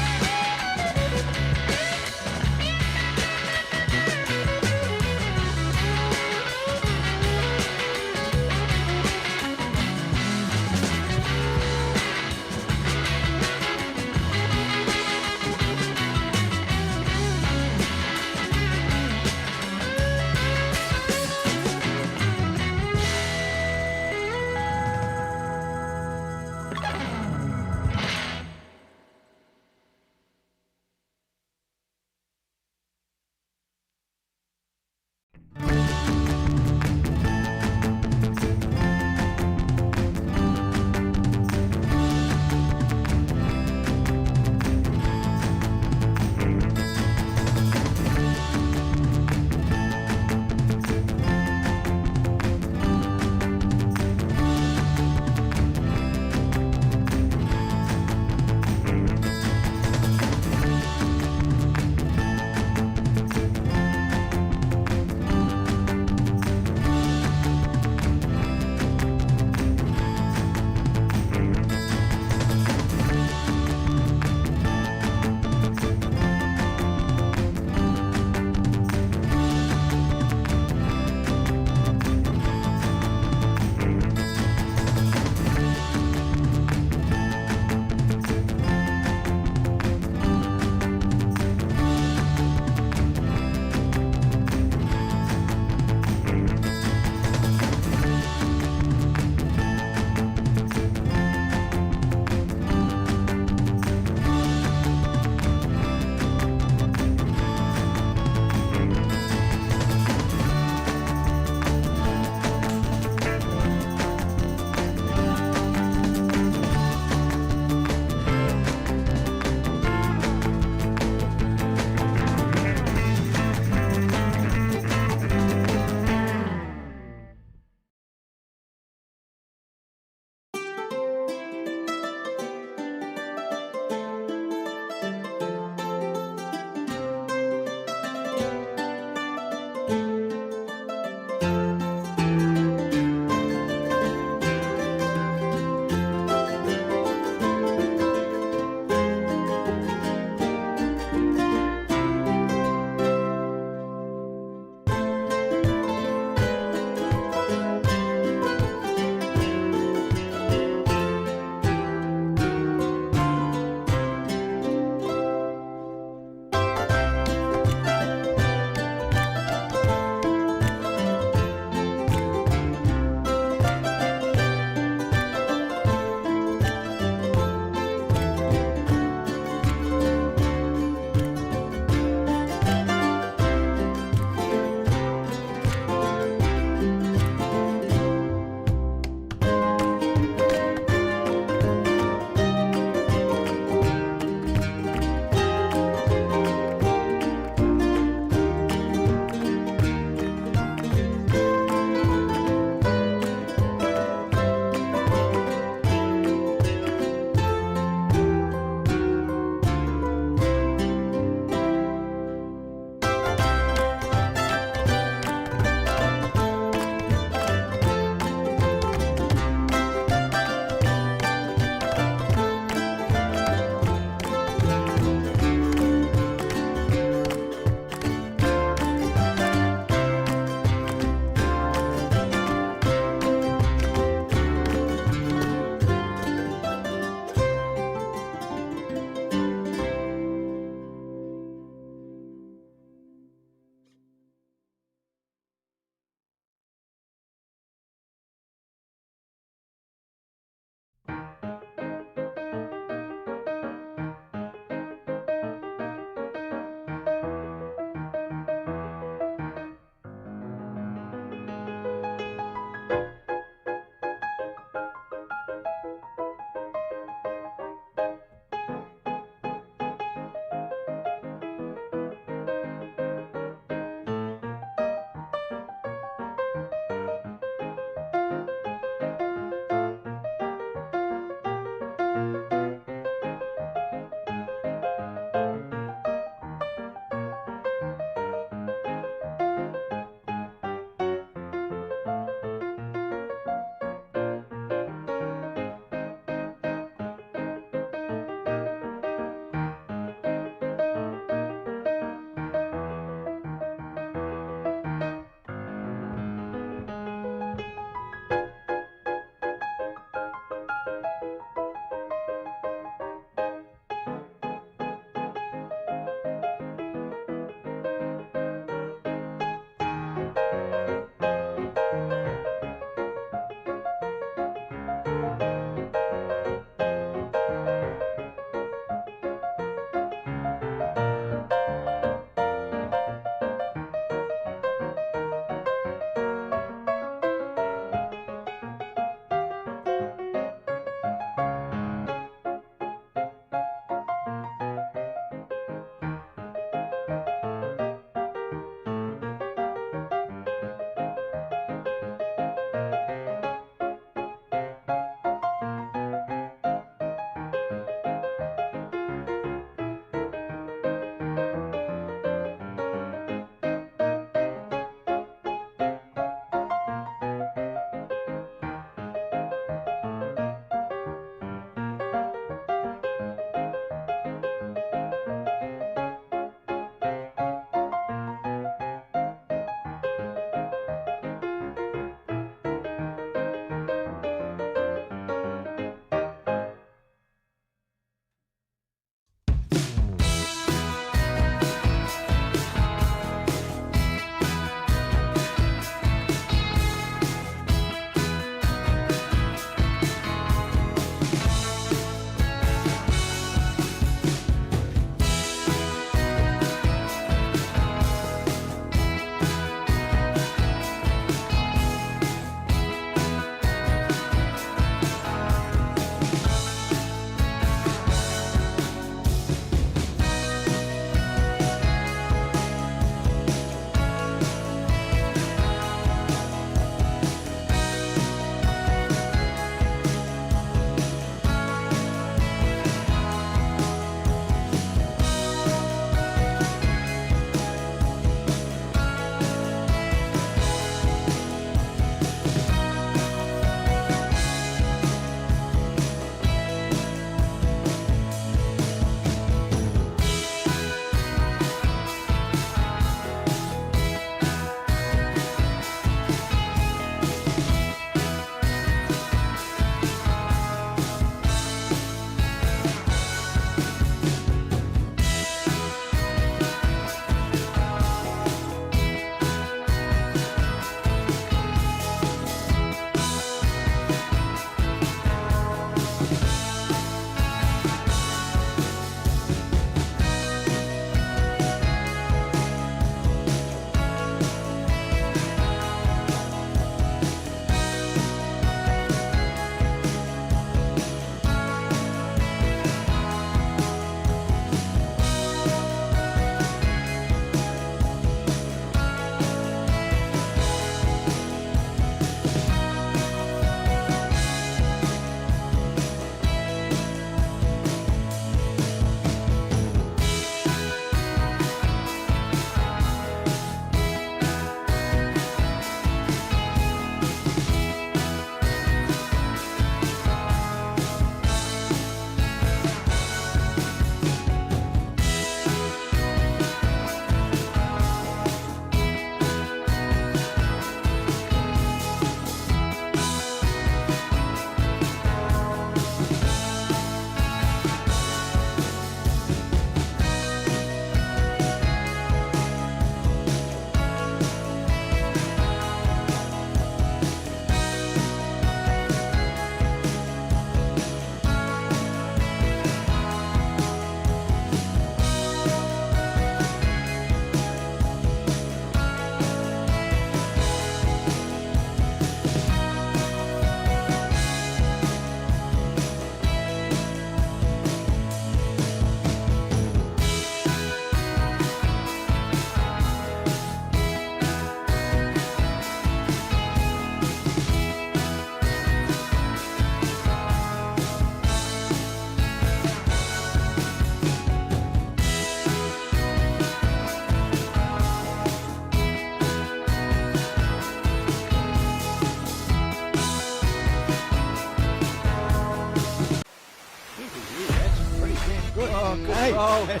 Good. Oh, good Hey. roll. Good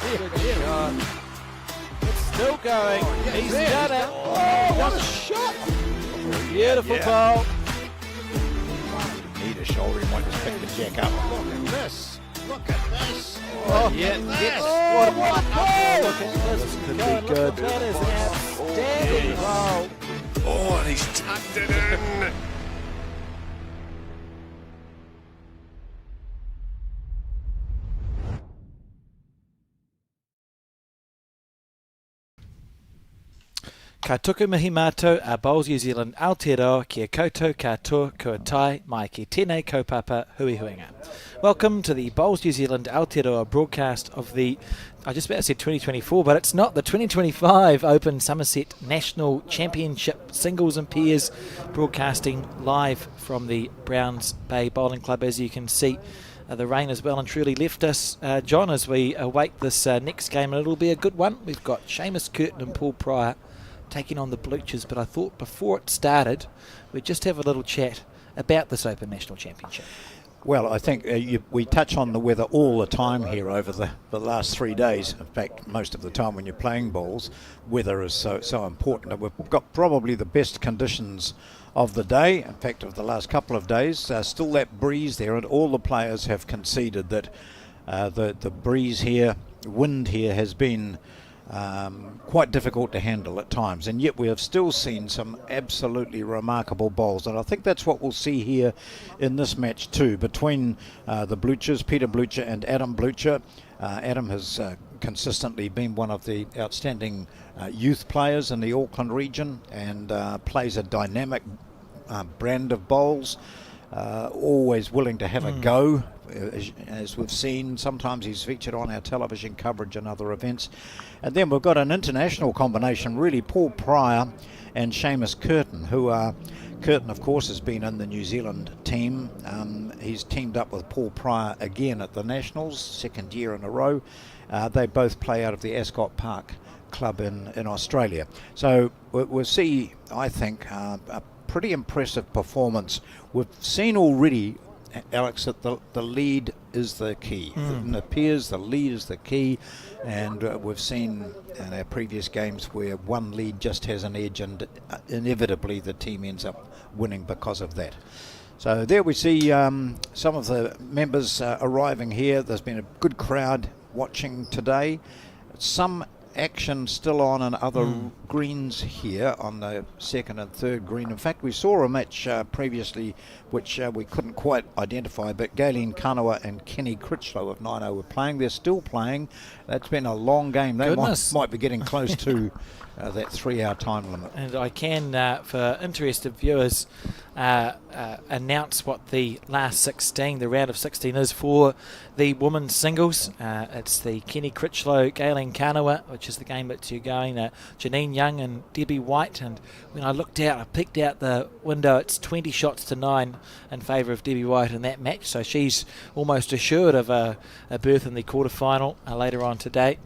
shot. It's still going. He's done it. Oh, what a shot. Beautiful ball. Need a shoulder, he might just pick the jack up. Look at this. Look at this. Oh, Yeah, yes. yes. What a ball. Look at this. could Go, be look, good. That is an outstanding ball. Oh, and he's tucked it in. Ka tuku mihi mātou a Bowls New Zealand Aotearoa kia koutou katoa kua tai mai ki tēnei kaupapa hui huinga. Welcome to the Bowls New Zealand Aotearoa broadcast of the, I just about said 2024, but it's not, the 2025 Open Summerset National Championship Singles and Pairs, broadcasting live from the Browns Bay Bowling Club. As you can see, the rain has well and truly left us, John, as we await this next game, and it'll be a good one. We've got Seamus Curtin and Paul Pryor taking on the Bluchers, but I thought before it started we'd just have a little chat about this Open National Championship. Well, I think we touch on the weather all the time here over the last 3 days. In fact, most of the time when you're playing bowls, weather is so important. And we've got probably the best conditions of the day, in fact of the last couple of days. Still that breeze there, and all the players have conceded that the breeze here, wind here has been quite difficult to handle at times, and yet we have still seen some absolutely remarkable bowls, and I think that's what we'll see here in this match too, between the Bluchers, Peter Blucher and Adam Blucher. Adam has consistently been one of the outstanding youth players in the Auckland region, and plays a dynamic brand of bowls, always willing to have a go. As we've seen, sometimes he's featured on our television coverage and other events. And then we've got an international combination, really, Paul Pryor and Seamus Curtin, who are, Curtin of course has been in the New Zealand team. He's teamed up with Paul Pryor again at the Nationals, second year in a row. They both play out of the Ascot Park Club in Australia. So we'll see, I think, a pretty impressive performance. We've seen already, Alex, that the lead is the key. It appears the lead is the key, and we've seen in our previous games where one lead just has an edge, and inevitably the team ends up winning because of that. So there we see some of the members arriving here. There's been a good crowd watching today. Some action still on in other greens here on the second and third green. In fact, we saw a match previously which we couldn't quite identify, but Galen Kanawa and Kenny Critchlow of 9-0 were playing. They're still playing. That's been a long game. They might be getting close to that 3-hour time limit. And I can, for interested viewers, announce what the last 16, the round of 16 is for the women's singles. It's the Kenny Critchlow, Galen Kanawa, which is the game that you're going, Janine Young and Debbie White. And when I peeked out the window, it's 20 shots to 9 in favour of Debbie White in that match. So she's almost assured of a berth in the quarterfinal later on today.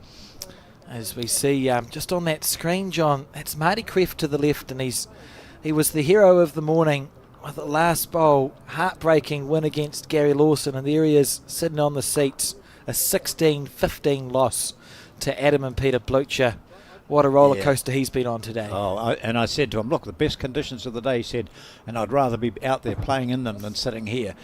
As we see just on that screen, John, that's Marty Kreft to the left, and he was the hero of the morning with the last bowl, heartbreaking win against Gary Lawson, and there he is sitting on the seats, a 16-15 loss to Adam and Peter Blucher. What a roller coaster he's been on today. And I said to him, look, the best conditions of the day, he said, and I'd rather be out there playing in them than sitting here.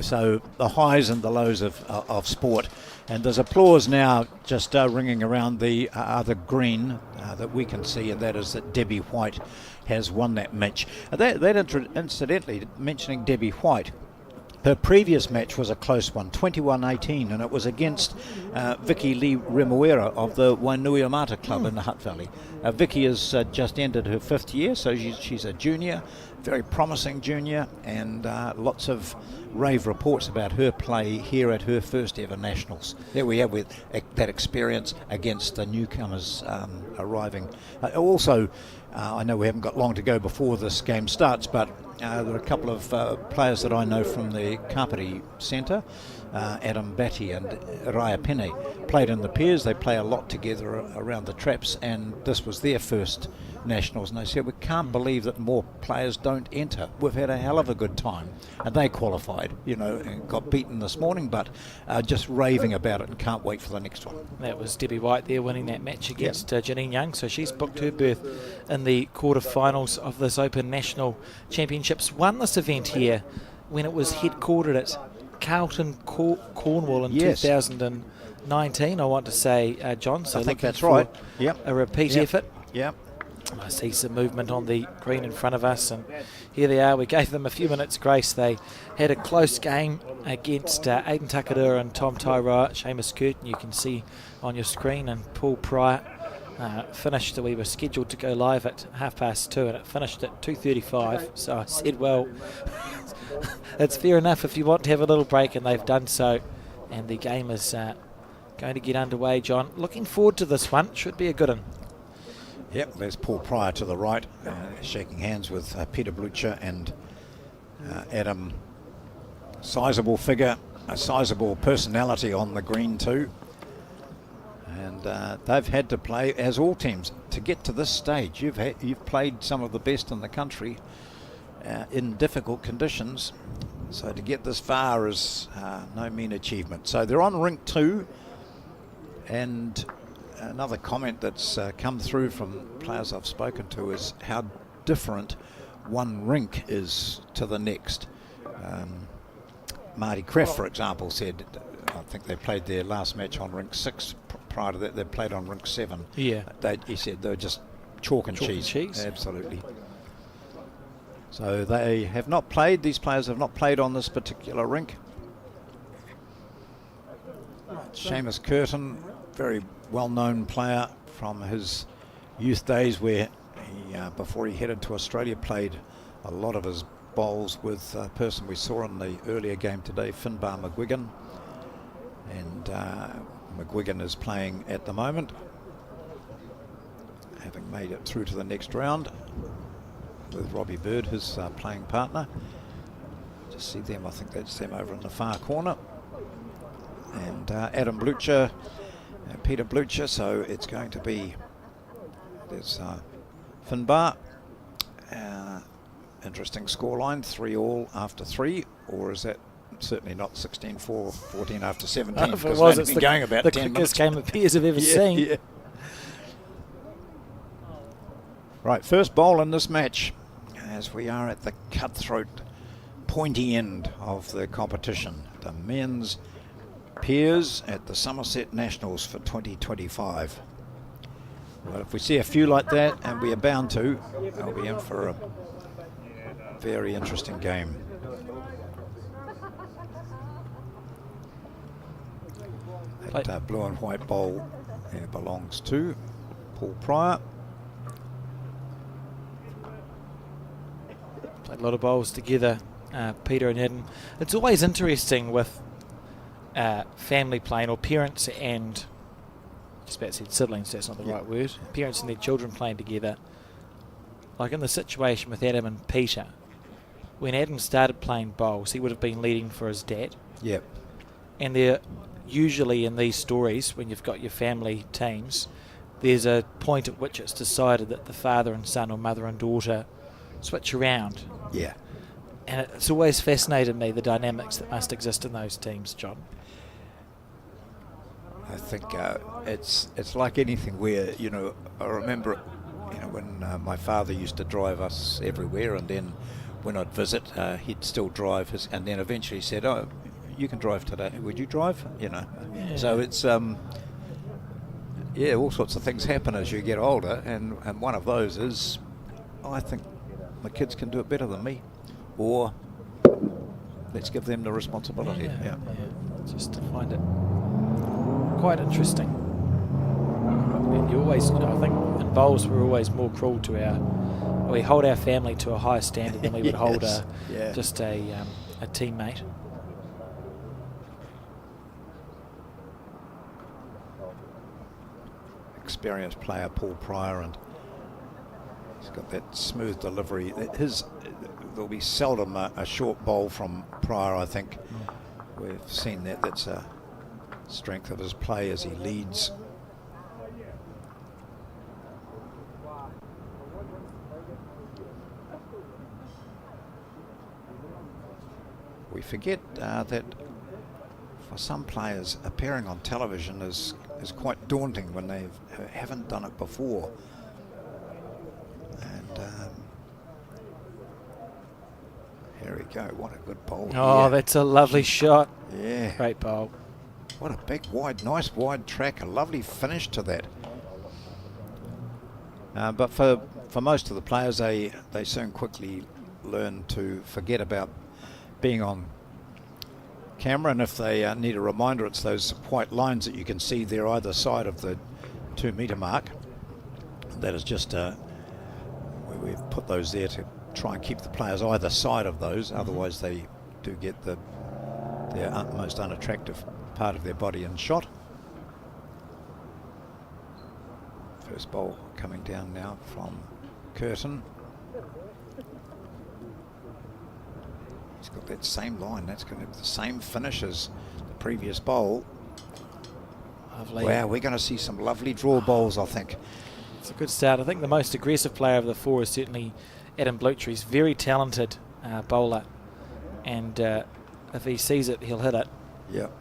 So the highs and the lows of sport. And there's applause now just ringing around the other green that we can see, and that is that Debbie White has won that match. Incidentally, mentioning Debbie White, her previous match was a close one, 21-18, and it was against Vicky Lee Remuera of the Wainuiomata Club in the Hutt Valley. Vicky has just ended her 5th year, so she's a junior, very promising junior, and lots of rave reports about her play here at her first ever Nationals. There we have with that experience against the newcomers arriving. Also, I know we haven't got long to go before this game starts, but there are a couple of players that I know from the Kapiti Centre. Adam Batty and Raya Pene played in the pairs. They play a lot together around the traps, and this was their first nationals, and they said, we can't believe that more players don't enter. We've had a hell of a good time, and they qualified, and got beaten this morning, but just raving about it and can't wait for the next one. That was Debbie White there winning that match against Janine Young, so she's booked her berth in the quarterfinals of this Open National Championships. Won this event here when it was headquartered at Carlton, Cornwall in 2019, I want to say, John. So I think that's for right. Yep. A repeat effort. Yep. I see some movement on the green in front of us, and here they are. We gave them a few minutes grace. They had a close game against Aidan Takadura and Tom Tairoa. Seamus Curtin, you can see on your screen, and Paul Pryor finished. We were scheduled to go live at 2:30, and it finished at 2:35. So I said, well, it's fair enough if you want to have a little break, and they've done so. And the game is going to get underway, John. Looking forward to this one. Should be a good one. Yep, there's Paul Pryor to the right, shaking hands with Peter Blucher and Adam. Sizable figure, a sizable personality on the green too. And they've had to play, as all teams, to get to this stage. You've played some of the best in the country in difficult conditions. So to get this far is no mean achievement. So they're on rink 2, and another comment that's come through from players I've spoken to is how different one rink is to the next. Marty Kreft, for example, said, I think they played their last match on rink 6. Prior to that, they played on rink 7. Yeah. He said they were just chalk and cheese. Absolutely. So they have not played, these players have not played on this particular rink. Seamus Curtin, very well-known player from his youth days, where he, before he headed to Australia, played a lot of his bowls with a person we saw in the earlier game today, Finbar McGuigan. And McGuigan is playing at the moment, having made it through to the next round with Robbie Bird, his playing partner. Just see them, I think that's them over in the far corner. And Adam Blucher, Peter Blucher, so it's going to be, there's Finbar. Interesting scoreline, 3-all after 3, or is that certainly not 16-4, 14 after 17? If it was, it's been going about the 10 quickest minutes. game of pairs I've ever seen. Yeah. Right, first bowl in this match, as we are at the cutthroat, pointy end of the competition. The men's pairs at the Summerset Nationals for 2025. Well, if we see a few like that, and we are bound to, they'll be in for a very interesting game. That blue and white bowl here belongs to Paul Pryor. Played a lot of bowls together, Peter and Eden. It's always interesting with family playing, or parents and, just about said siblings, that's not the right word, parents and their children playing together. Like in the situation with Adam and Peter, when Adam started playing bowls, he would have been leading for his dad. Yep. And they're usually in these stories, when you've got your family teams, there's a point at which it's decided that the father and son, or mother and daughter, switch around. Yeah. And it's always fascinated me, the dynamics that must exist in those teams, John. I think it's like anything where, I remember, when my father used to drive us everywhere, and then when I'd visit, he'd still drive his, and then eventually said, "Oh, you can drive today. Would you drive?" Yeah. So it's all sorts of things happen as you get older, and one of those is, I think my kids can do it better than me, or let's give them the responsibility. Yeah. Just to find it quite interesting. And you always, I think in bowls we're always more cruel to we hold our family to a higher standard than we would hold just a teammate. Experienced player Paul Pryor, and he's got that smooth delivery. There'll be seldom a short bowl from Pryor, I think. we've seen that. That's a strength of his play as he leads. We forget that for some players, appearing on television is quite daunting when they haven't done it before. And here we go. What a good bowl. Oh, here. that's a lovely shot. Yeah. Great bowl. What a big, nice wide track. A lovely finish to that. But for most of the players, they soon quickly learn to forget about being on camera, and if they need a reminder, it's those white lines that you can see there either side of the 2 metre mark. That is just we've put those there to try and keep the players either side of those, otherwise they do get their most unattractive part of their body in shot. First ball coming down now from Curtin. He's got that same line. That's going to be the same finish as the previous bowl. Lovely. Wow, we're going to see some lovely draw bowls, I think. It's a good start. I think the most aggressive player of the four is certainly Adam Blucher. He's very talented bowler, and if he sees it, he'll hit it. Yep.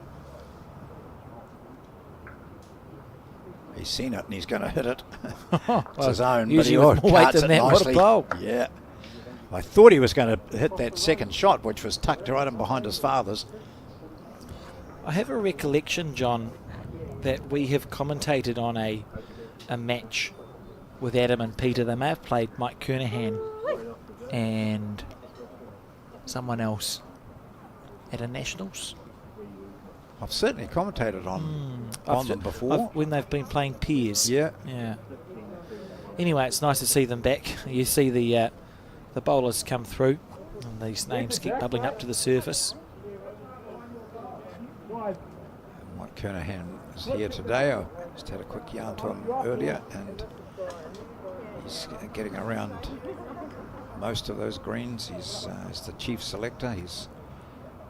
He's seen it and he's going to hit it. It's his own, but he usually with more weight carts than it that, what a nicely. bowl. Yeah. I thought he was going to hit that second shot, which was tucked right in behind his father's. I have a recollection, John, that we have commentated on a match with Adam and Peter. They may have played Mike Kernahan and someone else at a Nationals. I've certainly commentated on them before. When they've been playing peers. Yeah. Yeah. Anyway, it's nice to see them back. You see the bowlers come through, and these names keep bubbling up to the surface. Mike Kernahan is here today. I just had a quick yarn to him earlier, and he's getting around most of those greens. He's the chief selector. He's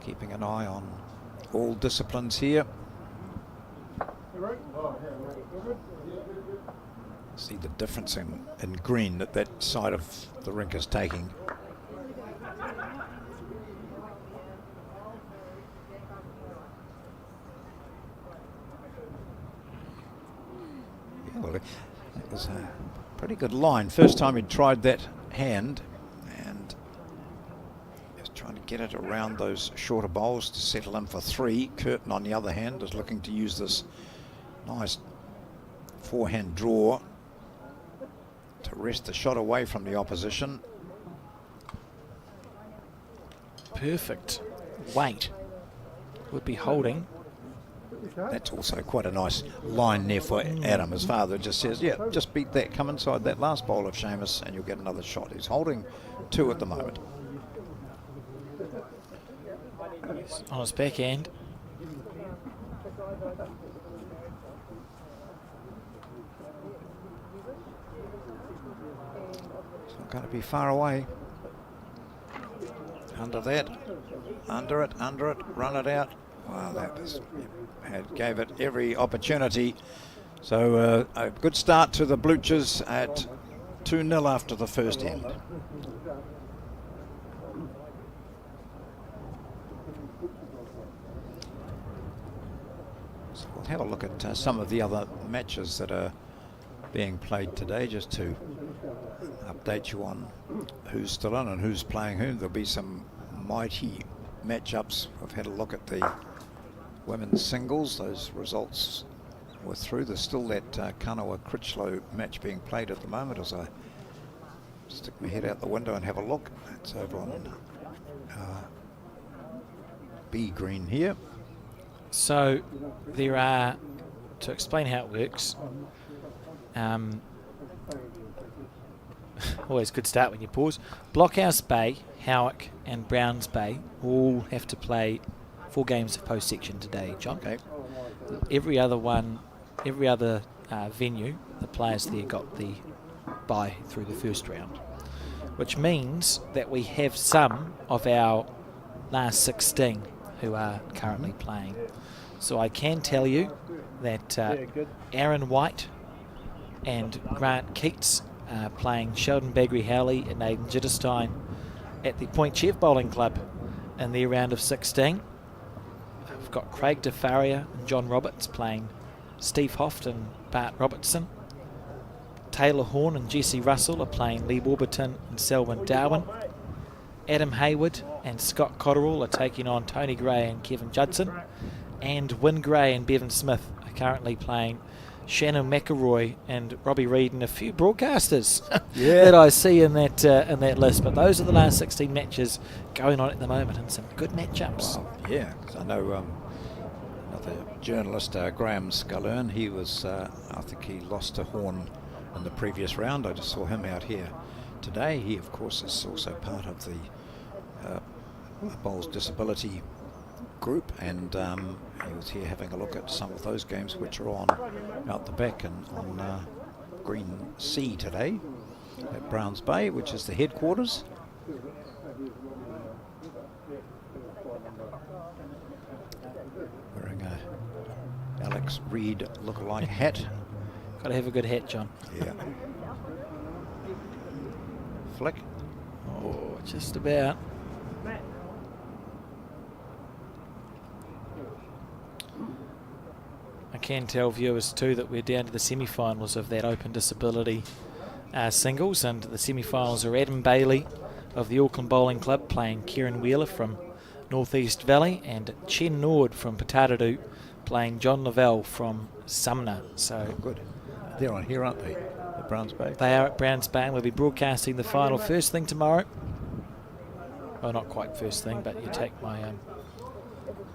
keeping an eye on all disciplines here. See the difference in green that side of the rink is taking. Yeah, well, it was a pretty good line. First time he tried that hand, and just trying to get it around those shorter bowls to settle in for three. Curtin, on the other hand, is looking to use this nice forehand draw to wrest the shot away from the opposition. Perfect weight would be holding. That's also quite a nice line there for Adam. His father just says, yeah, just beat that, come inside that last bowl of Seamus and you'll get another shot. He's holding two at the moment. On his backhand. Going to be far away. Under that, under it, run it out. Wow, that was, gave it every opportunity. So a good start to the Bluchers at 2-0 after the first end. So we'll have a look at some of the other matches that are being played today, just to update you on who's still in and who's playing whom. There'll be some mighty matchups. I've had a look at the women's singles. Those results were through. There's still that Kanawa-Critchlow match being played at the moment as I stick my head out the window and have a look. It's over on B green here. So there are, to explain how it works, always good start when you pause. Blockhouse Bay, Howick and Browns Bay all have to play 4 games of post-section today, John. Okay. Every other venue, the players there got the bye through the first round, which means that we have some of our last 16 who are currently playing. So I can tell you that Aaron White and Grant Keats are playing Sheldon Bagri-Howley and Aidan Jitterstein at the Point Chev Bowling Club in their round of 16. We've got Craig DeFaria and John Roberts playing Steve Hoft and Bart Robertson. Taylor Horn and Jesse Russell are playing Lee Warburton and Selwyn Darwin. Adam Hayward and Scott Cotterill are taking on Tony Gray and Kevin Judson. And Wyn Gray and Bevan Smith are currently playing Shannon McElroy and Robbie Reed and a few broadcasters that I see in that list. But those are the last 16 matches going on at the moment, and some good matchups. Wow, yeah, 'cause I know another journalist, Graham Scullern, he was, I think he lost to Horn in the previous round. I just saw him out here today. He, of course, is also part of the Bowls Disability group, and he was here having a look at some of those games which are on out the back and on Green Sea today at Browns Bay, which is the headquarters. Wearing a Alex Reid look-alike hat. Got to have a good hat, John. Yeah. Flick. Oh, just about. I can tell viewers too that we're down to the semi-finals of that Open Disability singles, and the semi-finals are Adam Bailey of the Auckland Bowling Club playing Kieran Wheeler from Northeast Valley, and Chen Nord from Patatadoo playing John Lavelle from Sumner. So good. They're on here, aren't they? At Browns Bay. They are at Browns Bay, and we'll be broadcasting the final first thing tomorrow. Well, not quite first thing, but you take my...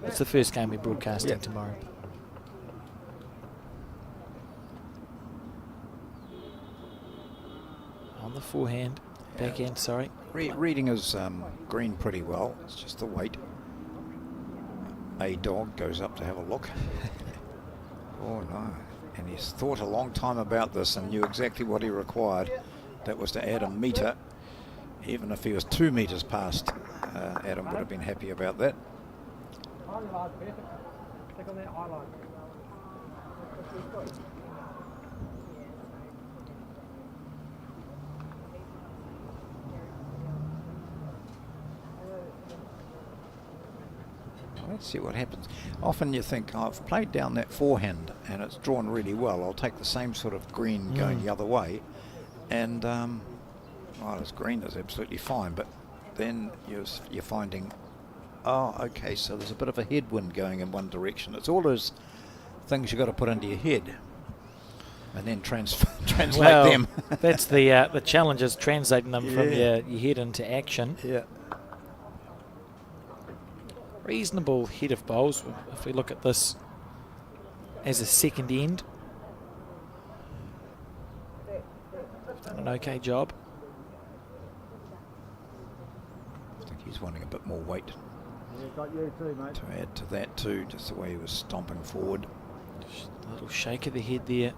it's the first game we're broadcasting tomorrow. On the forehand, backhand, sorry. Reading his green pretty well. It's just the weight. A dog goes up to have a look. Oh no. And he's thought a long time about this and knew exactly what he required. That was to add a metre. Even if he was 2 metres past, Adam would have been happy about that. Let's see what happens. Often you think, oh, I've played down that forehand and it's drawn really well. I'll take the same sort of green going the other way. And, well, this green is absolutely fine. But then you're finding, oh, okay, so there's a bit of a headwind going in one direction. It's all those things you've got to put into your head and then translate them. That's the challenge, is translating them from your head into action. Yeah. Reasonable head of bowls if we look at this as a second end. Done an okay job. I think he's wanting a bit more weight to add to that too, just the way he was stomping forward. Just a little shake of the head there.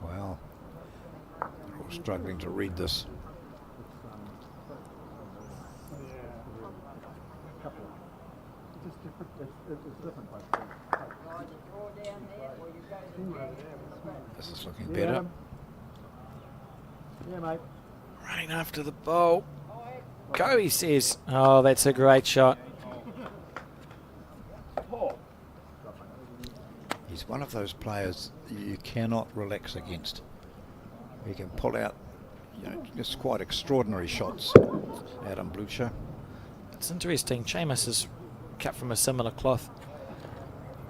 Well, they're all struggling to read this. This is looking better. Yeah, mate. Running after the bowl. Go, he says. Oh, that's a great shot. He's one of those players you cannot relax against. He can pull out, just quite extraordinary shots. Adam Blucher. It's interesting. Seamus is cut from a similar cloth.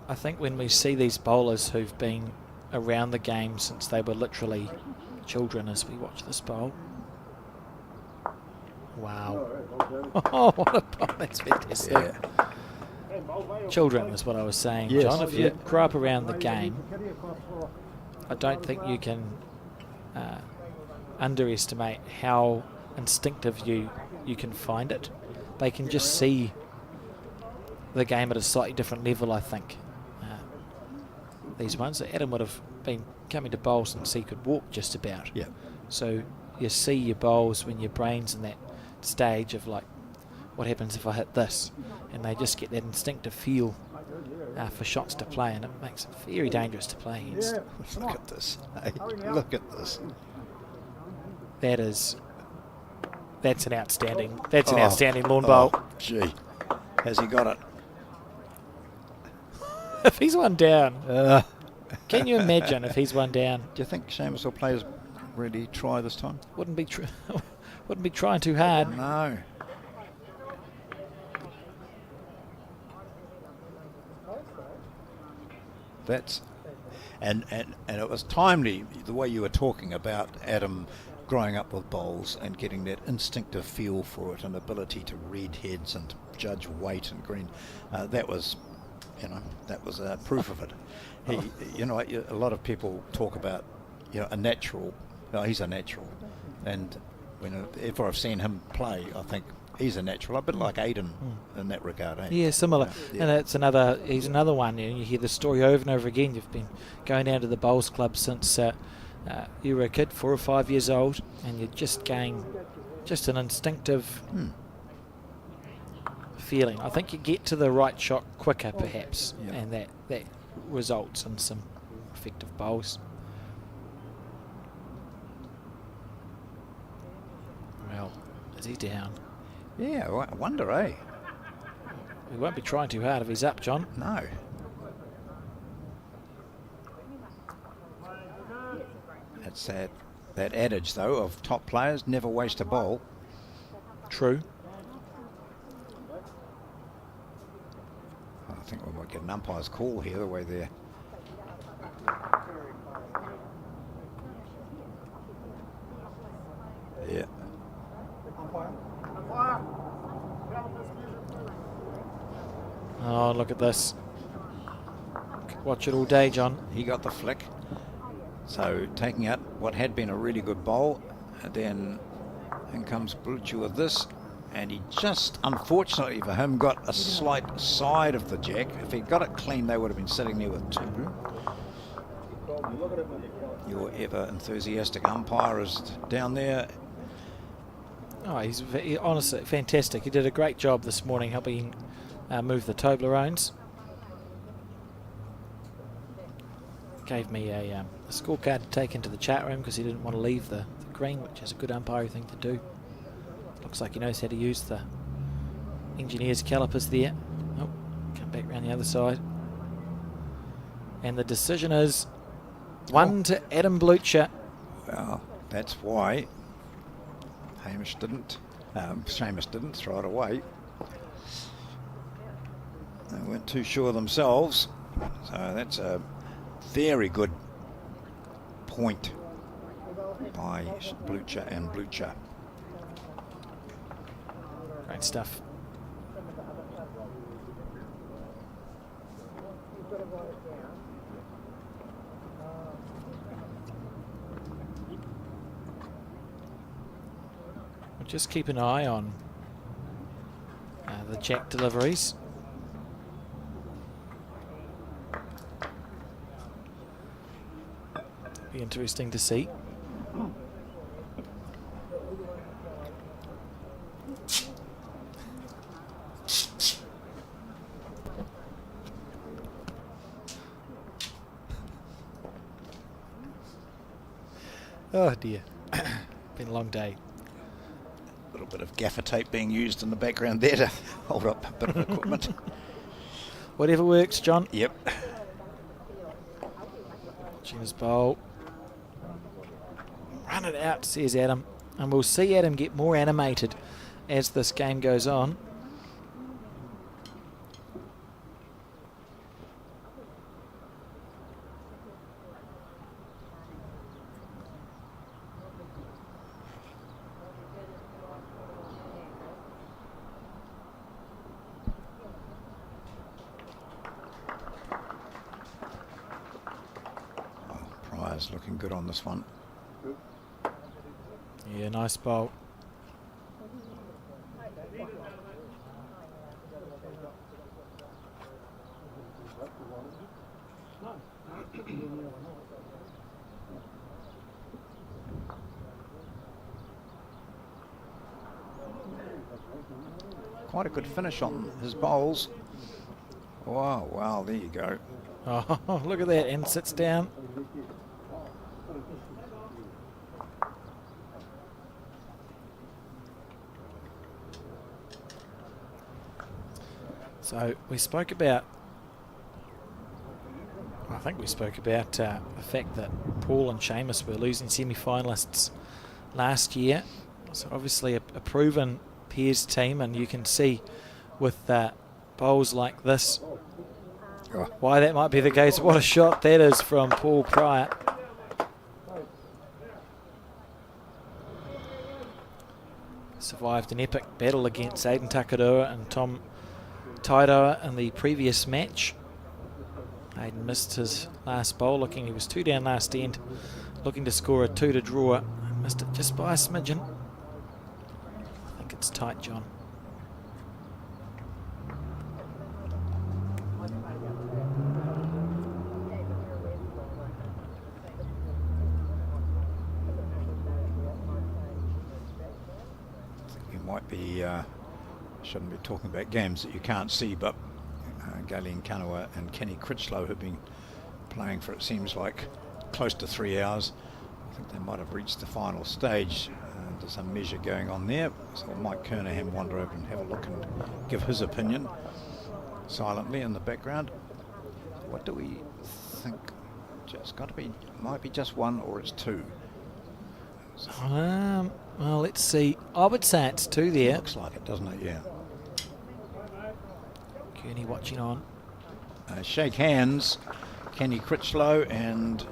I think when we see these bowlers who've been around the game since they were literally children, as we watch this bowl. Wow. Oh, what a bowl. That's fantastic. Yeah. Children is what I was saying, Yes. John. If you grew up around the game, I don't think you can underestimate how instinctive you you can find it. They can just see the game at a slightly different level, I think. These ones. So Adam would have been coming to bowl since he could walk just about. Yeah. So you see your bowls when your brain's in that stage of like, what happens if I hit this? And they just get that instinctive feel for shots to play, and it makes it very dangerous to play against. Look at this. Hey, look at this. That's an outstanding lawn bowl. Gee, has he got it? If he's one down, can you imagine if he's one down? Do you think Seamus will players really try this time? Wouldn't be trying too hard. No. That's and it was timely the way you were talking about Adam growing up with bowls and getting that instinctive feel for it and ability to read heads and judge weight and green. That was proof of it. A lot of people talk about a natural. He's a natural, and whenever I've seen him play, I think he's a natural, a bit like Aiden in that regard. Eh? Yeah, similar. Yeah. And he's another one. You hear the story over and over again. You've been going down to the bowls club since you were a kid, 4 or 5 years old, and you're just getting just an instinctive feeling. I think you get to the right shot quicker, perhaps, and that results in some effective bowls. Well, is he down? Yeah, I wonder, eh? He won't be trying too hard if he's up, John. No. It's that adage, though, of top players never waste a bowl. True. I think we might get an umpire's call here, the way they're... Yeah. Oh, look at this. Watch it all day, John. He got the flick. So taking out what had been a really good bowl, and then in comes Blucher with this, and he just, unfortunately for him, got a slight side of the jack. If he got it clean, they would have been sitting there with 2. Your ever enthusiastic umpire is down there. Oh, he's honestly fantastic. He did a great job this morning helping move the Toblerones. Gave me a scorecard to take into the chat room because he didn't want to leave the green, which is a good umpire thing to do. Looks like he knows how to use the engineer's calipers there. Oh, come back around the other side. And the decision is 1 to Adam Blucher. Well, that's why Seamus didn't throw it away. They weren't too sure themselves. So that's a very good point by Blucher and Blucher. Great stuff. We'll just keep an eye on the jack deliveries. Be interesting to see. Oh dear. Been a long day. A little bit of gaffer tape being used in the background there to hold up a bit of equipment. Whatever works, John. Yep. Watching his bowl. Run it out, says Adam. And we'll see Adam get more animated as this game goes on. Pryor's looking good on this one. Yeah, nice bowl. quite a good finish on his bowls. Wow, wow, there you go. Oh, look at that, and sits down. So we spoke about, I think we spoke about the fact that Paul and Seamus were losing semi-finalists last year. So obviously a proven pairs team, and you can see with bowls like this why that might be the case. What a shot that is from Paul Pryor. Survived an epic battle against Aidan Takadua and Tom Taidoa in the previous match. Aidan missed his last bowl, he was 2 down last end, looking to score a 2 to draw. Missed it just by a smidgen. I think it's tight, John. You might be, shouldn't be talking about games that you can't see, but Galen Kanawa and Kenny Critchlow have been playing for, it seems like, close to 3 hours. I think they might have reached the final stage. There's a measure going on there, so Mike Kernahan wander over and have a look and give his opinion silently in the background. What do we think? It's got to be, might be just one, or it's two. Well, let's see. I would say it's 2 there. Looks like it, doesn't it? Yeah. Kearney watching on. Shake hands, Kenny Critchlow and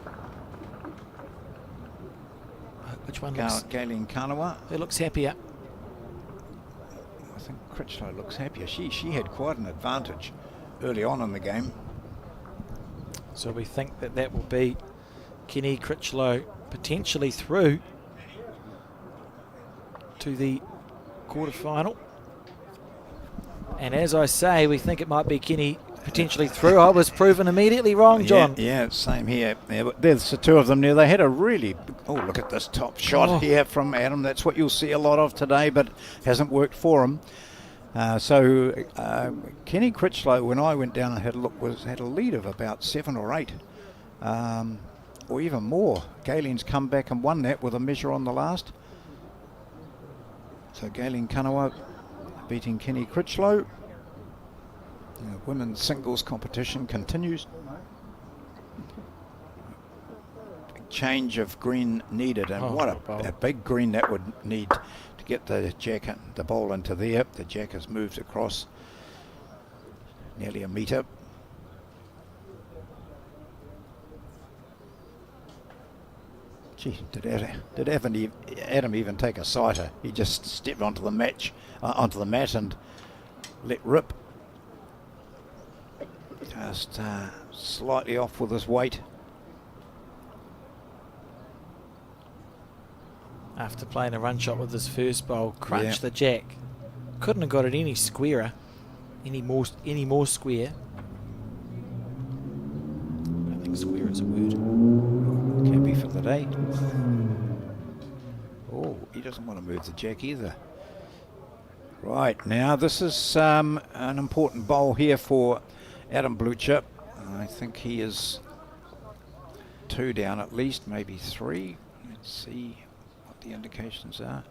Which one looks? Galen Kanawa. Who looks happier? I think Critchlow looks happier. She had quite an advantage early on in the game. So we think that will be Kenny Critchlow potentially through to the quarterfinal. And as I say, we think it might be Kenny potentially through. I was proven immediately wrong, John. Yeah, same here. Yeah, but there's the two of them there. They had a really, oh, look at this top shot here from Adam. That's what you'll see a lot of today, but hasn't worked for him. Kenny Critchlow, when I went down and had a look, had a lead of about 7 or 8, or even more. Galen's come back and won that with a measure on the last. So Galen Kanawa beating Kenny Critchlow. Women's singles competition continues. Big change of green needed, and what a big green that would need to get the the bowl into there. The jack has moved across nearly a metre. Gee, did Adam even take a sighter? He just stepped onto the mat and let rip. Just slightly off with his weight. After playing a run shot with his first bowl, crunched the jack. Couldn't have got it any squarer, any more square. I think square is a word. Can be for the day. Oh, he doesn't want to move the jack either. Right, now this is an important bowl here for Adam Blucher. I think he is 2 down at least, maybe 3. Let's see what the indications are.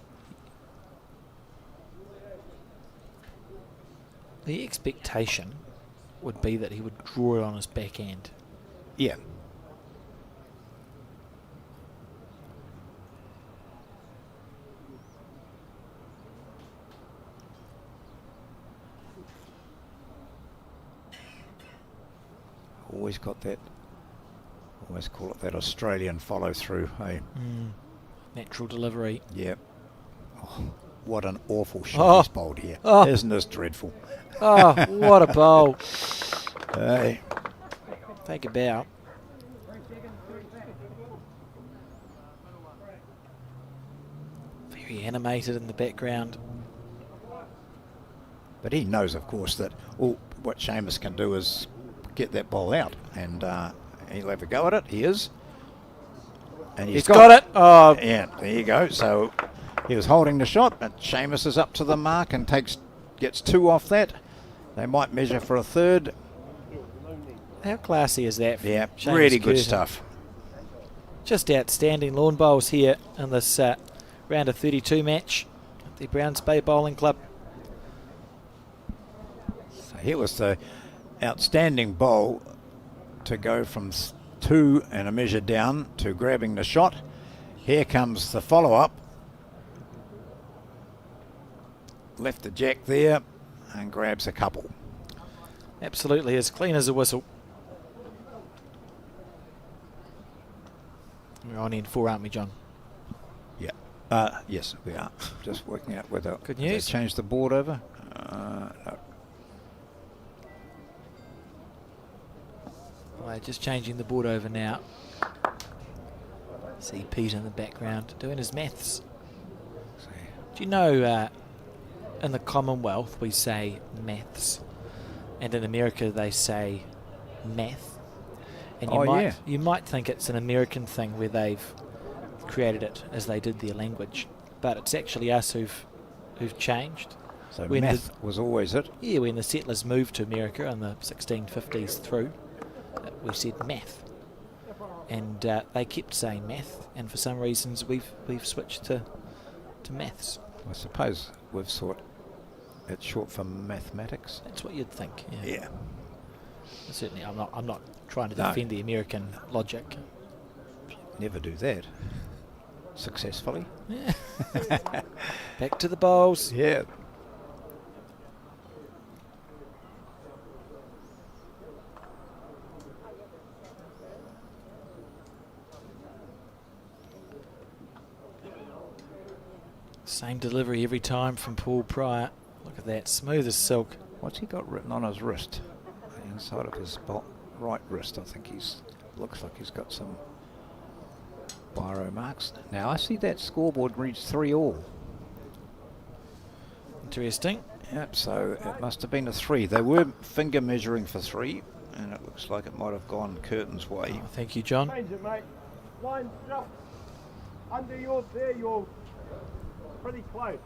The expectation would be that he would draw it on his backhand. Yeah. Always got that, always call it that Australian follow through, hey? Natural delivery. Yep. Oh, what an awful shot he's bowled here. Isn't this dreadful? Oh, what a bowl. Hey. Take a bow. Very animated in the background. But he knows, of course, that what Seamus can do is get that ball out, and he'll have a go at it. He is. And he's got it. Oh, yeah, there you go. So he was holding the shot, but Seamus is up to the mark and takes gets 2 off that. They might measure for a third. How classy is that? From Yeah, Seamus really good Curtin? stuff. Just outstanding lawn bowls here in this round of 32 match at the Browns Bay Bowling Club. So here was the outstanding bowl to go from 2 and a measure down to grabbing the shot. Here comes the follow-up. Left the jack there and grabs a couple. Absolutely as clean as a whistle. We're on end 4, aren't we, John? Yeah. Yes, we are. Just working out whether Good they news. change the board over. No. Well, just changing the board over now. See Pete in the background doing his maths. Do you know in the Commonwealth we say maths, and in America they say math? And you might think it's an American thing where they've created it as they did their language, but it's actually us who've changed. So When math was always it. Yeah, when the settlers moved to America in the 1650s through, we said math, and they kept saying math, and for some reasons we've switched to maths. I suppose we've thought it's short for mathematics. That's what you'd think. Yeah. Yeah. Certainly, I'm not trying to No. defend the American logic. Never do that successfully. Yeah. Back to the bowls. Yeah. Same delivery every time from Paul Pryor. Look at that, smooth as silk. What's he got written on his wrist? The inside of his right wrist, I think looks like he's got some biro marks. Now I see that scoreboard reads 3-all. Interesting. Yep, so it must have been a 3. They were finger measuring for 3, and it looks like it might have gone Curtin's way. Oh, thank you, John. Change it, mate. Line just under yours there, you're pretty close.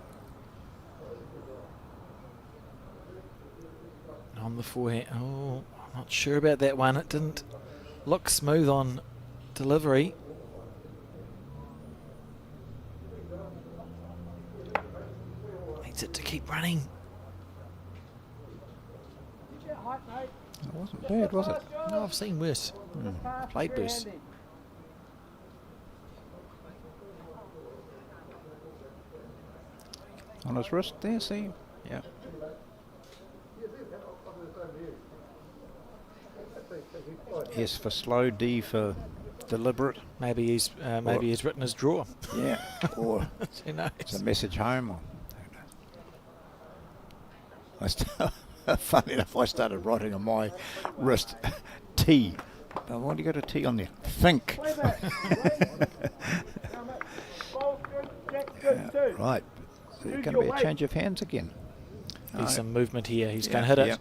On the forehand. Oh, I'm not sure about that one. It didn't look smooth on delivery. Needs it to keep running. You get height, mate. It wasn't bad, was it? No, I've seen worse. Played worse. On his wrist there, see? Yeah. S for slow, D for deliberate. Maybe he's written his draw. Yeah. Or Who knows? it's a message home. Or funny enough, I started writing on my wrist T. Now, why do you got a T on there? Think. Play that. Ball's good, jack's good too. Right. There's Use going to your be a weight. change of hands again. There's No. some movement here. He's going to Yeah, hit it. yeah.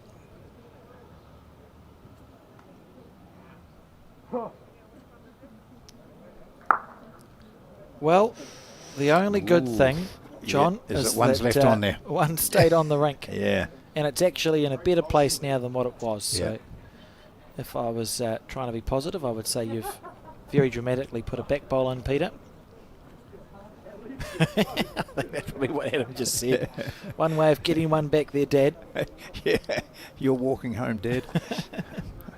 Well, the only good Ooh. thing, John, Yeah, is is that one's that, left on there. One stayed on the rink. Yeah. And it's actually in a better place now than what it was. Yeah. So if I was trying to be positive, I would say you've very dramatically put a back bowl in, Peter. I think that's probably what Adam just said. One way of getting one back there, Dad. Yeah. You're walking home, Dad.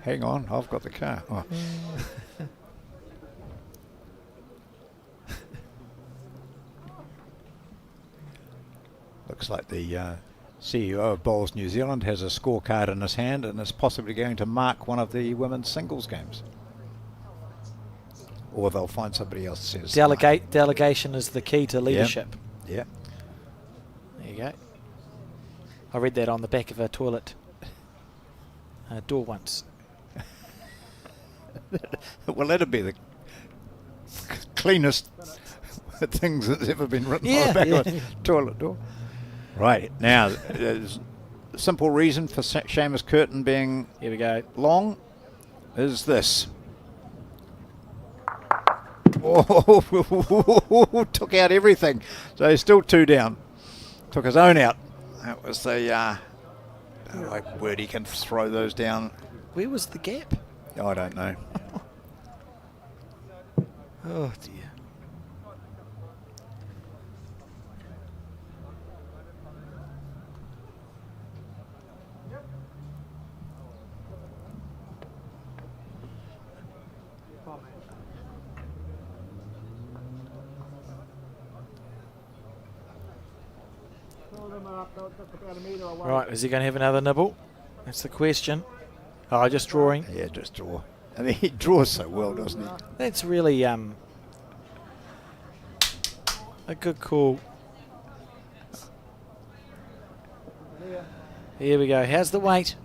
Hang on, I've got the car. Oh. Looks like the CEO of Bowls New Zealand has a scorecard in his hand and is possibly going to mark one of the women's singles games. Or they'll find somebody else says. Delegation is the key to leadership. Yeah. There you go. I read that on the back of a toilet door once. Well, that'd be the cleanest things that's ever been written on the back of a toilet door. Right, now, there's a simple reason for Seamus Curtin being Here we go. long is this. Oh, took out everything. So he's still 2 down. Took his own out. That was the word he can throw those down. Where was the gap? I don't know. Oh dear. Right, is he going to have another nibble? That's the question. Oh, just drawing. Yeah, just draw. I mean, he draws so well, doesn't he? That's really a good call. Here we go. How's the weight?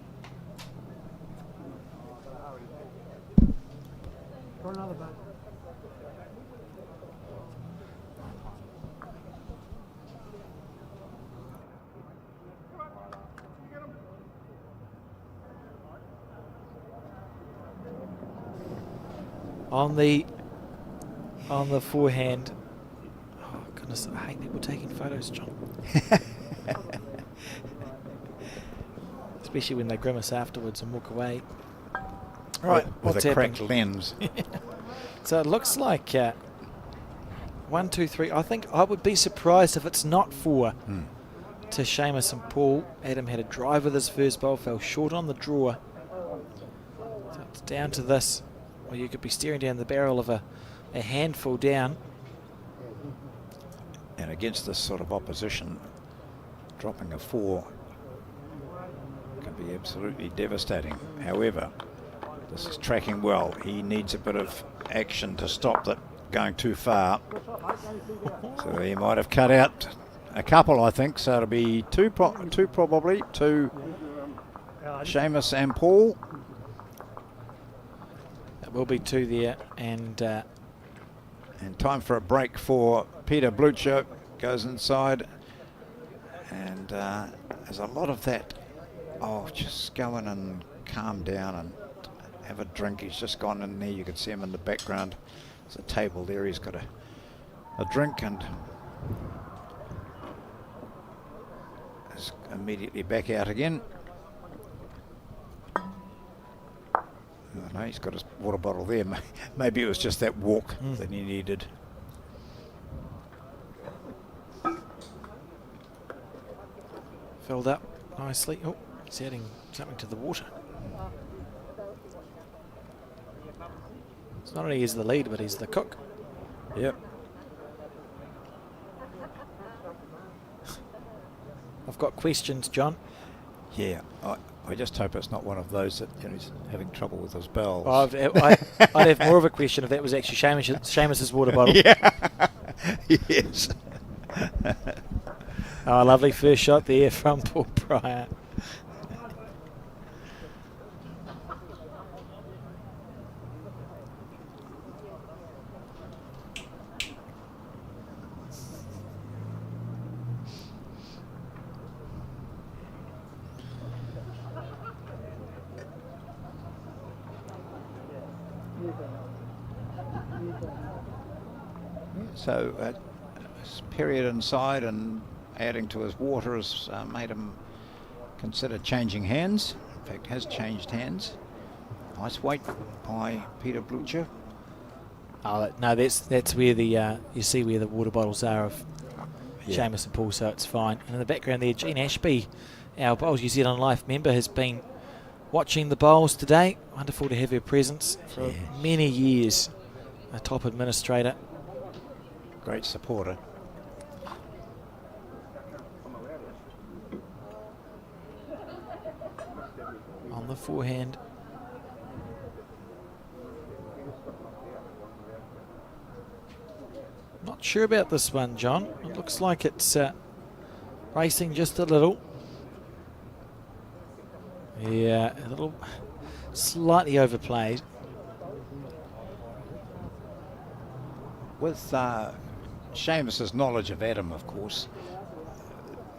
On the forehand. Oh goodness, I hate people taking photos, John. Especially when they grimace afterwards and walk away. Right, with what's a happening? cracked lens. So it looks like 1, 2, 3. I think I would be surprised if it's not 4 to Seamus and Paul. Adam had a drive with his first bowl, fell short on the draw. So it's down to this. Or you could be staring down the barrel of a handful down. And against this sort of opposition, dropping a 4 can be absolutely devastating. However, this is tracking well. He needs a bit of action to stop that going too far. So he might have cut out a couple, I think. So it'll be two probably to Seamus and Paul. That will be 2 there, and time for a break for Peter Blucher. Goes inside, and there's a lot of that. Oh, just go in and calm down and have a drink. He's just gone in there. You can see him in the background. There's a table there. He's got a drink and is immediately back out again. Oh, no, he's got his water bottle there. Maybe it was just that walk that he needed. filled up nicely. Oh, he's adding something to the water. It's not only he's the lead, but he's the cook. Yep. I've got questions, John. Yeah, I just hope it's not one of those that he's having trouble with his bells. I'd have more of a question if that was actually Seamus's water bottle. Yeah. Yes. Oh, lovely first shot there from Paul Pryor. So his period inside and adding to his water has made him consider changing hands. In fact, has changed hands. Nice weight by Peter Blucher. Oh no, that's where the you see where the water bottles are of Seamus and Paul, so it's fine. And in the background there, Gene Ashby, our Bowls New Zealand Life member, has been watching the bowls today. Wonderful to have her presence for many years. A top administrator. Great supporter. On the forehand. Not sure about this one, John. It looks like it's racing just a little. Yeah, a little slightly overplayed. With Seamus's knowledge of Adam, of course,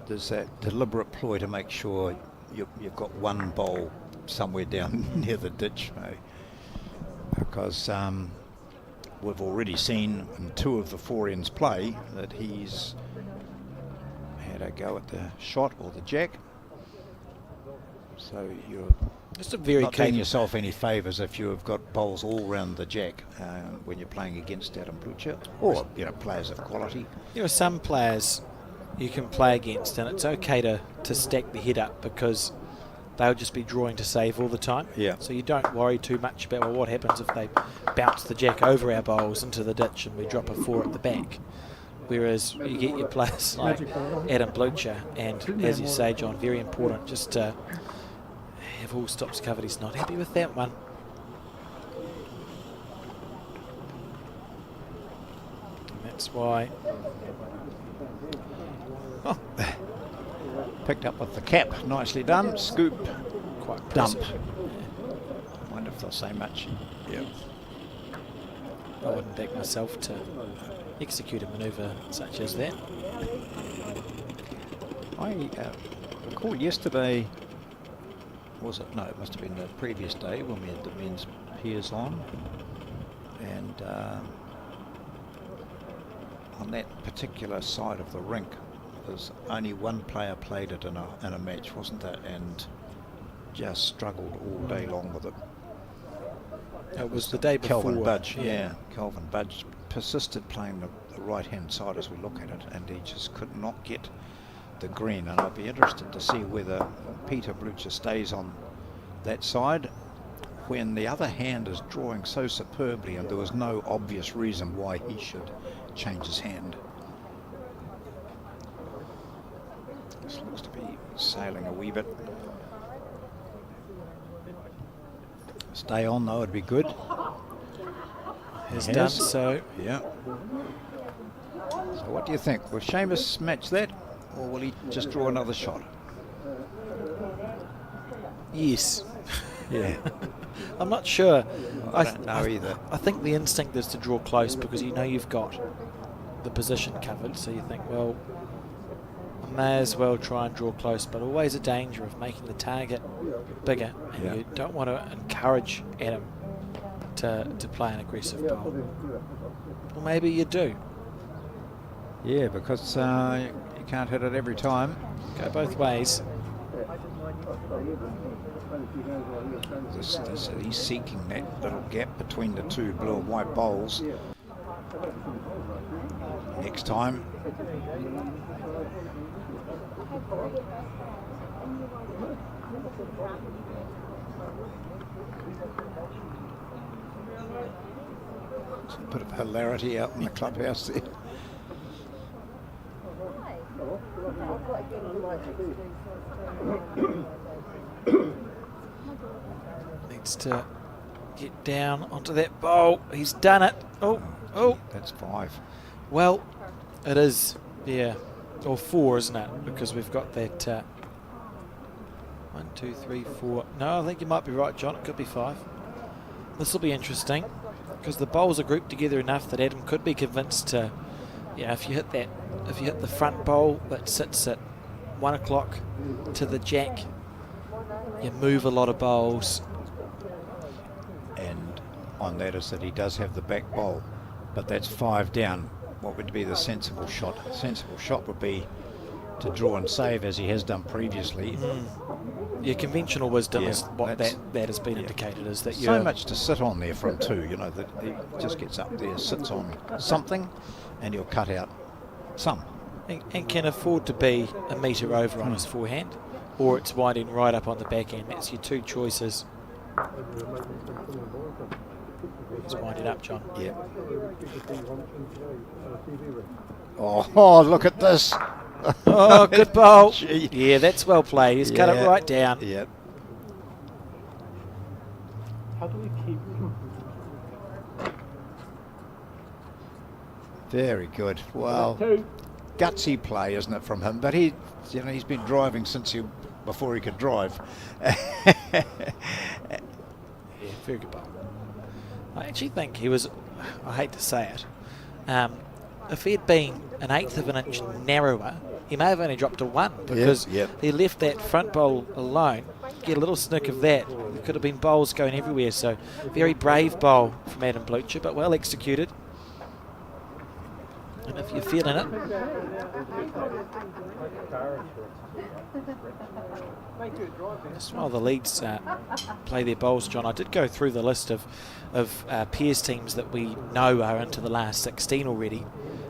there's that deliberate ploy to make sure you've got one bowl somewhere down near the ditch, because we've already seen in 2 of the 4 ends play that he's had had a go at the shot or the jack. So you're Just a very not doing capable. yourself any favours if you have got bowls all round the jack when you're playing against Adam Blucher, or players of quality. There are some players you can play against, and it's okay to stack the head up because they'll just be drawing to save all the time. Yeah. So you don't worry too much about, well, what happens if they bounce the jack over our bowls into the ditch and we drop a 4 at the back. Whereas you get your players like Adam Blucher, and as you say, John, very important just to have all stops covered. He's not happy with that one. And that's why. Oh. Picked up with the cap, nicely done. Scoop, Quite dump. impressive. Wonder if they'll say much. Yeah. I wouldn't back myself to execute a manoeuvre such as that. I recall yesterday, was it? No, it must have been the previous day when we had the men's pairs on. And on that particular side of the rink, there's only one player played it in a match, wasn't there? And just struggled all day long with it. It was the day before. Kelvin Budge, yeah. Kelvin Budge persisted playing the right-hand side as we look at it, and he just could not get the green. And I'd be interested to see whether Peter Blucher stays on that side when the other hand is drawing so superbly and there was no obvious reason why he should change his hand. This looks to be sailing a wee bit. Stay on though, it'd be good. Has Yes. done so. Yeah. So what do you think? Will Seamus match that, or will he just draw another shot? Yes. Yeah. I'm not sure. I don't know either. I think the instinct is to draw close because you know you've got the position covered, so you think, well, I may as well try and draw close, but always a danger of making the target bigger, and Yeah. you don't want to encourage Adam to play an aggressive bowl. Or maybe you do. Yeah, because you can't hit it every time. Go both ways. He's seeking that little gap between the two blue and white bowls. Next time. Some bit of hilarity out in the clubhouse there. Needs to get down onto that bowl. He's done it. Oh. That's 5. Well, it is, yeah. Or 4, isn't it? Because we've got that 1, 2, 3, 4. No, I think you might be right, John. It could be 5. This will be interesting because the bowls are grouped together enough that Adam could be convinced to, if you hit the front bowl that sits at 1 o'clock to the jack, you move a lot of bowls. And on that is that he does have the back bowl, but that's 5 down. What would be the sensible shot? The sensible shot would be to draw and save as he has done previously. Your conventional wisdom Yeah, is what that's- that has been indicated, is that So you're much to sit on there from 2, that he just gets up there, sits on something, and he'll cut out some. and can afford to be a metre over on his forehand, or it's winding right up on the back end. That's your two choices. It's winding up, John. Yeah. Oh, look at this. Oh, good bowl. Gee. Yeah, that's well played. He's cut it Yeah. right down. Yeah. How do we keep? Very good. Well, gutsy play, isn't it, from him? But he's been driving since before he could drive. Yeah, very good bowl. I actually think he was, I hate to say it, if he had been an eighth of an inch narrower, he may have only dropped to 1 because he left that front bowl alone. Get a little snick of that. There could have been bowls going everywhere. So very brave bowl from Adam Blucher, but well executed. And if you're feeling it, just while the leads play their bowls, John, I did go through the list of Peers teams that we know are into the last 16 already,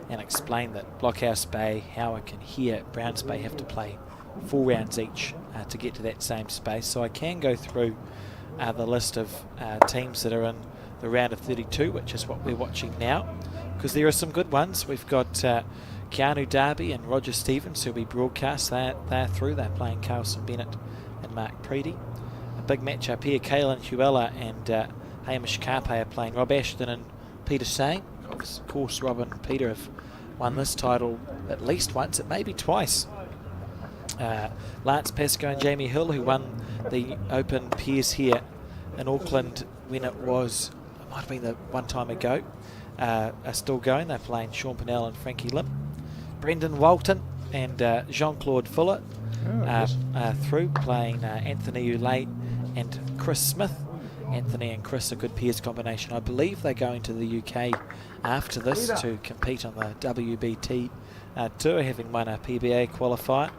and explain that Blockhouse Bay, Howard and here Browns Bay have to play 4 rounds each to get to that same space. So I can go through the list of teams that are in the round of 32, which is what we're watching now, because there are some good ones. We've got Keanu Darby and Roger Stevens, who'll be broadcast. They're through. They're playing Carlson Bennett and Mark Preedy. A big match up here, Kaylin Huella and Hamish Carpe are playing Rob Ashton and Peter Sain. Of course, Rob and Peter have won this title at least once, it may be twice. Lance Pascoe and Jamie Hill, who won the Open Peers here in Auckland when it might have been the one time ago, are still going. They're playing Sean Pennell and Frankie Lim. Brendan Walton and Jean-Claude Fuller are through, playing Anthony Ulay and Chris Smith. Anthony and Chris, a good Peers combination. I believe they're going to the UK after this to compete on the WBT Tour, having won a PBA qualifier.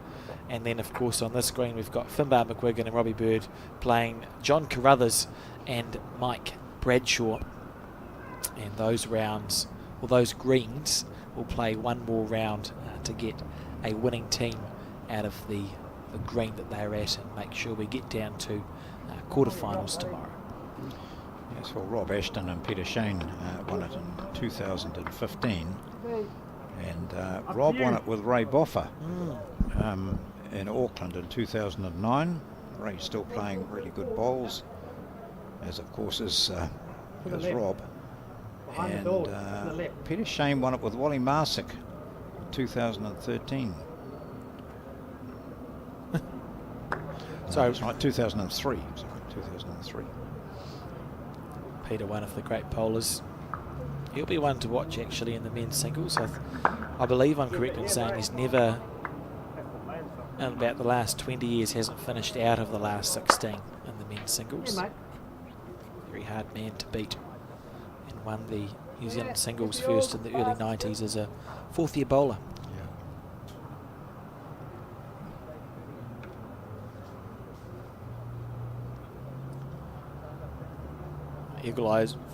And then, of course, on this screen we've got Finbar McGuigan and Robbie Bird playing John Carruthers and Mike Bradshaw. And those rounds, or those greens, will play one more round to get a winning team out of the green that they're at, and make sure we get down to quarterfinals tomorrow. Yes, well, Rob Ashton and Peter Shane won it in 2015, and Rob won it with Ray Boffa in Auckland in 2009. Ray's still playing really good bowls, as of course is Rob. And Peter Shane won it with Wally Marsick in 2013. So that's right, 2003. Sorry, 2003. Peter, one of the great bowlers. He'll be one to watch actually in the men's singles. I believe I'm correct in saying he's never, in about the last 20 years, hasn't finished out of the last 16 in the men's singles. Very hard man to beat, and won the New Zealand singles first in the early 90s as a fourth-year bowler.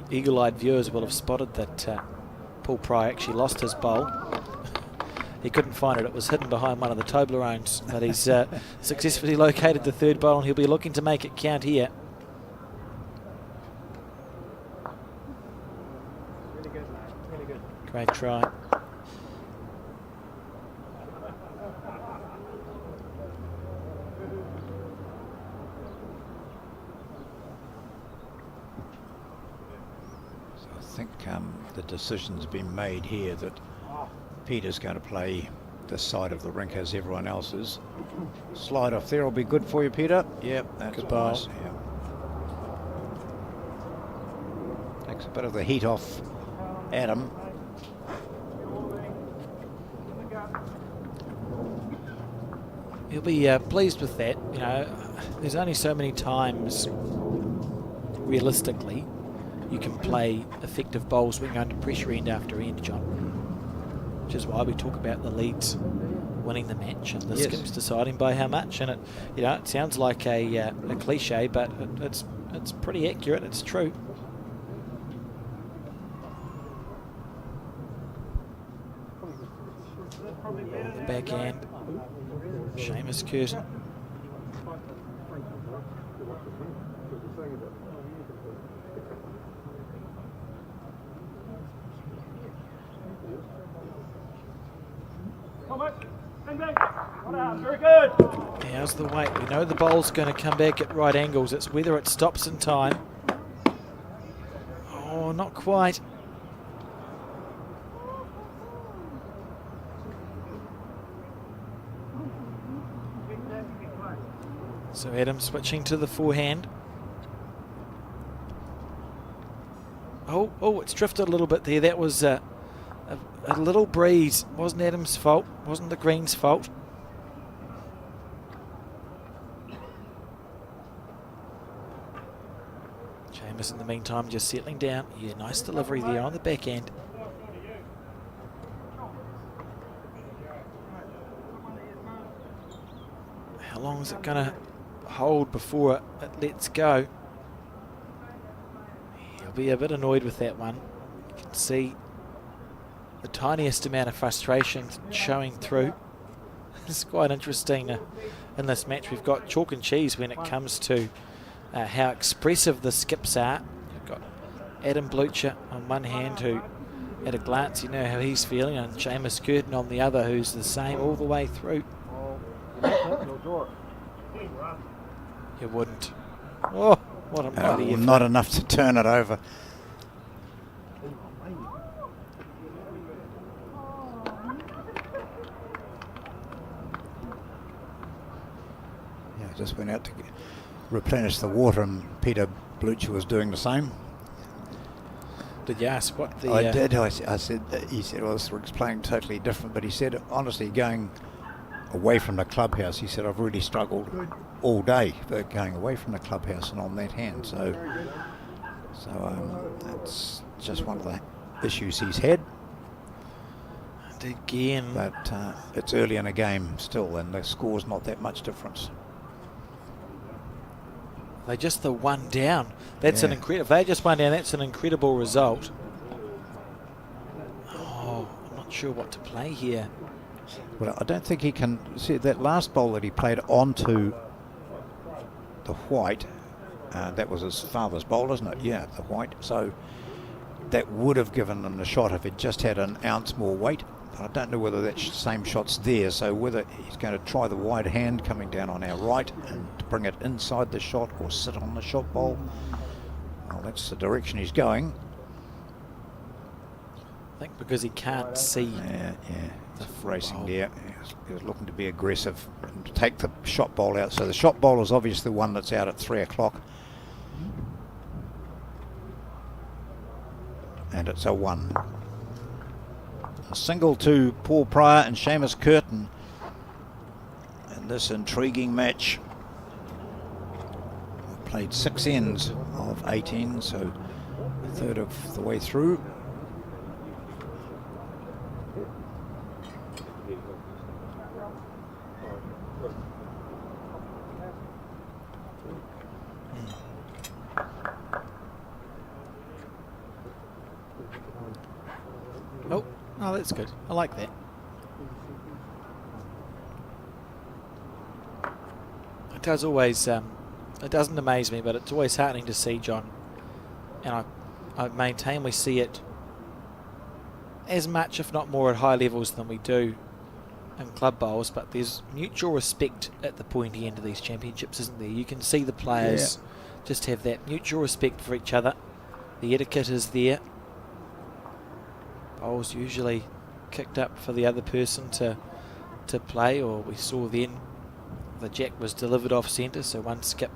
Eagle-eyed viewers will have spotted that Paul Pry actually lost his bowl. He couldn't find it. It was hidden behind one of the Toblerones, but he's successfully located the third bowl, and he'll be looking to make it count here. Great try. I think the decision's been made here that Peter's going to play this side of the rink as everyone else is. Slide off there will be good for you, Peter. Yep, that's good ball. Nice. Yeah. Takes a bit of the heat off Adam. He'll be pleased with that. You know, there's only so many times realistically you can play effective bowls when you're under pressure end after end, John. Which is why we talk about the leads winning the match and the skips deciding by how much. And it sounds like a cliche, but it's pretty accurate. It's true. The backhand, Seamus Curtin. Very good. How's the weight? We know the bowl's going to come back at right angles. It's whether it stops in time. Oh, not quite. So Adam switching to the forehand. Oh, it's drifted a little bit there. That was a little breeze. Wasn't Adam's fault. Wasn't the green's fault. Seamus in the meantime just settling down. Yeah, nice delivery there on the backhand. long is it going to hold before it lets go? He'll be a bit annoyed with that one. You can see the tiniest amount of frustration showing through. It's quite interesting in this match. We've got chalk and cheese when it comes to how expressive the skips are. You've got Adam Blucher on one hand, who at a glance you know how he's feeling, and Seamus Curtin on the other, who's the same all the way through. You wouldn't. Oh, what a bloody effort. Not enough to turn it over. Yeah, just went out to replenish the water, and Peter Blucher was doing the same. Did you ask what the... I did. I said, he said, well, this rink's playing totally different, but he said, honestly, going away from the clubhouse, he said, I've really struggled all day going away from the clubhouse and on that hand. So that's just one of the issues he's had. And again. But it's early in a game still, and the score's not that much difference. They're just the one down. That's an incredible. If they just one down, that's an incredible result. Oh, I'm not sure what to play here. Well, I don't think he can see that last bowl that he played onto the white. That was his father's bowl, isn't it? Yeah, the white. So that would have given him the shot if it just had an ounce more weight. I don't know whether that same shot's there, so whether he's going to try the wide hand coming down on our right and bring it inside the shot or sit on the shot bowl. Well, that's the direction he's going. I think because he can't see. Yeah. The racing there. He was looking to be aggressive and take the shot bowl out. So the shot bowl is obviously the one that's out at 3 o'clock. And it's a 1. A single to Paul Pryor and Seamus Curtin in this intriguing match. We've played 6 ends of 18, so a third of the way through. Oh, that's good. I like that. It does always, it doesn't amaze me, but it's always heartening to see, John. And I maintain we see it as much, if not more, at high levels than we do in club bowls. But there's mutual respect at the pointy end of these championships, isn't there? You can see the players just have that mutual respect for each other. The etiquette is there. Bowls usually kicked up for the other person to play, or we saw then the jack was delivered off centre, so one skip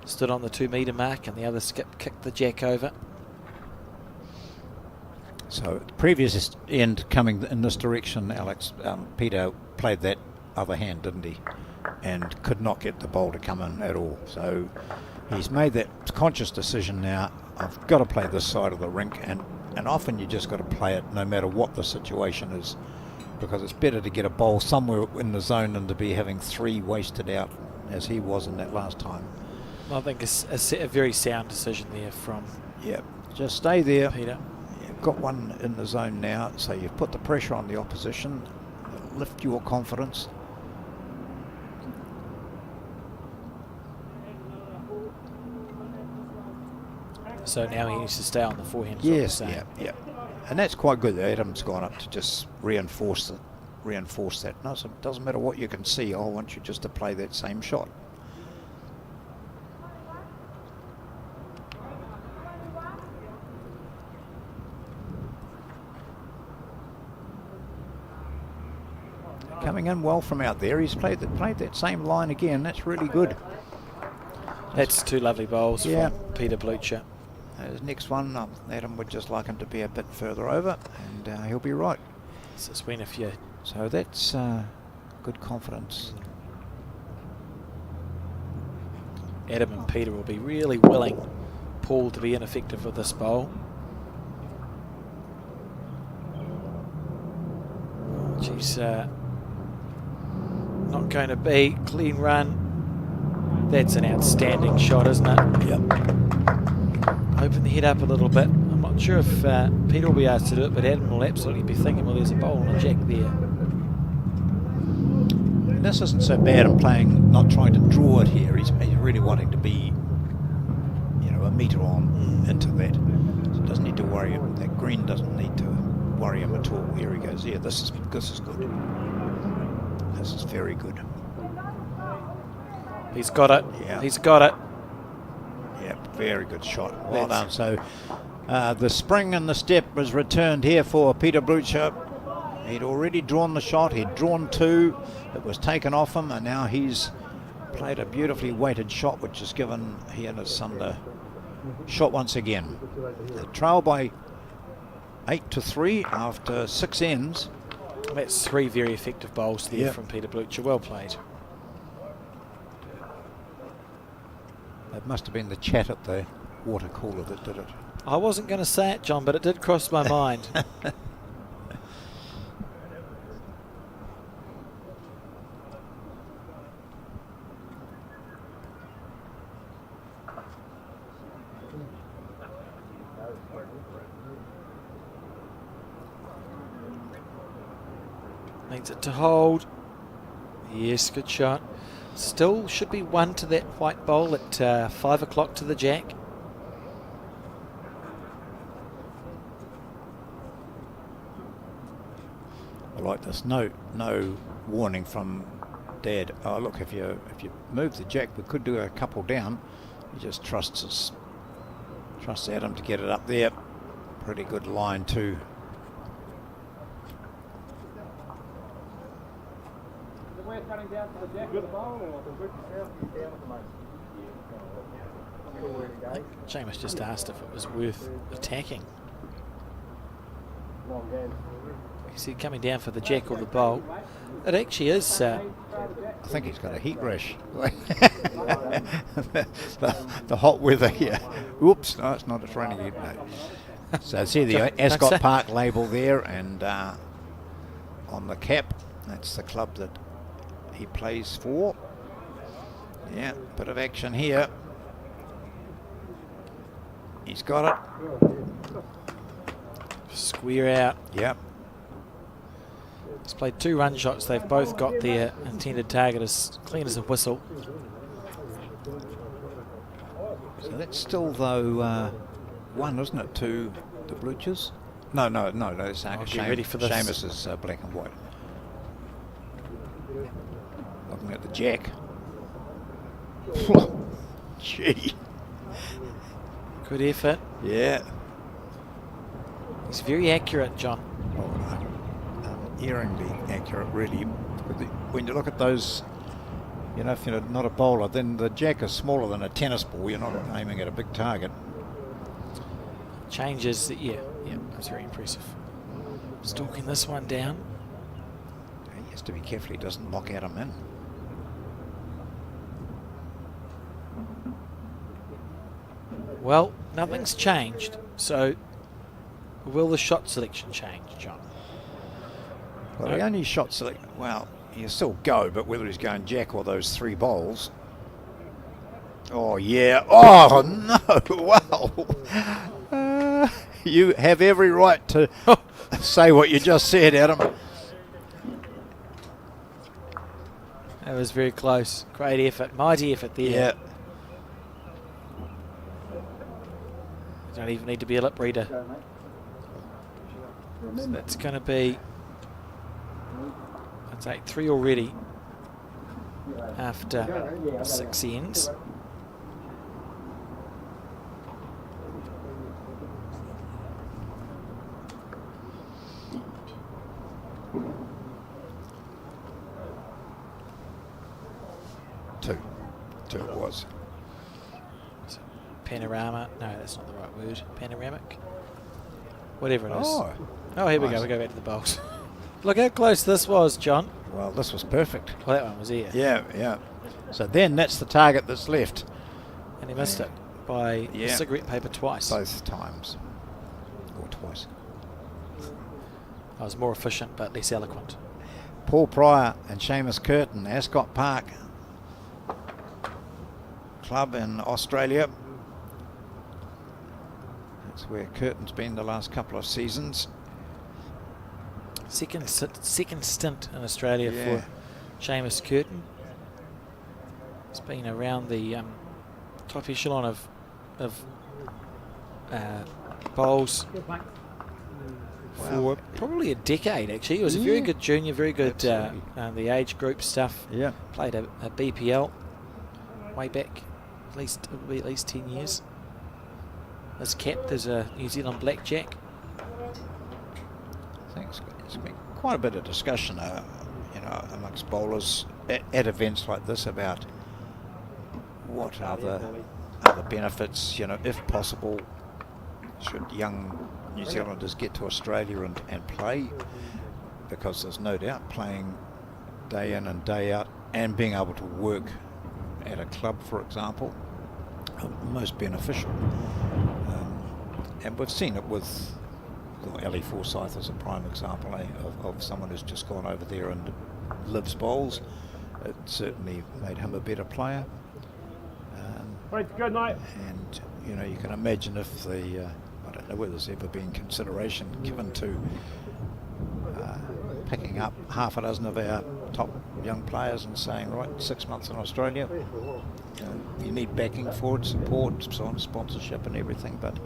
stood on the 2 metre mark and the other skip kicked the jack over. So the previous end coming in this direction, Alex, Peter played that other hand, didn't he? And could not get the bowl to come in at all. So he's made that conscious decision now. I've got to play this side of the rink, and often you just got to play it no matter what the situation is, because it's better to get a bowl somewhere in the zone than to be having 3 wasted out as he was in that last time. I think it's a very sound decision there from just stay there, Peter. You've got one in the zone now, so you've put the pressure on the opposition, lift your confidence. So now he needs to stay on the forehand. Yes, yeah. And that's quite good. Adam's gone up to just reinforce that. No, so it doesn't matter what you can see. I want you just to play that same shot. Coming in well from out there. He's played that same line again. That's really good. That's 2 lovely bowls from Peter Blucher. His next one, Adam would just like him to be a bit further over, and he'll be right. So it's when if you... So that's good confidence. Adam and Peter will be really willing Paul to be ineffective with this bowl. She's not going to be clean run. That's an outstanding shot, isn't it? Yep. Open the head up a little bit. I'm not sure if Peter will be asked to do it, but Adam will absolutely be thinking, well, there's a bowl and a jack there. This isn't so bad in playing, not trying to draw it here. He's really wanting to be, you know, a metre on into that. So he doesn't need to worry. That green doesn't need to worry him at all. Here he goes. Yeah, this is good. This is very good. He's got it. Yeah. He's got it. Yeah, very good shot. Well done. So the spring and the step was returned here for Peter Blucher. He'd already drawn the shot. He'd drawn 2. It was taken off him, and now he's played a beautifully weighted shot, which has given he and his son the shot once again. The trail by 8-3 after 6 ends. That's 3 very effective bowls there from Peter Blucher. Well played. It must have been the chat at the water cooler that did it. I wasn't going to say it, John, but it did cross my mind. Needs it to hold. Yes, good shot. Still should be 1 to that white bowl at 5 o'clock to the jack. I like this. No warning from Dad. Oh, look, if you move the jack, we could do a couple down. He just trusts Adam to get it up there. Pretty good line too. Cutting down to the deck of the bowl, or the bridge down at the moment? Seamus just asked if it was worth attacking. He said coming down for the jack or the bowl. It actually is. I think he's got a heat rash. the hot weather here. Oops, no, it's not. It's raining again. No. So see the Ascot Park label there, and on the cap, that's the club that he plays for. Yeah, bit of action here. He's got it. Square out. Yep. He's played 2 run shots. They've both got their intended target as clean as a whistle. So that's still, though, 1, isn't it, to the Bluchers? No, it's get ready for this. Seamus's black and white. Looking at the jack. Gee. Good effort. Yeah. He's very accurate, John. Earingly accurate, really. When you look at those, you know, if you're not a bowler, then the jack is smaller than a tennis ball. You're not aiming at a big target. Changes, yeah, that's very impressive. Stalking this one down. He has to be careful he doesn't lock Adam in. Well, nothing's changed, so will the shot selection change, John? Well, the only shot select, well, he'll still go, but whether he's going jack or those 3 bowls. Oh, yeah. Oh, no. Well, you have every right to say what you just said, Adam. That was very close. Great effort. Mighty effort there. Yeah. You don't even need to be a lip reader. So that's going to be, I'd say, 3 already after 6 ends. Two it was. Panorama. No, that's not the right word. Panoramic. Whatever it is. Oh, here we nice. go. We go back to the bowls. Look how close this was, John. Well, this was perfect. Well, that one was here. Yeah. So then that's the target that's left. And he missed it by the cigarette paper twice. Both times. Or twice. I was more efficient but less eloquent. Paul Pryor and Seamus Curtin, Ascot Park. club in Australia. That's where Curtin's been the last couple of seasons. Second stint in Australia Yeah. for Seamus Curtin. He's been around the top echelon of bowls for probably a decade. Actually, he was a very good junior, very good the age group stuff. Yeah. Played a BPL way back, at least 10 years. As capped as a New Zealand blackjack. I think it's been quite a bit of discussion, amongst bowlers at events like this about what are the benefits, if possible, should young New Zealanders get to Australia and play, because there's no doubt playing day in and day out and being able to work at a club, for example, most beneficial. And we've seen it with Ellie Forsyth as a prime example of someone who's just gone over there and lives bowls. It certainly made him a better player. Good night. And you can imagine if I don't know whether there's ever been consideration given to picking up half a dozen of our top young players and saying, right, 6 months in Australia, you need backing for it, support, sponsorship and everything, but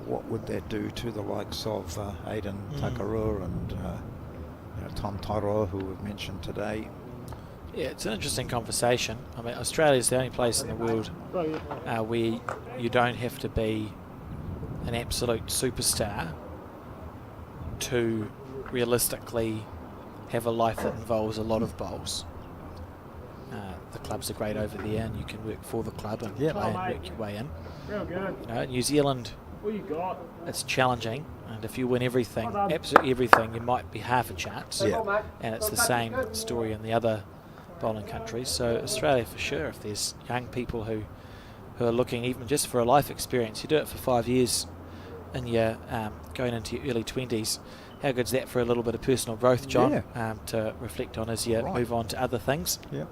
what would that do to the likes of Aiden Takarua and Tom Tairoa, who we've mentioned today? Yeah, it's an interesting conversation. I mean, Australia's the only place in the world where you don't have to be an absolute superstar to realistically have a life that involves a lot of bowls. The clubs are great over there, and you can work for the club and play and work your way in. Real good. New Zealand, What you got? it's challenging, and if you win everything, absolutely everything, you might be half a chance. Yeah. And it's the same story in the other bowling countries. So Australia, for sure, if there's young people who are looking even just for a life experience, you do it for 5 years and you're going into your early 20s. How good's that for a little bit of personal growth, John, to reflect on as you move on to other things? Yeah.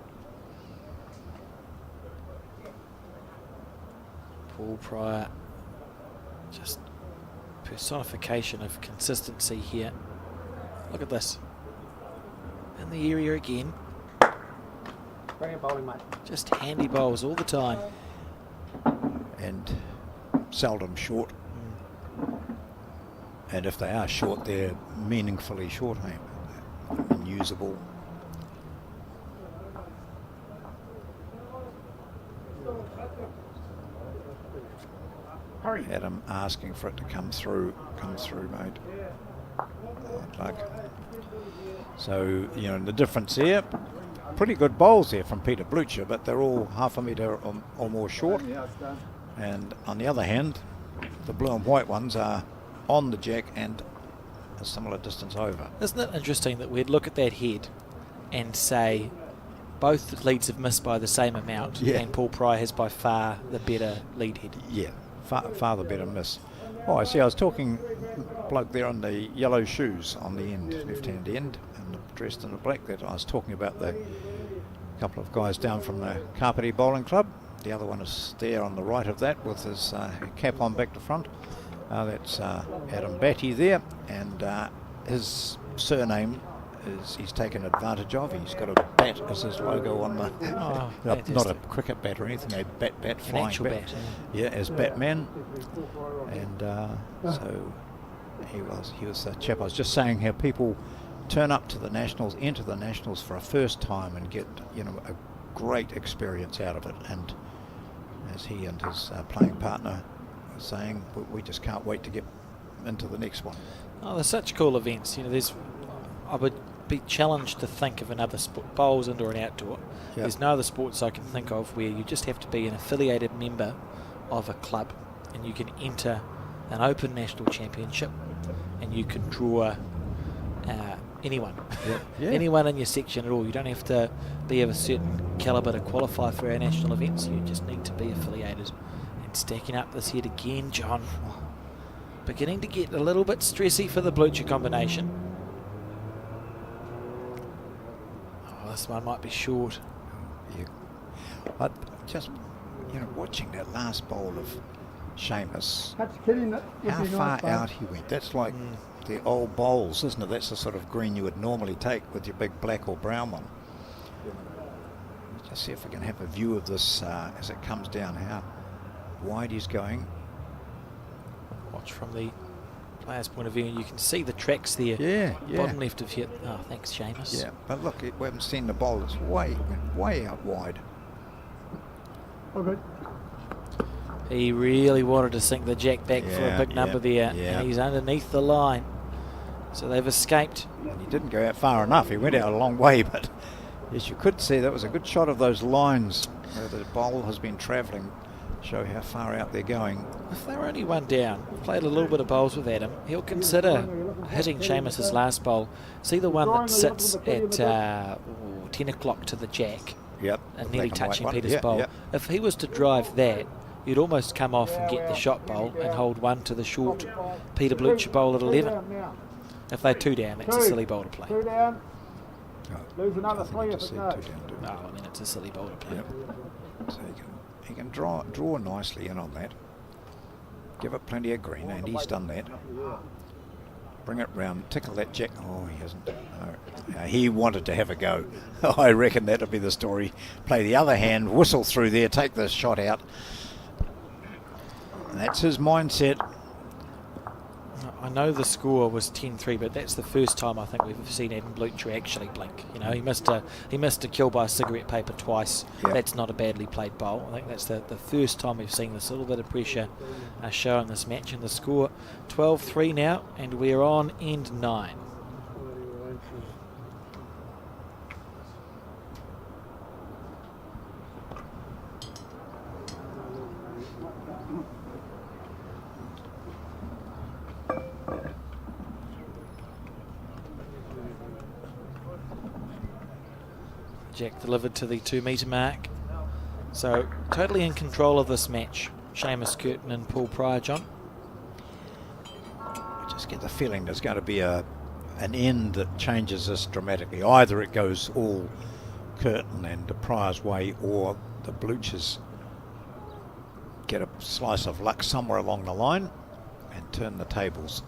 Paul Pryor, just personification of consistency here. Look at this. In the area again. Bring bowling, mate. Just handy bowls all the time. And seldom short. And if they are short, they're meaningfully short, unusable. Hurry. Adam asking for it to come through, mate. So, the difference here, pretty good bowls there from Peter Blucher, but they're all half a metre or more short. And on the other hand, the blue and white ones are on the jack and a similar distance over. Isn't it interesting that we'd look at that head and say both leads have missed by the same amount, and Paul Pryor has by far the better lead head? Yeah, far the better miss. Oh, I see. I was talking bloke there on the yellow shoes on the end, left-hand end, and dressed in the black. That I was talking about the couple of guys down from the Kapiti Bowling Club. The other one is there on the right of that with his cap on back to front. That's Adam Batty there, and his surname is he's taken advantage of. He's got a bat as his logo on the not a cricket bat or anything, a bat flying actual bat. Yeah, as Batman. And so he was the chap. I was just saying how people turn up to the Nationals, enter the Nationals for a first time and get a great experience out of it. And as he and his playing partner were saying, we just can't wait to get into the next one. Oh, they're such cool events. I would be challenged to think of another sport, bowls indoor and outdoor. Yeah. There's no other sports I can think of where you just have to be an affiliated member of a club and you can enter an open national championship and you can draw anyone. Anyone in your section at all. You don't have to be of a certain calibre to qualify for our national events. You just need to be affiliated. And stacking up this head again, John. Beginning to get a little bit stressy for the Blucher combination. Oh, this one might be short. Yeah. But just you know, watching that last bowl of Seamus, That's kidding. That would how be far nice, mate. out he went. That's like the old bowls, isn't it? That's the sort of green you would normally take with your big black or brown one. Let's just see if we can have a view of this as it comes down, how wide he's going. Watch from the player's point of view, and you can see the tracks there. Yeah, Bottom left of here. Oh, thanks, Seamus. Yeah, but look, we haven't seen the bowl. It's went way out wide. Oh, good. He really wanted to sink the jack back for a big number there, yeah. and he's underneath the line. So they've escaped. And he didn't go out far enough. He went out a long way, but as you could see, that was a good shot of those lines where the bowl has been travelling. Show how far out they're going. If they were only one down, played a little bit of bowls with Adam, he'll consider hitting Seamus's last bowl. See the one that sits at 10 o'clock to the jack, Yep. and nearly black and white touching one. Peter's Yeah, bowl. yeah. If he was to drive that, you'd almost come off and get the shot bowl and hold one to the short Peter Blucher bowl at 11. If they're 2 down, that's a silly bowl to play. 2 down. No, Lose another I think 3 I if just it said goes. 2 down, do No, I mean, it's a silly bowl to play. Yep. So he can draw nicely in on that. Give it plenty of green, and he's done that. Bring it round, tickle that jack. Oh, he hasn't. No. He wanted to have a go. I reckon that'll be the story. Play the other hand, whistle through there, take this shot out. And that's his mindset. I know the score was 10-3, but that's the first time I think we've seen Adam Blucher actually blink. You know, he missed a kill by a cigarette paper twice. Yep. That's not a badly played bowl. I think that's the first time we've seen this little bit of pressure show in this match. And the score 12-3 now, and we're on end 9. Jack delivered to the 2 metre mark. So totally in control of this match, Seamus Curtin and Paul Pryor, John. I just get the feeling there's going to be an end that changes this dramatically. Either it goes all Curtin and the Pryor's way, or the Bluchers get a slice of luck somewhere along the line and turn the tables.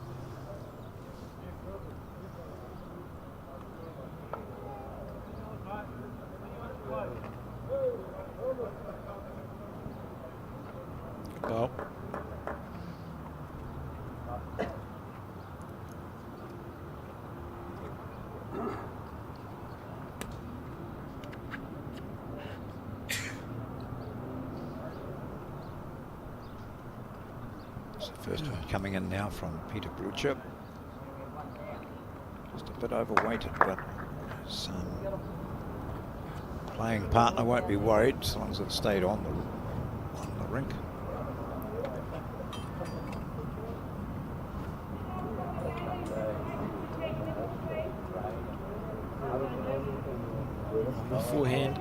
Well, It's the first one coming in now from Peter Blucher. Just a bit overweighted, but his playing partner won't be worried as long as it stayed on the rink. on the forehand.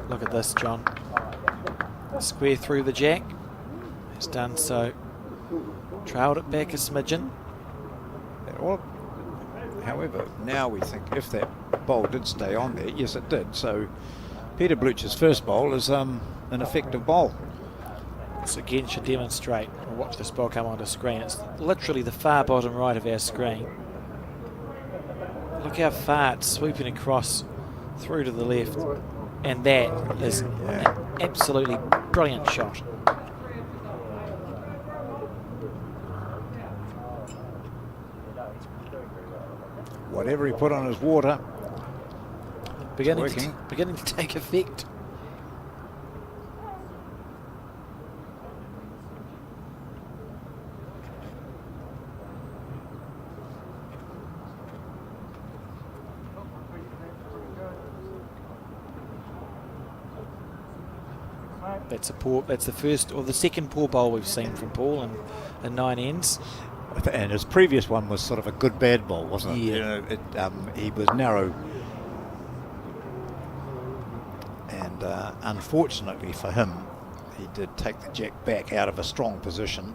Look at this, John. Square through the jack. Has done so. Trailed it back a smidgen. However, now we think if that bowl did stay on there, yes it did. So Peter Blucher's first bowl is an effective bowl. This again should demonstrate. We'll watch this ball come onto screen. It's literally the far bottom right of our screen. Look how far it's swooping across through to the left. And that is an absolutely brilliant shot. Whatever he put on his water, Beginning working. to take effect. That's the first or the second poor bowl we've seen from Paul in 9 ends. And his previous one was sort of a good bad bowl, wasn't it? Yeah. You know, he was narrow. And unfortunately for him, he did take the jack back out of a strong position.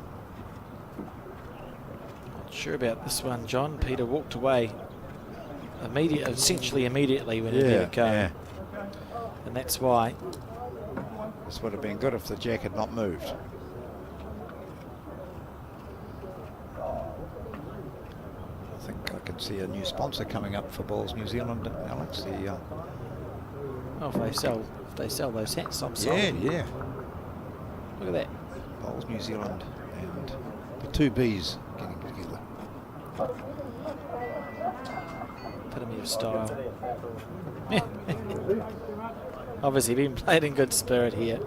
Sure about this one, John. Peter walked away essentially immediately when he let it go. Yeah. And that's why. This would have been good if the jack had not moved. I think I can see a new sponsor coming up for Balls New Zealand, Alex. The, Oh, if they sell those hats, I'm sold. yeah. Look at that. Balls New Zealand and the two Bs getting together. Epitome of style. Obviously being played in good spirit here.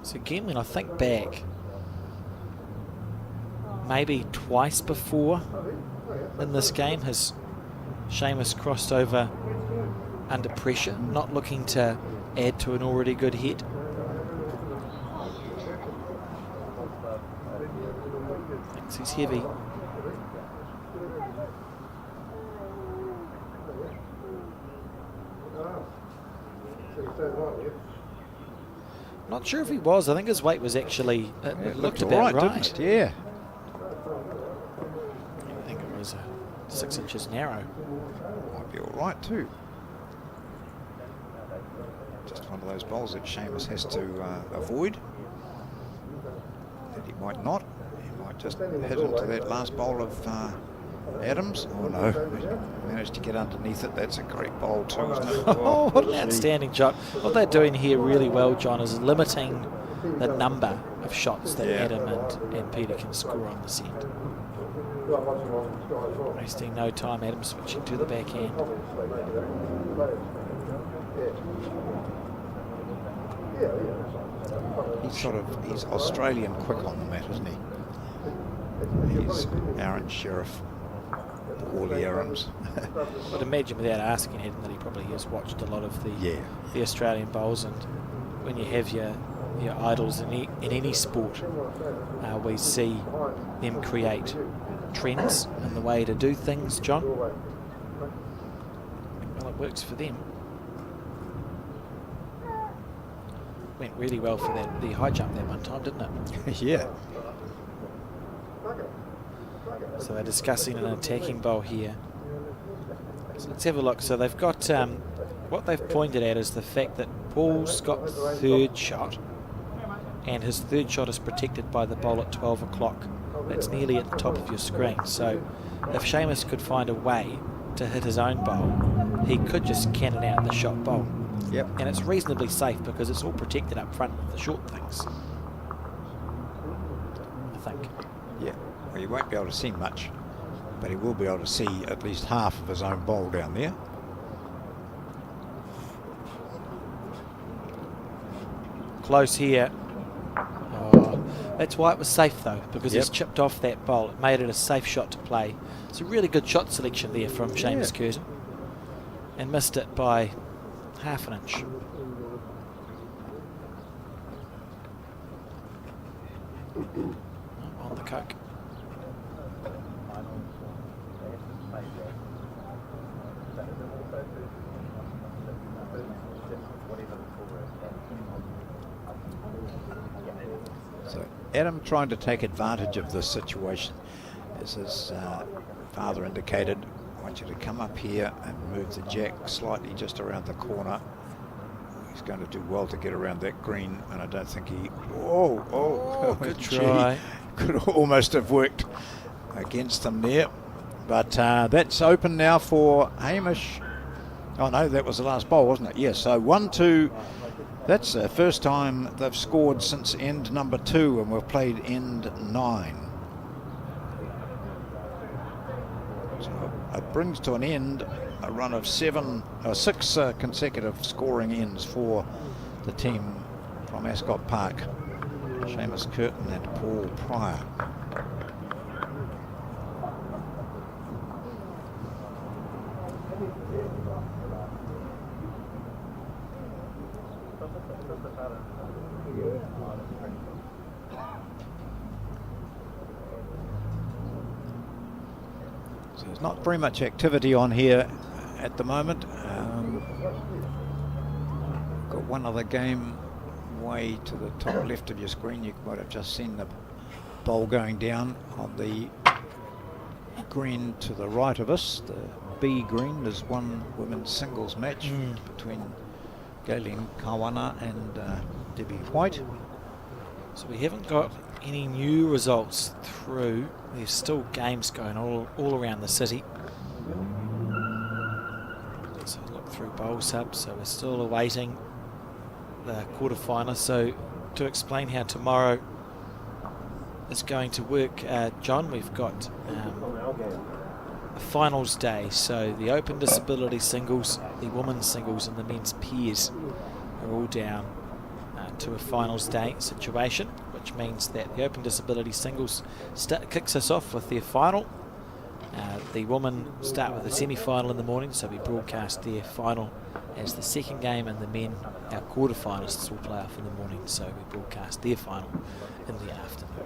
So again, when I think back, maybe twice before in this game has Seamus crossed over under pressure, not looking to add to an already good hit. Thinks he's heavy. Not sure if he was. I think his weight was actually, it looked about right. Didn't it? Yeah. I think it was 6 inches narrow. Might be all right too. Just one of those bowls that Seamus has to avoid. That he might not. He might just hit into that last bowl of Adams. Oh no, he managed to get underneath it. That's a great bowl too, isn't it? Oh, what an outstanding shot. What they're doing here really well, John, is limiting the number of shots that Adam and Peter can score on this end. Wasting no time, Adam switching to the backhand. He's Australian quick on the mat, isn't he? He's Aaron Sheriff, all the Aarons. I would imagine without asking him that he probably has watched a lot of the Australian bowls, and when you have your idols in any sport, we see them create trends in the way to do things, John. Well, it works for them. Went really well for the high jump that one time, didn't it? Yeah. So they're discussing an attacking bowl here. So let's have a look. So they've got, what they've pointed at is the fact that Paul's got third shot, and his third shot is protected by the bowl at 12 o'clock. That's nearly at the top of your screen. So if Seamus could find a way to hit his own bowl, he could just cannon out the shot bowl. Yep. And it's reasonably safe because it's all protected up front with the short things, I think. Yeah. Well, you won't be able to see much, but he will be able to see at least half of his own bowl down there. Close here. Oh, that's why it was safe though, because he's chipped off that bowl. It made it a safe shot to play. It's a really good shot selection there from Seamus Curtin, and missed it by half an inch. On the coke. So Adam trying to take advantage of this situation. As his father indicated, I want you to come up here and move the jack slightly just around the corner. He's going to do well to get around that green, and I don't think he... Oh, good try. Could almost have worked against them there. But that's open now for Hamish. Oh no, that was the last bowl, wasn't it? Yes, so 1-2. That's the first time they've scored since end number 2, and we've played end 9. So it brings to an end a run of 6 consecutive scoring ends for the team from Ascot Park. Seamus Curtin and Paul Pryor. So There's not very much activity on here at the moment. Got one other game way to the top left of your screen. You might have just seen the bowl going down on the green to the right of us. The B green, there's one women's singles match between Galen Kawana and Debbie White. So we haven't got any new results through. There's still games going all around the city. So look through bowl subs. So we're still awaiting the quarterfinals. So to explain how tomorrow is going to work, John, we've got a finals day. So the open disability singles, the women's singles, and the men's pairs are all down to a finals day situation, which means that the open disability singles kicks us off with their final. The women start with the semi-final in the morning, so we broadcast their final as the second game, and the men, our quarter-finalists, will play off in the morning, so we broadcast their final in the afternoon.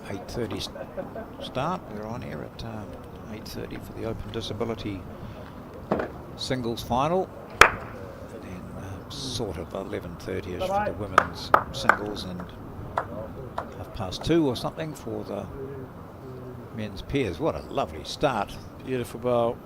8:30 start. We're on here at 8:30 for the open disability singles final. Sort of 11:30ish for the women's singles, and 2:30 or something for the men's pairs. What a lovely start. Beautiful bowl.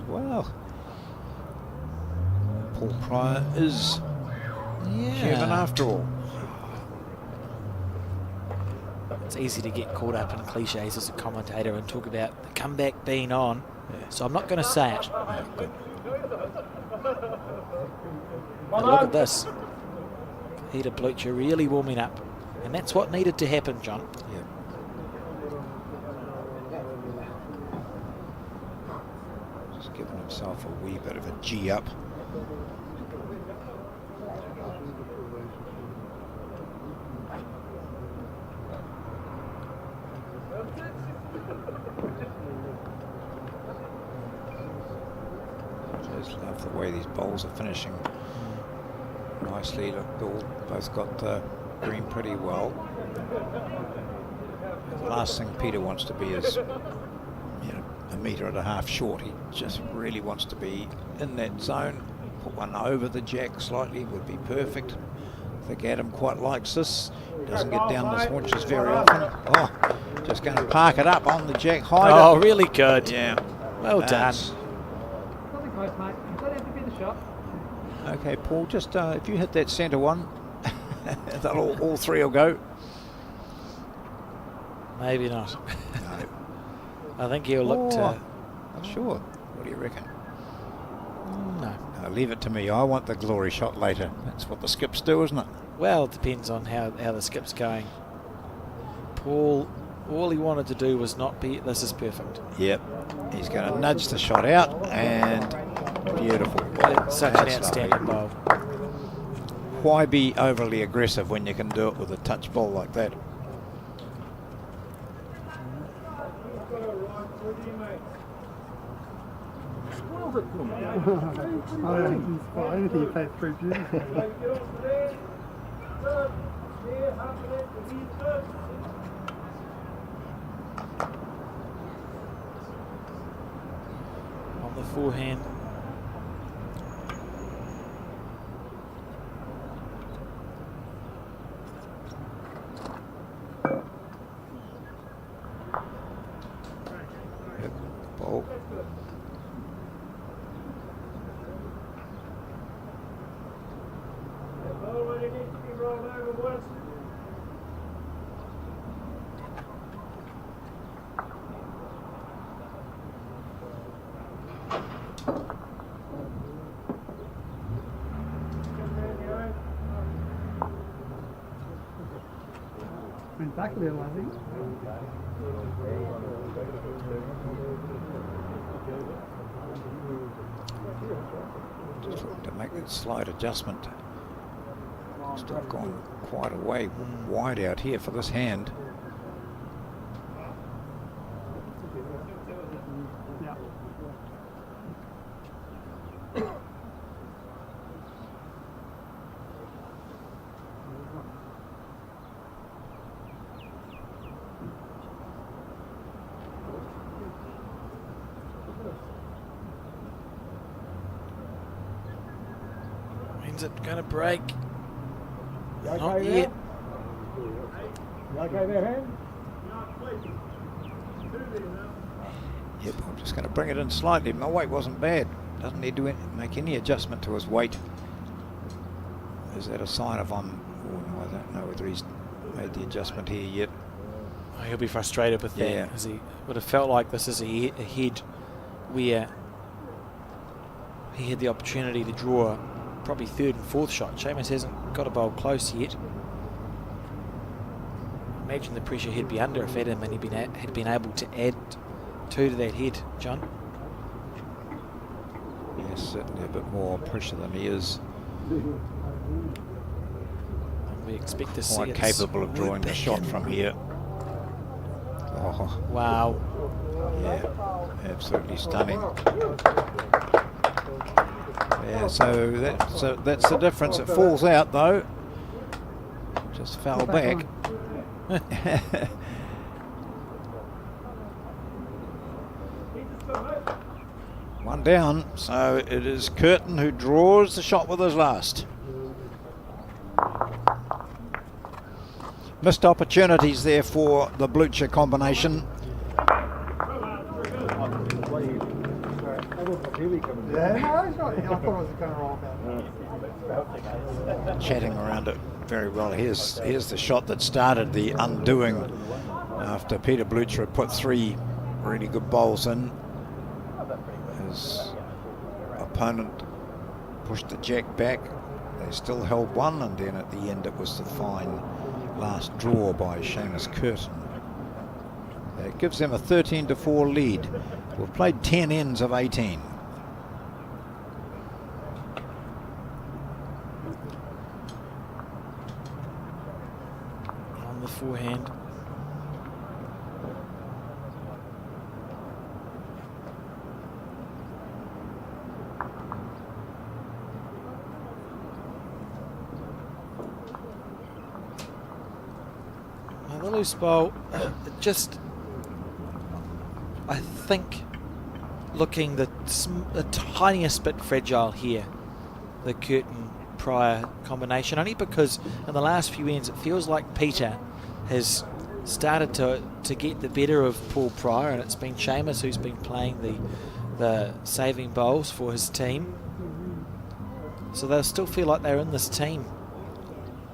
Well, Paul Pryor is human after all. It's easy to get caught up in cliches as a commentator and talk about the comeback being on, so I'm not going to say it. Good. But look at this. Peter Blucher really warming up, and that's what needed to happen, John. Yeah. Just giving himself a wee bit of a G up. Just love the way these bowls are finishing nicely. Look, both got the green pretty well. The last thing Peter wants to be is, a metre and a half short. He just really wants to be in that zone. Put one over the jack slightly would be perfect. I think Adam quite likes this. Doesn't get down the haunches very often. Oh, just going to park it up on the jack high. Oh, really good. Yeah. Well done. Okay, Paul, just if you hit that centre one, all three will go. Maybe not. No. I think he'll look to... Not sure. What do you reckon? No. Leave it to me. I want the glory shot later. That's what the skips do, isn't it? Well, it depends on how the skip's going. Paul, all he wanted to do was not be... This is perfect. Yep. He's going to nudge the shot out, and beautiful. It's such an outstanding bowl. Why be overly aggressive when you can do it with a touch ball like that? I think you played pretty beautiful. On the forehand. Yep. Ball. back a little, I think. Just looking to make that slight adjustment. Still gone quite a way wide out here for this hand. When's it going to break? You Not okay yet. You okay there, Hand? Yep, I'm just going to bring it in slightly. My weight wasn't bad. Doesn't need to make any adjustment to his weight. Is that a sign of oh no, I don't know whether he's made the adjustment here yet. Oh, he'll be frustrated with that, Yeah. as he would have felt like this is a head where he had the opportunity to draw probably third and fourth shot. Seamus hasn't got a bowl close yet. Imagine the pressure he'd be under if Adam and had been able to add two to that head, John. Yes, certainly a bit more pressure than he is. And we expect to see Quite it capable of drawing the back shot in. from here. Oh, Wow. yeah, absolutely stunning. Yeah, so that's the difference. It falls out though. Just fell back. One down, so it is Curtin who draws the shot with his last. Missed opportunities there for the Blucher combination. Yeah, no, it's not. I thought it was going to roll back. Chatting around it very well. Here's the shot that started the undoing after Peter Blucher had put three really good bowls in. His opponent pushed the jack back. They still held one, and then at the end it was the fine last draw by Seamus Curtin. It gives them a 13-4 lead. We've played 10 ends of 18. On the forehand. Now the loose bowl, just, I think, looking the tiniest bit fragile here, the Curtin Pryor combination, only because in the last few ends it feels like Peter has started to get the better of Paul Pryor, and it's been Seamus who's been playing the saving bowls for his team. So they'll still feel like they're in this team,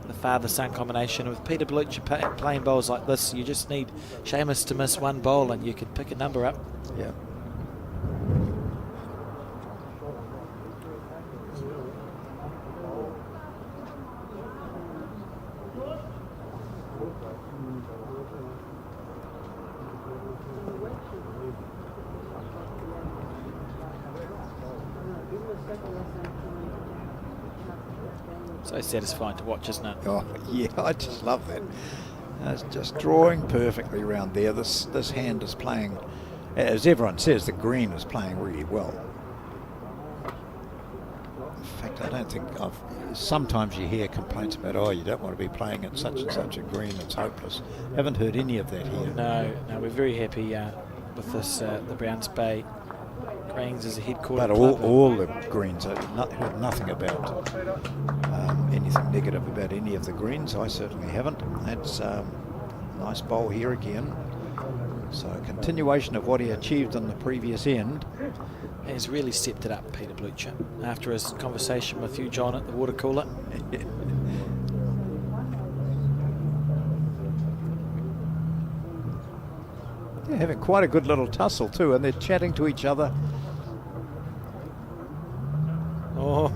the father-son combination. With Peter Blucher playing bowls like this, you just need Seamus to miss one bowl and you can pick a number up. Yeah. So satisfying to watch, isn't it? Oh, yeah, I just love that. It's just drawing perfectly around there. This hand is playing, as everyone says, the green is playing really well. In fact, I don't think sometimes you hear complaints about, oh, you don't want to be playing at such and such a green, it's hopeless. Haven't heard any of that here. No, we're very happy with this, the Browns Bay Greens as a headquarter But club. all the greens, I've heard nothing about anything negative about any of the greens. I certainly haven't. That's a nice bowl here again. So a continuation of what he achieved on the previous end. He's really stepped it up, Peter Blucher, after his conversation with you, John, at the water cooler. They're having quite a good little tussle too, and they're chatting to each other. Oh,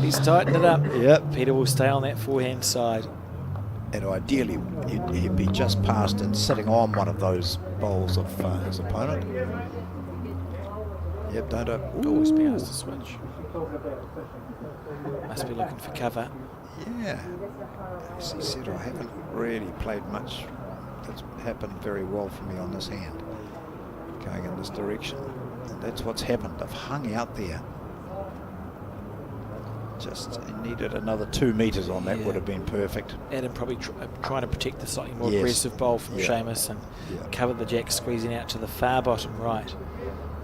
he's tightened it up. Yep. Peter will stay on that forehand side. And ideally, he'd be just past and sitting on one of those bowls of his opponent. Yep, don't Always be asked to switch. Must be looking for cover. Yeah. As he said, I haven't really played much that's happened very well for me on this hand, going in this direction. And that's what's happened. I've hung out there. Just needed another 2 meters on that, would have been perfect. Adam probably trying to protect the slightly more Yes. aggressive bowl from Yeah. Seamus and Yeah. cover the jack squeezing out to the far bottom right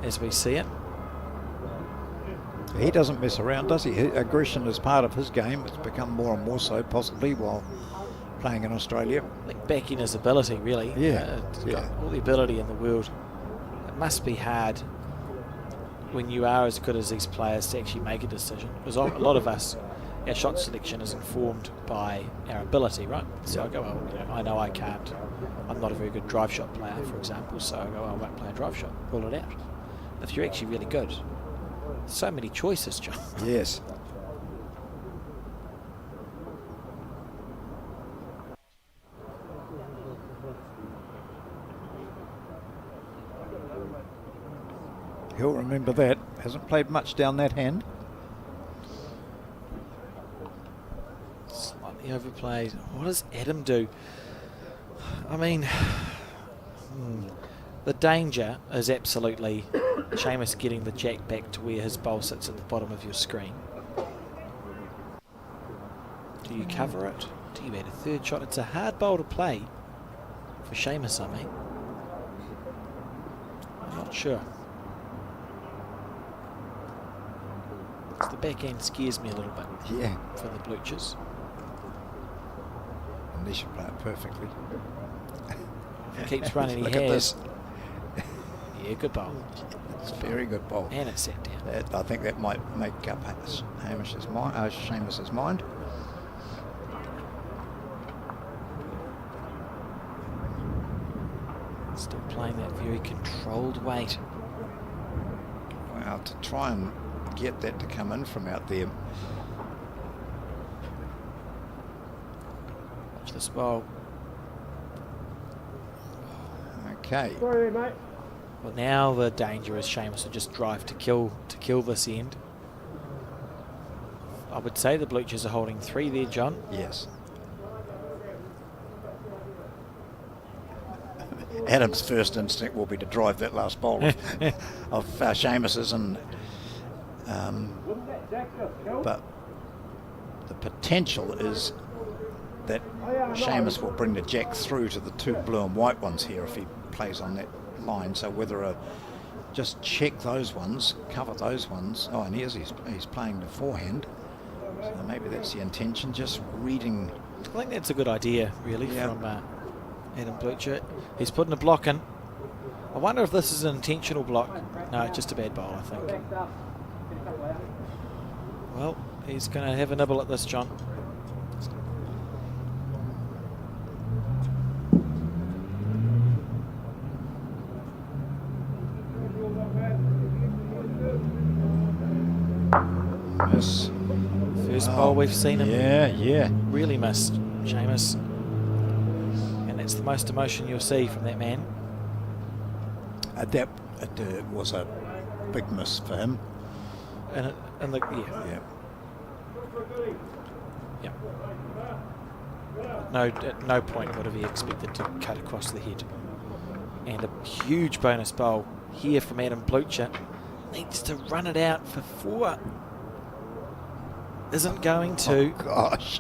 as we see it. He doesn't mess around, does he? Aggression is part of his game. It's become more and more so, possibly, while playing in Australia. I think backing his ability, really. Yeah, It's yeah. got all the ability in the world. It must be hard when you are as good as these players to actually make a decision. Because a lot of us, our shot selection is informed by our ability, right? So I go, well, you know, I know I can't. I'm not a very good drive shot player, for example, so I go, well, I won't play a drive shot. Rule it out. If you're actually really good, so many choices, John. Yes. He'll remember that. Hasn't played much down that hand. Slightly overplayed. What does Adam do? I mean, the danger is absolutely Seamus getting the jack back to where his bowl sits at the bottom of your screen. Do you cover it? Do you add a third shot? It's a hard bowl to play for Seamus, I mean. I'm not sure. The back end scares me a little bit Yeah. for the Bluchers. Unless you play it perfectly. He keeps running, Look he at has. this. Yeah, good bowl. It's a very good ball. And it sat down. I think that might make up Seamus's mind. Still playing that very controlled weight. Wow, to try and get that to come in from out there. Watch this bowl. Okay. Sorry, mate. Well, now the danger is Seamus will just drive to kill this end. I would say the Bluchers are holding 3 there, John. Yes. Adam's first instinct will be to drive that last bowl of Seamus's, and but the potential is that Seamus will bring the jack through to the 2 blue and white ones here if he plays on that line. So whether just check those ones, cover those ones. Oh, and he's playing the forehand. So maybe that's the intention, just reading. I think that's a good idea, really, Yeah. from Adam Blucher. He's putting a block in. I wonder if this is an intentional block. No, it's just a bad bowl, I think. Well, he's going to have a nibble at this, John. Miss. First bowl we've seen him Yeah. really missed, Seamus. And that's the most emotion you'll see from that man. That was a big miss for him. And Yeah. yeah. No, at no point would have he expected to cut across the head. And a huge bonus bowl here from Adam Blucher. Needs to run it out for 4. Isn't going to. Oh, gosh.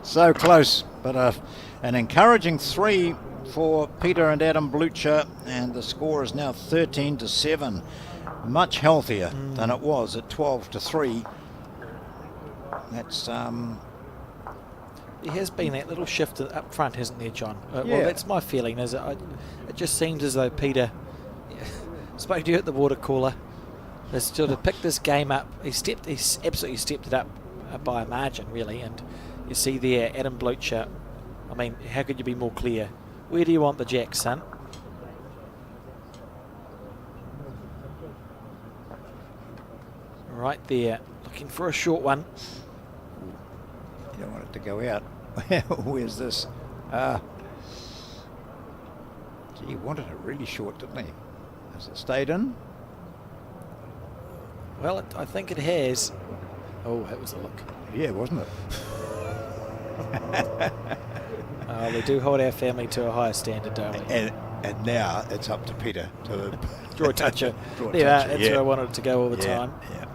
So close, but an encouraging 3 for Peter and Adam Blucher, and the score is now 13-7. Much healthier than it was at 12-3. That's There has been that little shift up front, hasn't there, John? Yeah. Well, that's my feeling. Is it just seems as though Peter spoke to you at the water cooler. Has sort of picked this game up. He's absolutely stepped it up by a margin, really. And you see there, Adam Blucher. I mean, how could you be more clear? Where do you want the jack, son? Right there, looking for a short one. You don't want it to go out. Where's this? Gee, he wanted it really short, didn't he? Has it stayed in? Well, I think it has. Oh, that was a look. Yeah, wasn't it? We do hold our family to a higher standard, don't we? And now it's up to Peter to Draw a toucher. Draw a Yeah, toucher, that's yeah. where I wanted it to go all the time. Yeah.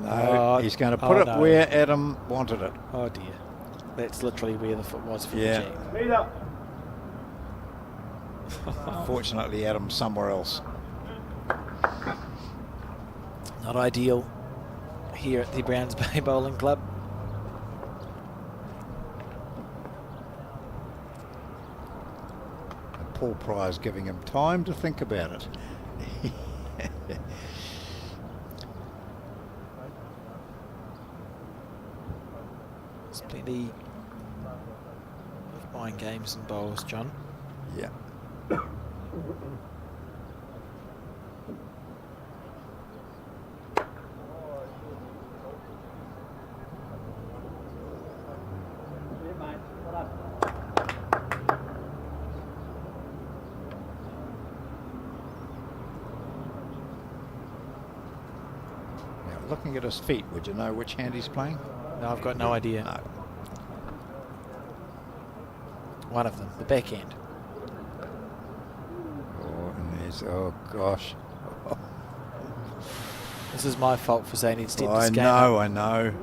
No, he's going to put it no. where Adam wanted it. Oh dear. That's literally where the foot was for Yeah. the jack. Peter. Fortunately, Adam's somewhere else. Not ideal here at the Browns Bay Bowling Club. And Paul Pryor's giving him time to think about it. There's plenty of mind games and bowls, John. Yeah. Now, looking at his feet, would you know which hand he's playing? No, I've got no idea. No. One of them, the backhand. Oh, and there's, oh gosh. This is my fault for saying he'd step I this game know, up. I know.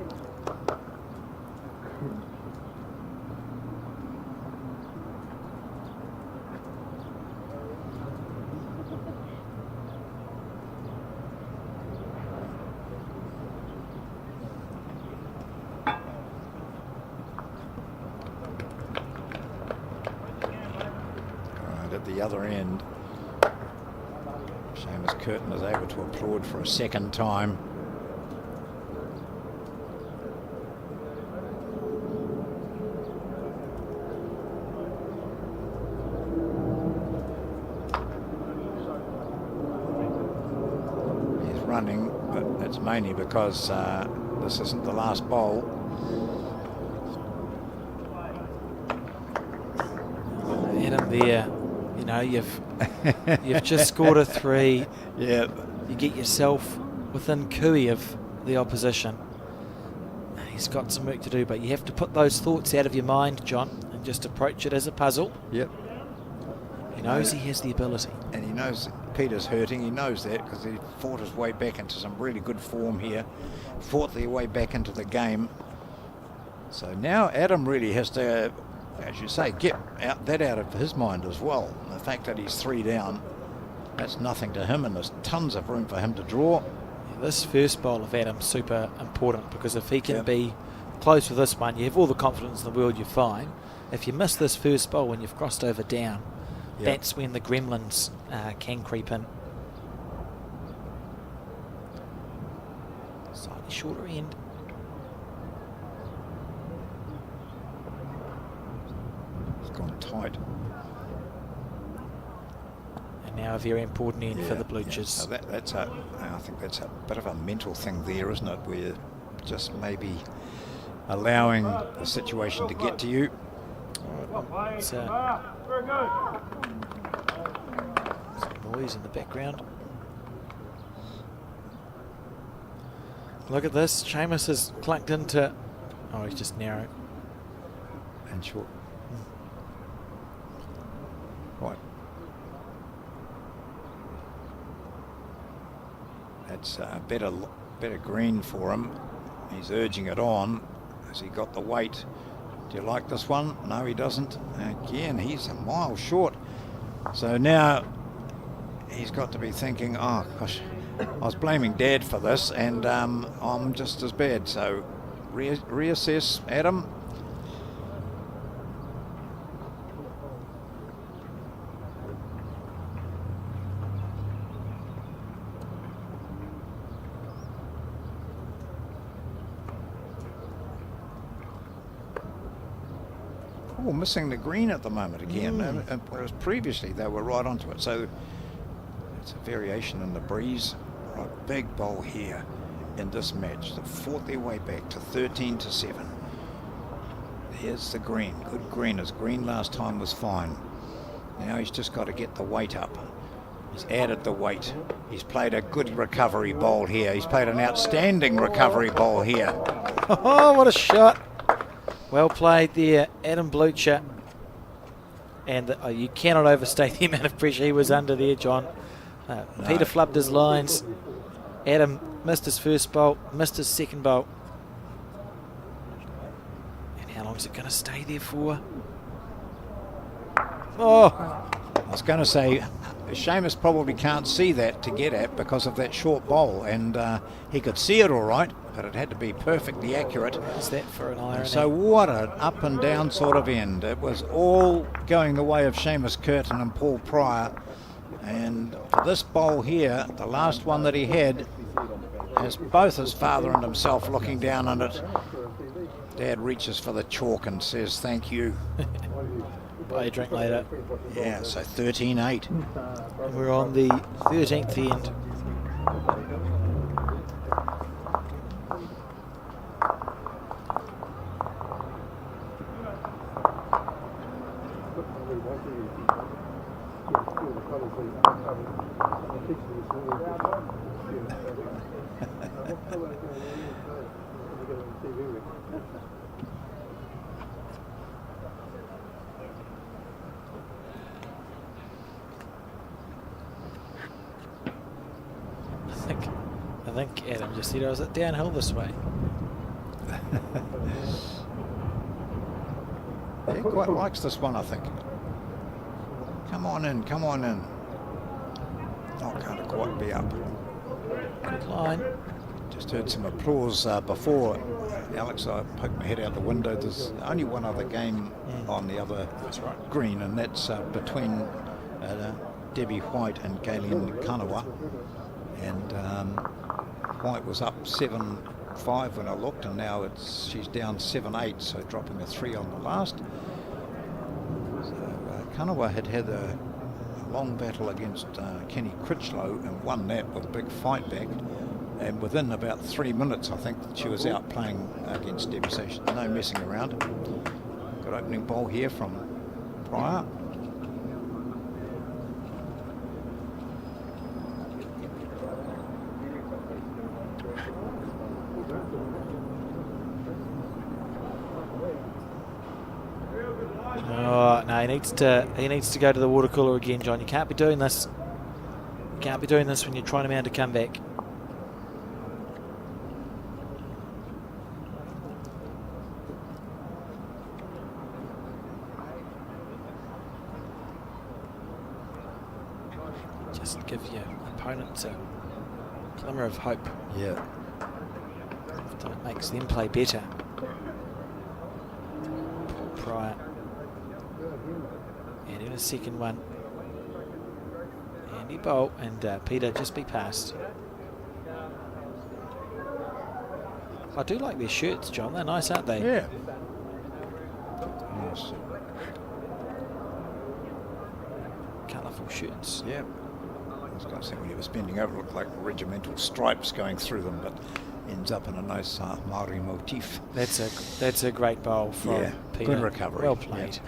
Right, at the other end, Seamus Curtin is able to applaud for a second time. He's running, but it's mainly because this isn't the last bowl. Adam there, you know, you've just scored a 3. Yeah. You get yourself within cooey of the opposition. He's got some work to do, but you have to put those thoughts out of your mind, John, and just approach it as a puzzle. Yep. He knows he has the ability. And he knows Peter's hurting. He knows that because he fought his way back into some really good form here. Fought their way back into the game. So now Adam really has to, as you say, get that out of his mind as well. And the fact that he's 3 down, that's nothing to him, and there's tons of room for him to draw. This first bowl of Adam's super important, because if he can Yep. be close with this one, you have all the confidence in the world, you're fine. If you miss this first bowl when you've crossed over down, Yep. that's when the gremlins can creep in. Slightly shorter end. It's gone tight. And now a very important end for the Blue Jays. So I think that's a bit of a mental thing there, isn't it? Where you're just maybe allowing the situation to get to you. It's, Very good. some noise in the background. Look at this. Seamus has clunked into... Oh, he's just narrow. And short. Right. That's better green for him. He's urging it on. Has he got the weight? Do you like this one? No, he doesn't. Again, he's a mile short. So now he's got to be thinking, oh gosh, I was blaming Dad for this, and I'm just as bad. So reassess, Adam. Oh, missing the green at the moment again, whereas previously they were right onto it. So it's a variation in the breeze. Right, big bowl here, in this match. They've fought their way back to 13-7. Here's the green. Good green. His green last time was fine. Now he's just got to get the weight up. He's added the weight. He's played a good recovery bowl here. He's played an outstanding recovery bowl here. Oh, what a shot. Well played there, Adam Blucher. And you cannot overstate the amount of pressure he was under there, John. Peter flubbed his lines. Adam missed his first bolt, missed his second bolt. And how long is it going to stay there for? Oh! I was going to say, Seamus probably can't see that to get at because of that short bowl, and he could see it all right, but it had to be perfectly accurate. Is that for an iron? So what an up and down sort of end. It was all going the way of Seamus Curtin and Paul Pryor, and for this bowl here, the last one that he had, has both his father and himself looking down on it. Dad reaches for the chalk and says thank you. Buy a drink later. Yeah, so 13-8. And we're on the 13th end. I think Adam just said, is it downhill this way? He quite likes this one, I think. Come on in, come on in. Not going to quite be up. Good line. Just heard some applause before. Alex, I poked my head out the window. There's only one other game on the other green, and that's between Debbie White and Galen Kanawa. And White was up 7-5 when I looked, and now she's down 7-8, so dropping a 3 on the last. So Kanawa had a long battle against Kenny Critchlow and won that with a big fight back. And within about 3 minutes, I think, she was out playing against Debbie, so no messing around. Good opening ball here from Pryor. Oh no, he needs to go to the water cooler again, John. You can't be doing this. You can't be doing this when you're trying to mount a comeback. Just give your opponents a glimmer of hope. Yeah. So it makes them play better. Paul Pryor. And in a second one, Andy Bolt and Peter just be passed. I do like their shirts, John. They're nice, aren't they? Yeah. Nice. Colourful shirts. Yeah. I was going to say when he was bending over, it looked like regimental stripes going through them, but ends up in a nice Maori motif. That's a great bowl from Peter. Good recovery. Well played.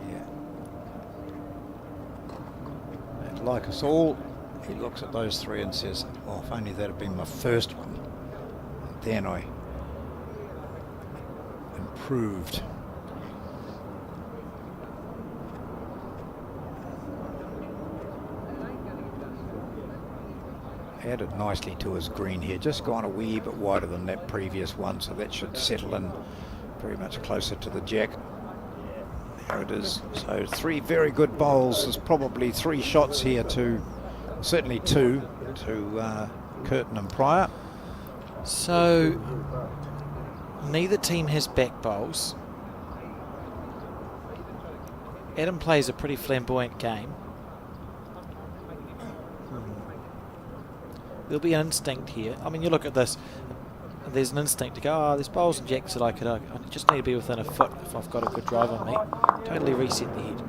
Yeah. And like us all, he looks at those three and says, well, if only that had been my first one, then I improved. Added nicely to his green here, just gone a wee bit wider than that previous one, so that should settle in very much closer to the jack. There it is. So 3 very good bowls. There's probably 3 shots here to, certainly 2 to Curtin and Pryor. So neither team has back bowls. Adam plays a pretty flamboyant game. There'll be an instinct here. I mean, you look at this, there's an instinct to go, there's bowls and jacks that I just need to be within a foot if I've got a good drive on me. Totally reset the head.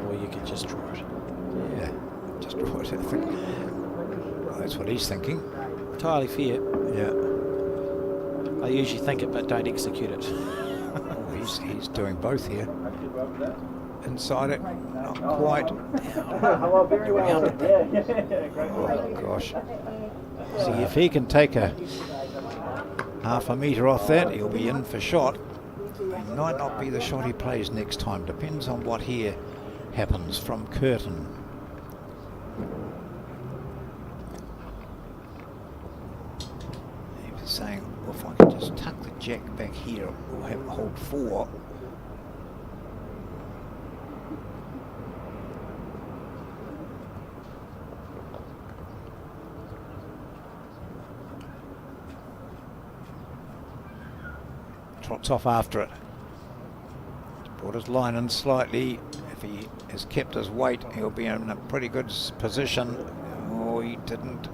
Or you can just draw it. Yeah, just what I think. Well, that's what he's thinking. Entirely fair. Yeah. I usually think it but don't execute it. Oh, he's doing both here. Inside it, not quite. Oh gosh. See if he can take a half a metre off that, he'll be in for shot. It might not be the shot he plays next time. Depends on what here happens from Curtin. He was saying, well, if I could just tuck the jack back here, we'll have hold 4. Trots off after it. Brought his line in slightly. If he has kept his weight, he'll be in a pretty good position. Oh, he didn't.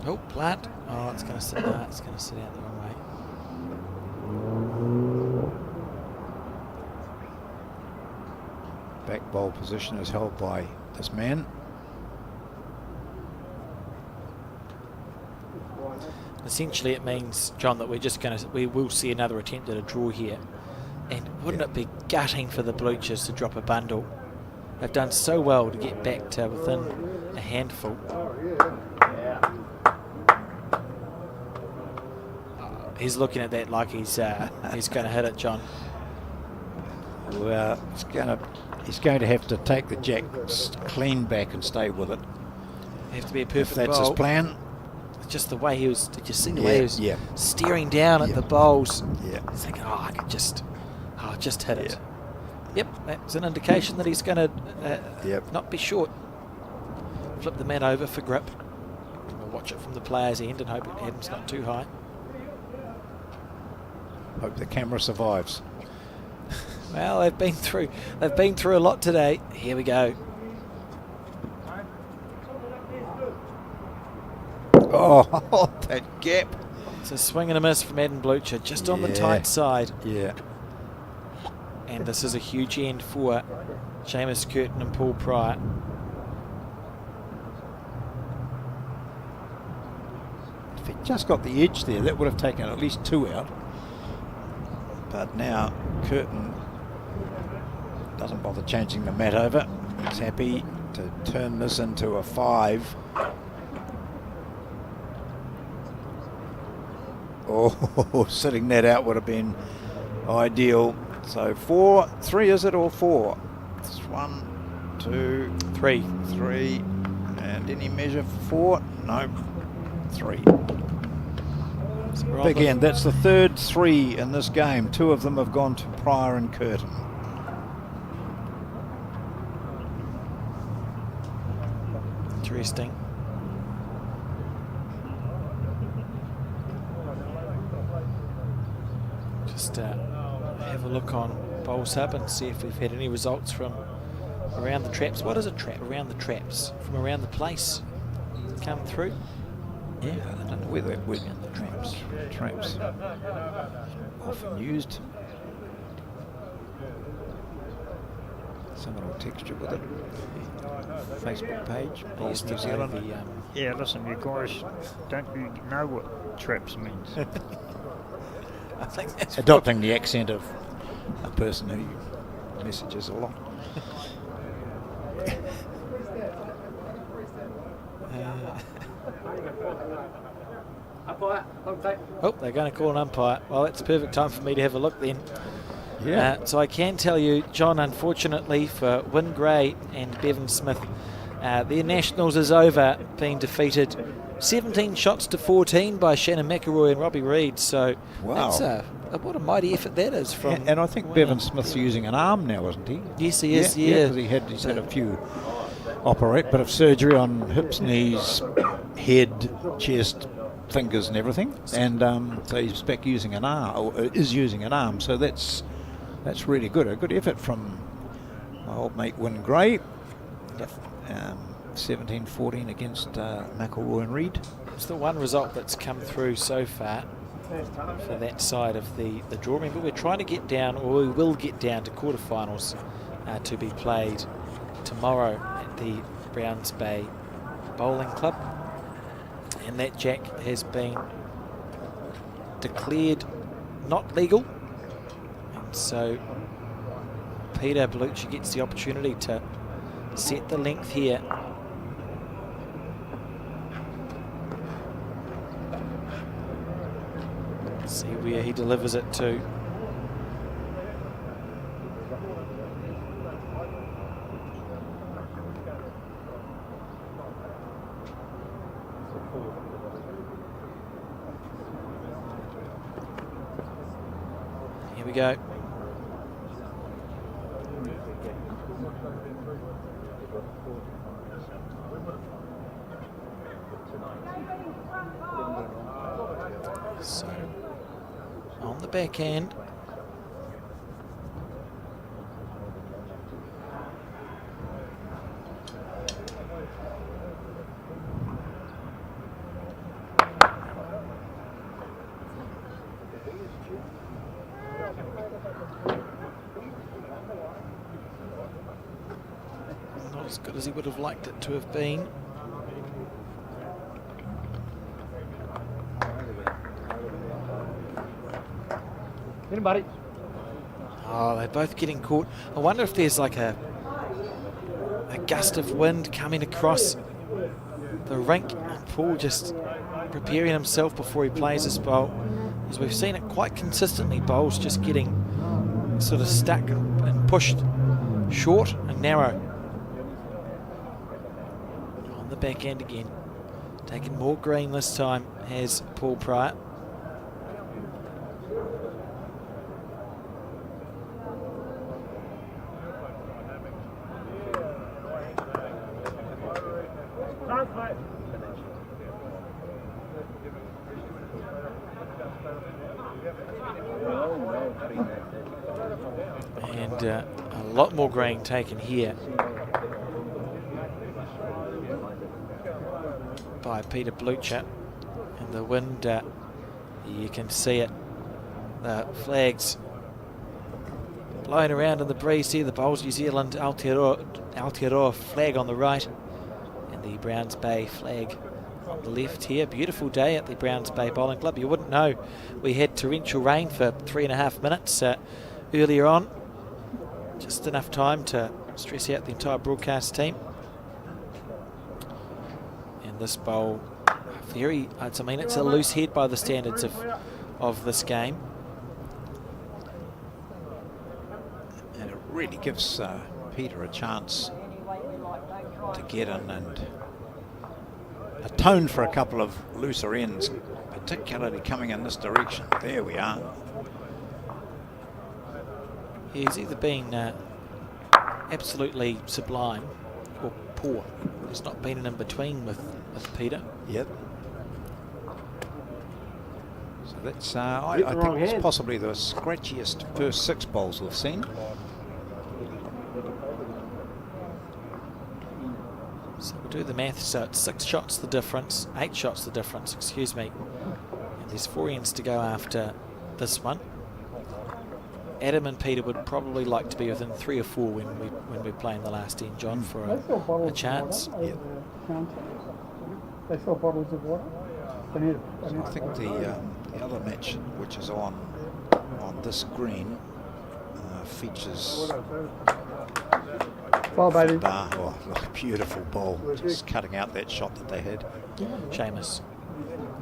Oh, plant. Oh, it's going to sit. No, it's going to sit out the wrong way. Back bowl position is held by this man. Essentially, it means, John, that we will see another attempt at a draw here. And wouldn't it be gutting for the Bluchers to drop a bundle? They've done so well to get back to within a handful. He's looking at that like he's going to hit it, John. Well, he's going to have to take the jack clean back and stay with it. Have to be a If perfect that's bowl. his plan. Just the way he was, did you see the way he was Yeah. staring down at the bowls? Yeah. He's thinking, I could just hit it. Yep, that's an indication that he's going to not be short. Flip the man over for grip. We'll watch it from the player's end and hope it's not too high. Hope the camera survives. Well, they've been through a lot today. Here we go. Oh, that gap. It's a swing and a miss from Adam Blucher, just on the tight side. Yeah. And this is a huge end for Seamus Curtin and Paul Pryor. If he just got the edge there, that would have taken at least 2 out. But now Curtin doesn't bother changing the mat over. He's happy to turn this into a 5. Oh, sitting that out would have been ideal. So 4, 3 is it, or 4? It's 1, 2, 3, 3, and any measure for 4? No, 3. Big end. That's the third 3 in this game. 2 of them have gone to Pryor and Curtin. Interesting. Just have a look on Bowls Hub and see if we've had any results from around the traps. What is a trap? Around the traps. From around the place. Come through. Yeah, I don't know whether it went in the traps. Traps often used. Someone will texture with it. Facebook page, I Bowls used New to Zealand. know the, Yeah, listen, you guys, don't you know what traps means? I think that's Adopting the accent of a person who messages a lot. Oh, they're going to call an umpire. Well, it's a perfect time for me to have a look then. Yeah. So I can tell you, John, unfortunately for Wyn Gray and Bevan Smith, their nationals is over, being defeated 17 shots to 14 by Shannon McElroy and Robbie Reed. So Wow. that's what a mighty effort that is from. And I think Wyn. Bevan Smith's using an arm now, isn't he? Yes, he is. Yeah. Because he's had a few bit of surgery on hips, knees, head, chest, fingers, and everything. And so he's back using an arm, or is using an arm. So that's really good. A good effort from my old mate Wyn Gray. 17-14 against McElroy and Reed. It's the one result that's come through so far for that side of the draw. Remember, we're trying to get down, or we will get down to quarterfinals to be played tomorrow at the Browns Bay Bowling Club, and that jack has been declared not legal, and so Peter Bellucci gets the opportunity to set the length here. See where he delivers it to. Here we go. So, on the back end. Not as good as he would have liked it to have been. Anybody? Oh, they're both getting caught. I wonder if there's like a gust of wind coming across the rink. Paul just preparing himself before he plays this bowl. As we've seen it quite consistently, bowls just getting sort of stuck and pushed short and narrow. On the back end again. Taking more green this time has Paul Pryor. And a lot more green taken here by Peter Bellucci. And the wind, you can see it. The flags blowing around in the breeze here. The Bowls New Zealand Aotearoa flag on the right, and the Browns Bay flag on the left here. Beautiful day at the Browns Bay Bowling Club. You wouldn't know we had torrential rain for 3.5 minutes earlier on. Just enough time to stress out the entire broadcast team. And this bowl, I mean, it's a loose head by the standards of this game. And it really gives Peter a chance to get in and atone for a couple of looser ends, particularly coming in this direction. There we are. He's either been absolutely sublime or poor. There's not been an in-between with Peter. Yep. So that's, I think it's possibly the scratchiest first 6 bowls we've seen. So we'll do the math. So it's 6 shots the difference, 8 shots the difference, excuse me. And there's 4 ends to go after this one. Adam and Peter would probably like to be within 3 or 4 when we're playing the last end, John, for a chance. Yep. They sell bottles of water. So I think the other match, which is on this green, features Ball, baby. Oh, look, a beautiful ball, just cutting out that shot that they had. Seamus.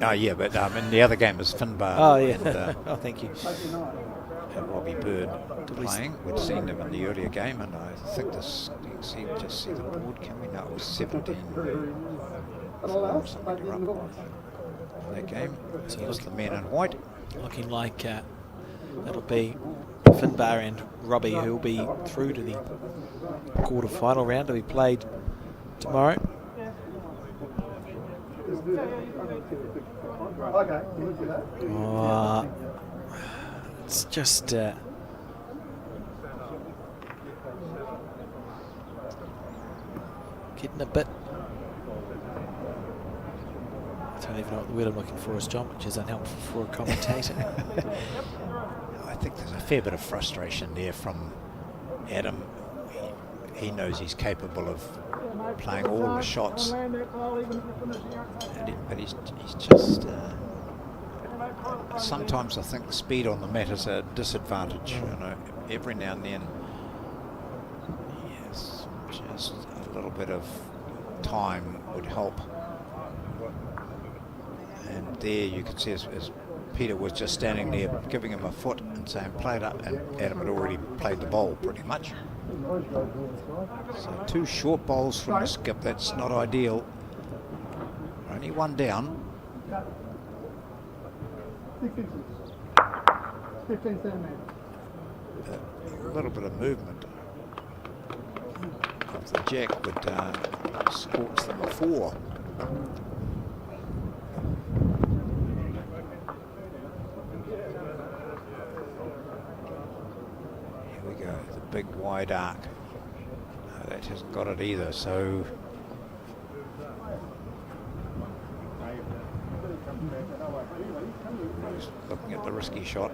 Oh yeah, but in the other game is Finbar. Oh yeah. And, oh, thank you. and Robbie Bird playing. We'd seen them in the earlier game, and I think this, you can see, just see the board coming out. It was 17. Something up that game. So here's the man in white. Looking like it'll be Finbar and Robbie who will be through to the quarter-final round to be played tomorrow. Oh, it's just getting a bit, I don't even know what the word I'm looking for is, John, which is unhelpful for a commentator. I think there's a fair bit of frustration there from Adam. he knows he's capable of playing all the shots, but he's just sometimes I think the speed on the mat is a disadvantage. You know, every now and then, yes, just a little bit of time would help. And there you can see as Peter was just standing there giving him a foot and saying play it up, and Adam had already played the bowl pretty much. So 2 short bowls from the skip, that's not ideal. Only 1 down. 15 centimeters. A little bit of movement of the jack would scorch them a 4. Here we go, the big wide arc. No, that hasn't got it either, so he's looking at the risky shot.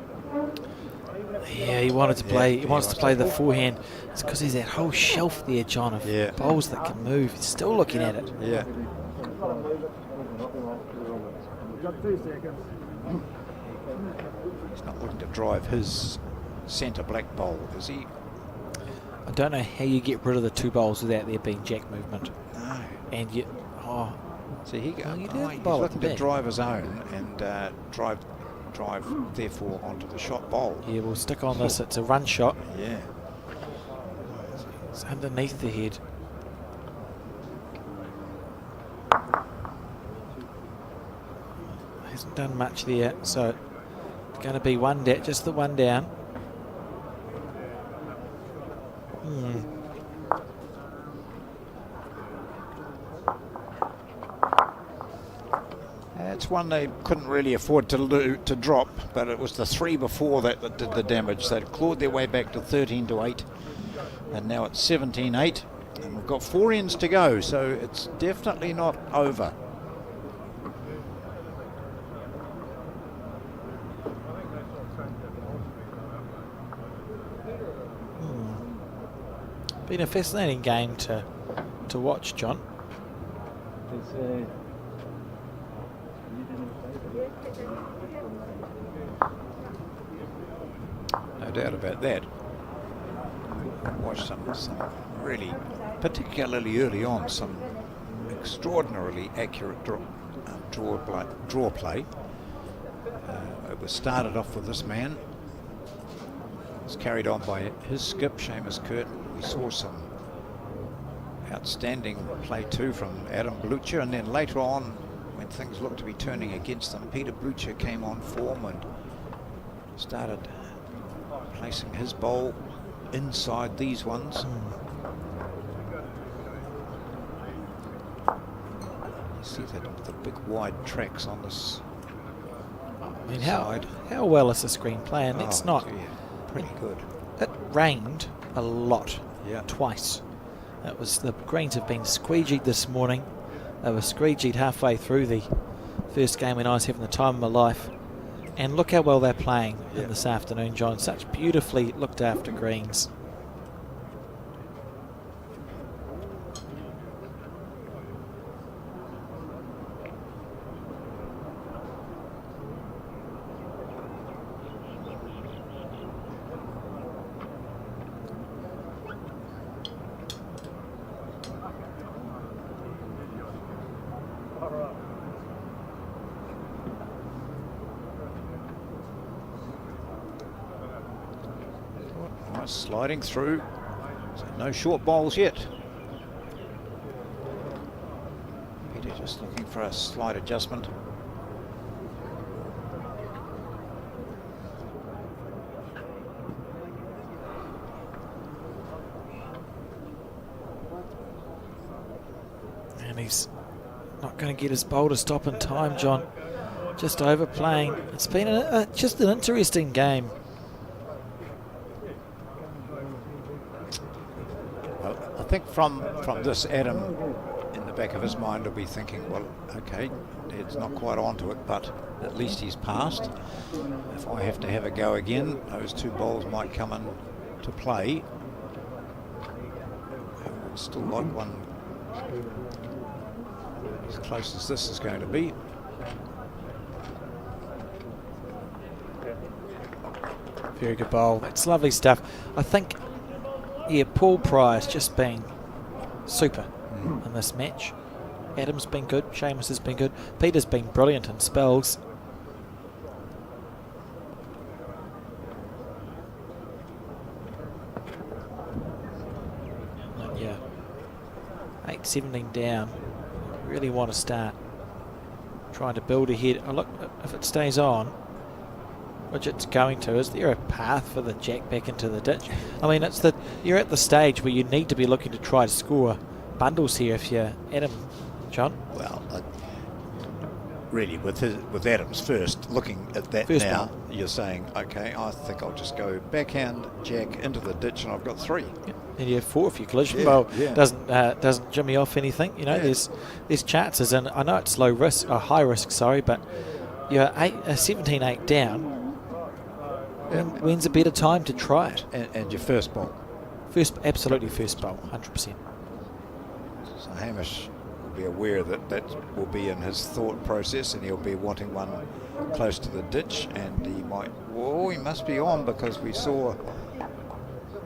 Yeah, he wanted to play. Yeah, he wants to play the forehand. It's because there's that whole shelf there, John, of bowls that can move. He's still looking at it. Yeah. He's not looking to drive his centre black bowl, is he? I don't know how you get rid of the 2 bowls without there being jack movement. No. And you, See, he's did bowl at looking the to back. drive his own and drive therefore onto the shot bowl. Yeah, we'll stick on this. It's a run shot. Yeah. It's underneath the head. Hasn't done much there, so it's going to be 1 down, just the 1 down. It's one they couldn't really afford to drop, but it was the 3 before that did the damage. They'd clawed their way back to 13-8, and now it's 17-8, and we've got 4 ends to go, so it's definitely not over. Been a fascinating game to watch, John. No doubt about that. Watch some really, particularly early on, some extraordinarily accurate draw play. It was started off with this man. It's carried on by his skip, Seamus Curtin. We saw some outstanding play too from Adam Blucher, and then later on, when things looked to be turning against them, Peter Blucher came on form and started placing his bowl inside these ones. You see the big wide tracks on this I mean, side. how well is the screen playing? It's not. Gee, pretty good. It rained a lot. Yeah. Twice. It was, the greens have been squeegeed this morning. They were squeegeed halfway through the first game when I was having the time of my life. And look how well they're playing in this afternoon, John. Such beautifully looked after greens. Sliding through, so no short bowls yet. Peter just looking for a slight adjustment. And he's not going to get his bowl to stop in time, John. Just overplaying. It's been just an interesting game. I think from this, Adam, in the back of his mind, will be thinking, well, okay, Ed's not quite onto it, but at least he's passed. If I have to have a go again, those 2 bowls might come in to play. still like one as close as this is going to be. Very good bowl. It's lovely stuff. I think, yeah, Paul Pryor's just been super in this match. Adam's been good. Seamus has been good. Peter's been brilliant in spells. And yeah, 8-17 down. Really want to start trying to build ahead. Oh, look, if it stays on, which it's going to, is there a path for the jack back into the ditch? I mean, you're at the stage where you need to be looking to try to score bundles here if you're Adam, John. Well, really, with Adams first, looking at that First now, ball. you're saying, okay, I think I'll just go backhand, jack into the ditch, and I've got 3. And you have 4 if your collision Yeah, bowl yeah. doesn't jimmy off anything. You know, Yeah. there's chances, and I know it's low risk, or high risk, sorry, but you're 17-8 down. When's a better time to try it? And your first ball. Absolutely first bowl, 100%. So Hamish will be aware that will be in his thought process, and he'll be wanting one close to the ditch, and he must be on, because we saw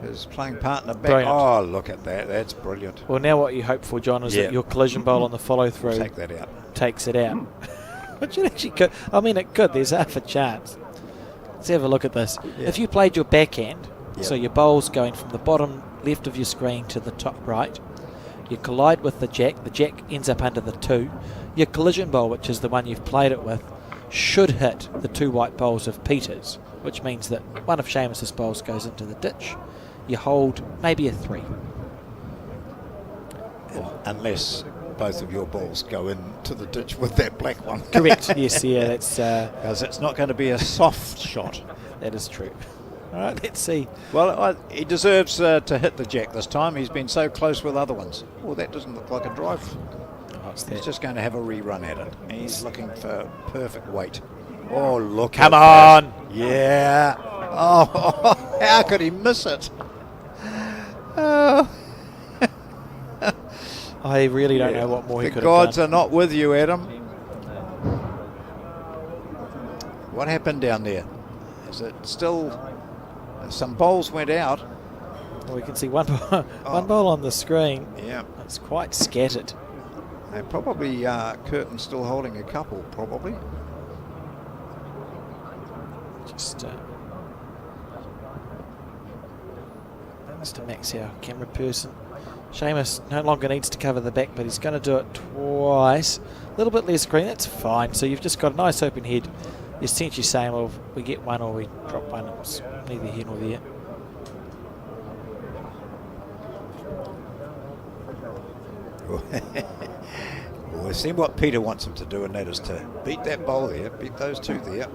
his playing partner back. Brilliant. Oh, look at that. That's brilliant. Well, now what you hope for, John, is Yeah. that your collision bowl on the follow-through Take that out. takes it out. Which it actually could. I mean, it could. There's half a chance. Let's have a look at this. Yeah. If you played your backhand, Yep. so your bowl's going from the bottom left of your screen to the top right, you collide with the jack ends up under the 2. Your collision bowl, which is the one you've played it with, should hit the 2 white bowls of Peter's, which means that one of Seamus's bowls goes into the ditch. You hold maybe a 3. Unless both of your balls go into the ditch with that black one. Correct. Yes, yeah, that's Because it's not going to be a soft shot. that is true. All right, let's see. Well, he deserves to hit the jack this time. He's been so close with other ones. Oh, that doesn't look like a drive. What's He's that? just going to have a rerun at it. He's looking for perfect weight. Oh, look. Come at on. that. Yeah. Oh, how could he miss it? Oh. I really don't know what more he The could gods have done. are not with you, Adam. What happened down there? Is it still... Some bowls went out. Well, we can see one bowl on the screen. Yeah. It's quite scattered. And probably Curtin's still holding a couple, probably. Just Mr. Max, our camera person. Seamus no longer needs to cover the back, but he's going to do it twice. A little bit less green, that's fine. So you've just got a nice open head. You're essentially saying, well, we get one or we drop one. It's neither here nor there. Well, we've seen what Peter wants him to do, and that is to beat that bowl there, beat those 2 there,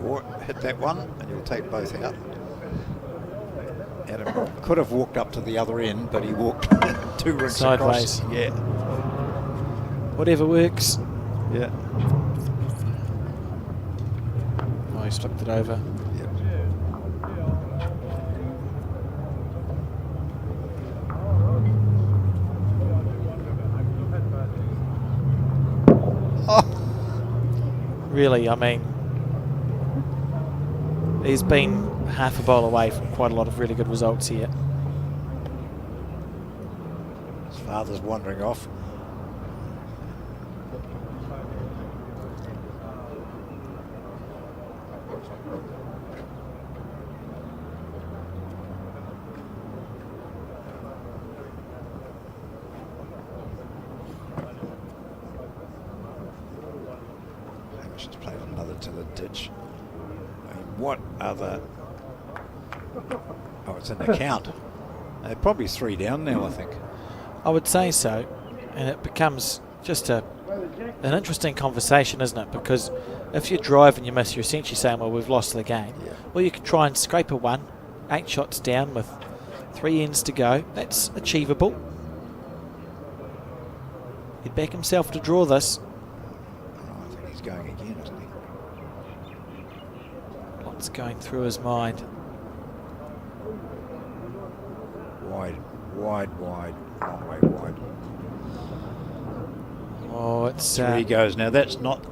or hit that one, and you'll take both out. Adam could have walked up to the other end, but he walked 2 rings Sideways. across. Yeah. Whatever works. Yeah. Oh, he's flipped it over. Yep. Really, I mean, he's been half a bowl away from quite a lot of really good results here. His father's wandering off. Just played another to the ditch. I mean, what other... Oh, it's in the count. They're probably 3 down now, I think. I would say so, and it becomes just an interesting conversation, isn't it? Because if you drive and you miss, you're essentially saying, well, we've lost the game. Yeah. Well, you could try and scrape a 1, 8 shots down with 3 ends to go. That's achievable. He'd back himself to draw this. Oh, I think he's going again, isn't he? What's going through his mind? Wide, long way wide. Oh, it's... There he goes. Now, that's not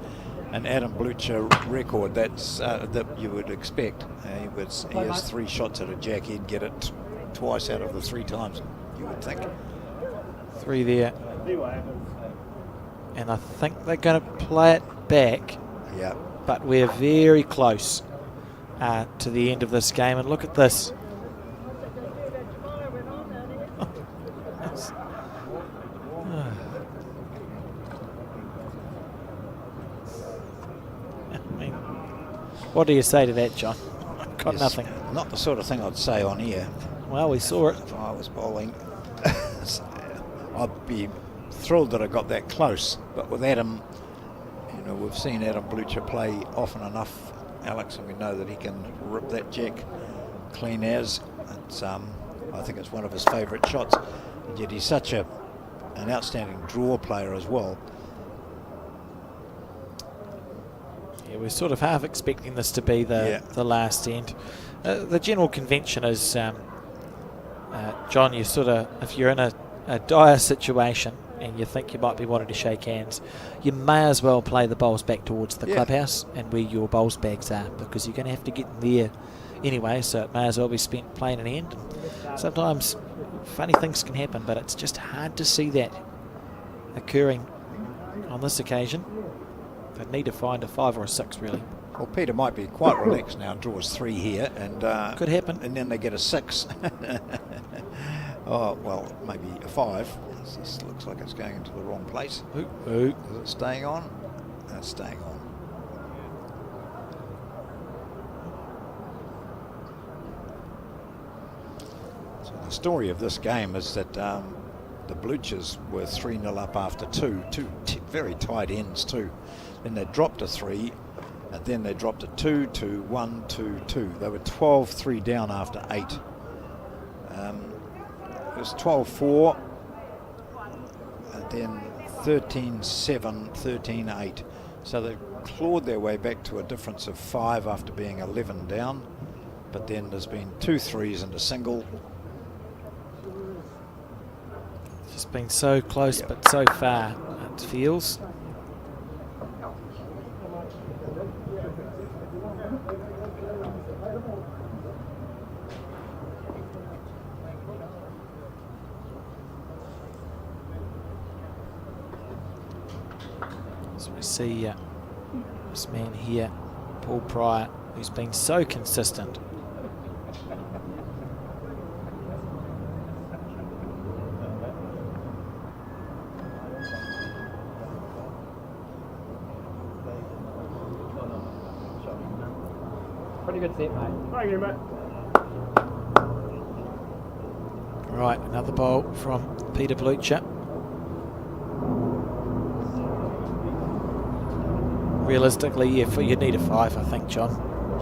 an Adam Blucher record. That's that you would expect. He has 3 shots at a jack. He'd get it twice out of the 3 times, you would think. 3 there. And I think they're going to play it back. Yeah. But we're very close to the end of this game. And look at this. I mean, what do you say to that, John? I've got nothing. Not the sort of thing I'd say on here. Well, we saw it. If I was bowling, I'd be thrilled that I got that close. But with Adam, you know, we've seen Adam Blucher play often enough, Alex, and we know that he can rip that jack clean as. It's, I think it's one of his favourite shots. And yet he's such an outstanding draw player as well. Yeah, we're sort of half expecting this to be the last end. The general convention is, John, you sort of, if you're in a dire situation and you think you might be wanting to shake hands, you may as well play the bowls back towards the clubhouse and where your bowls bags are, because you're going to have to get in there anyway, so it may as well be spent playing an end. Sometimes funny things can happen, but it's just hard to see that occurring on this occasion. They need to find a 5 or a 6, really. Well, Peter might be quite relaxed now, draws 3 here, and could happen. And then they get a 6. Oh, well, maybe a 5. This looks like it's going into the wrong place. Is it staying on? It's staying on. So the story of this game is that the Bluchers were 3-0 up after 2 very tight ends too. Then they dropped to 3, and then they dropped to 2, 2, 1, 2, 2. They were 12-3 down after 8. It was 12-4, and then 13-7, 13-8. So they clawed their way back to a difference of 5 after being 11 down. But then there's been 2 threes and a single. Just been so close, but so far, it feels. So we see this man here, Paul Pryor, who's been so consistent. Pretty good set, mate. Thank you, mate. Right, another bowl from Peter Blucher. Realistically, yeah, you'd need a 5, I think, John.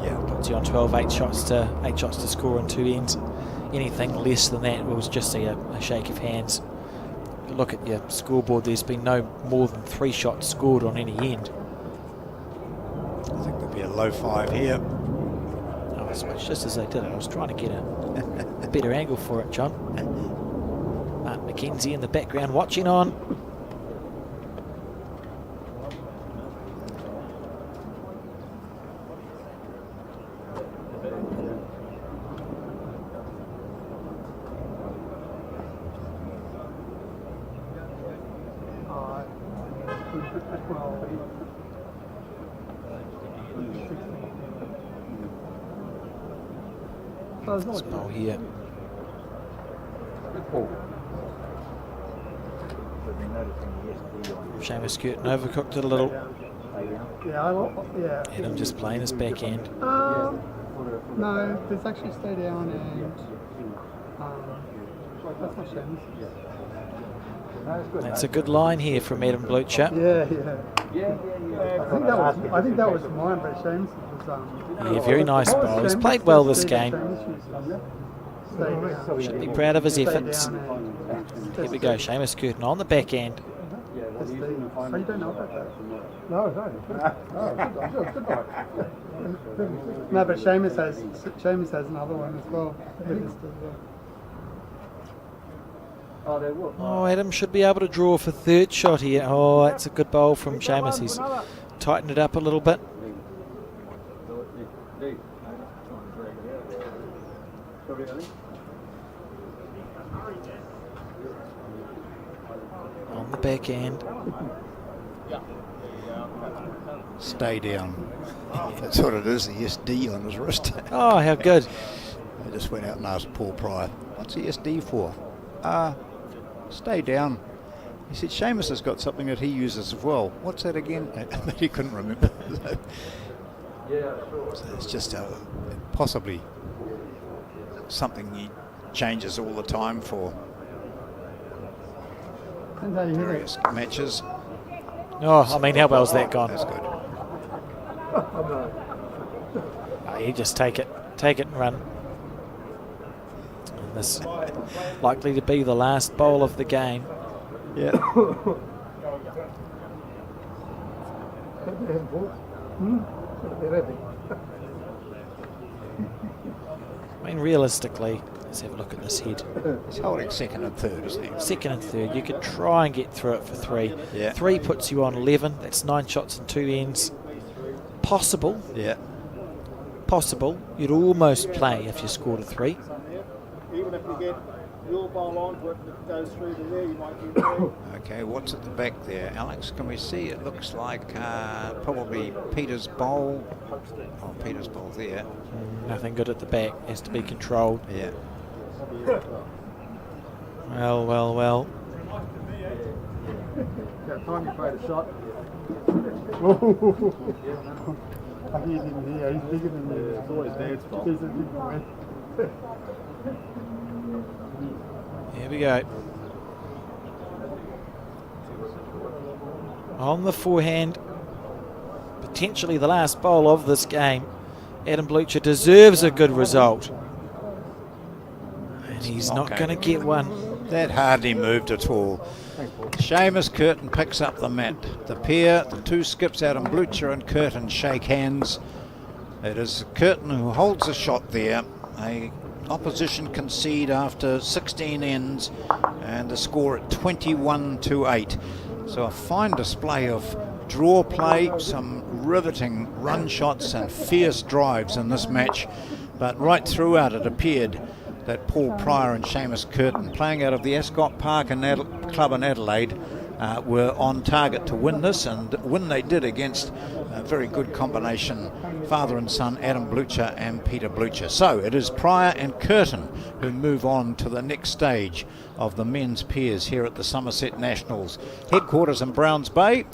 Yeah, puts you on 12, 8 shots to score on 2 ends. Anything less than that, we'll just see a shake of hands. Look at your scoreboard. There's been no more than 3 shots scored on any end. I think there'll be a low 5 here. Oh, it's just as they did it. I was trying to get a better angle for it, John. Mark McKenzie in the background watching on. This ball here. Seamus Curtin overcooked it a little. Adam just playing his backhand. No, there's actually stay down and that's not Seamus. That's a good line here from Adam Blucher. I think that was mine, but Seamus was yeah, very nice ball. He's played well this game. Should be proud of his efforts. Here we go, Seamus Curtin on the backhand. Oh, you don't know about that? No, but Seamus has another one as well. Oh, Adam should be able to draw for third shot here. Oh, that's a good bowl from Seamus. He's tightened it up a little bit. On the backhand. Stay down. That's what it is, the SD on his wrist. Oh, how good. I just went out and asked Paul Pryor, what's the SD for? Stay down. He said, Seamus has got something that he uses as well. What's that again? But he couldn't remember. So it's just possibly something he changes all the time for various matches. Oh, I mean, how well's that gone? That's good. Oh, you just take it and run. And this likely to be the last bowl of the game. Yeah. I mean, realistically, let's have a look at this head. He's holding second and third, isn't he? Second and third, you could try and get through it for 3. Yeah. 3 puts you on 11. That's 9 shots and 2 ends. Possible. Yeah. Possible. You'd almost play if you scored a 3. Even if you get your ball onto it and it goes through to there, you might be there. Okay, what's at the back there, Alex? Can we see? It looks like probably Peter's bowl. Oh, Peter's bowl there. Nothing good at the back. Has to be controlled. Yeah. Well. That time you played a shot. I think he didn't hear. He's bigger than me. It's always Dad's fault. He's a big boy. Here we go. On the forehand, potentially the last bowl of this game. Adam Blucher deserves a good result. And he's not going to get one. That hardly moved at all. Seamus Curtin picks up the mat. The pair, the two skips, Adam Blucher and Curtin, shake hands. It is Curtin who holds the shot there. A opposition concede after 16 ends and the score at 21-8. So a fine display of draw play, some riveting run shots and fierce drives in this match. But right throughout it appeared that Paul Pryor and Seamus Curtin, playing out of the Ascot Park and Club in Adelaide, were on target to win this, and win they did against a very good combination, father and son Adam Blucher and Peter Blucher. So it is Pryor and Curtin who move on to the next stage of the men's pairs here at the Summerset Nationals. Headquarters in Browns Bay.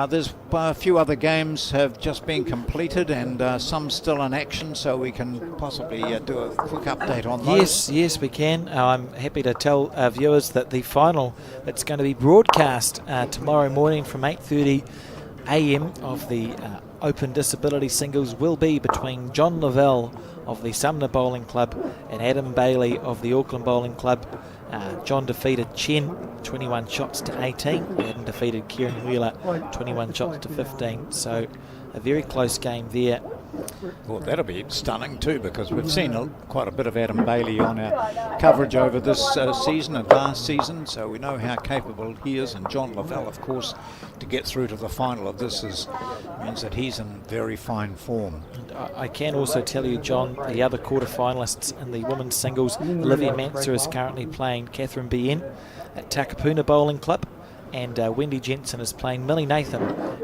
There's a few other games have just been completed and some still in action, so we can possibly do a quick update on those. Yes, we can. I'm happy to tell our viewers that the final that's going to be broadcast tomorrow morning from 8:30 a.m. of the Open Disability Singles will be between John Lavelle of the Sumner Bowling Club and Adam Bailey of the Auckland Bowling Club. John defeated Chen 21 shots to 18 and defeated Kieran Wheeler 21 shots to 15. So a very close game there. Well, that'll be stunning too, because we've seen quite a bit of Adam Bailey on our coverage over this season and last season, so we know how capable he is. And John Lavelle, of course, to get through to the final of this means that he's in very fine form. And I can also tell you, John, the other quarter-finalists in the women's singles, Olivia Manser is currently playing Catherine Bien at Takapuna Bowling Club, and Wendy Jensen is playing Millie Nathan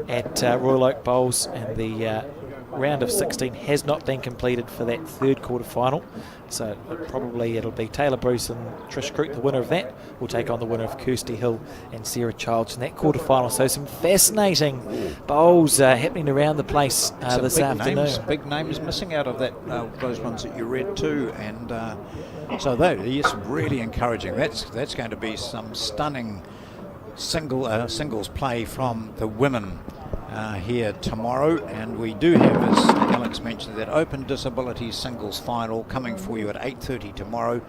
at Royal Oak Bowls, and the round of 16 has not been completed for that third quarter-final, so probably it'll be Taylor Bruce and Trish Croot, the winner of that, will take on the winner of Kirsty Hill and Sarah Childs in that quarter-final. So some fascinating bowls happening around the place this afternoon. Big names missing out of that those ones that you read too, and so that is really encouraging. That's going to be some stunning singles play from the women here tomorrow, and we do have, as Alex mentioned, that Open Disability Singles final coming for you at 8:30 tomorrow.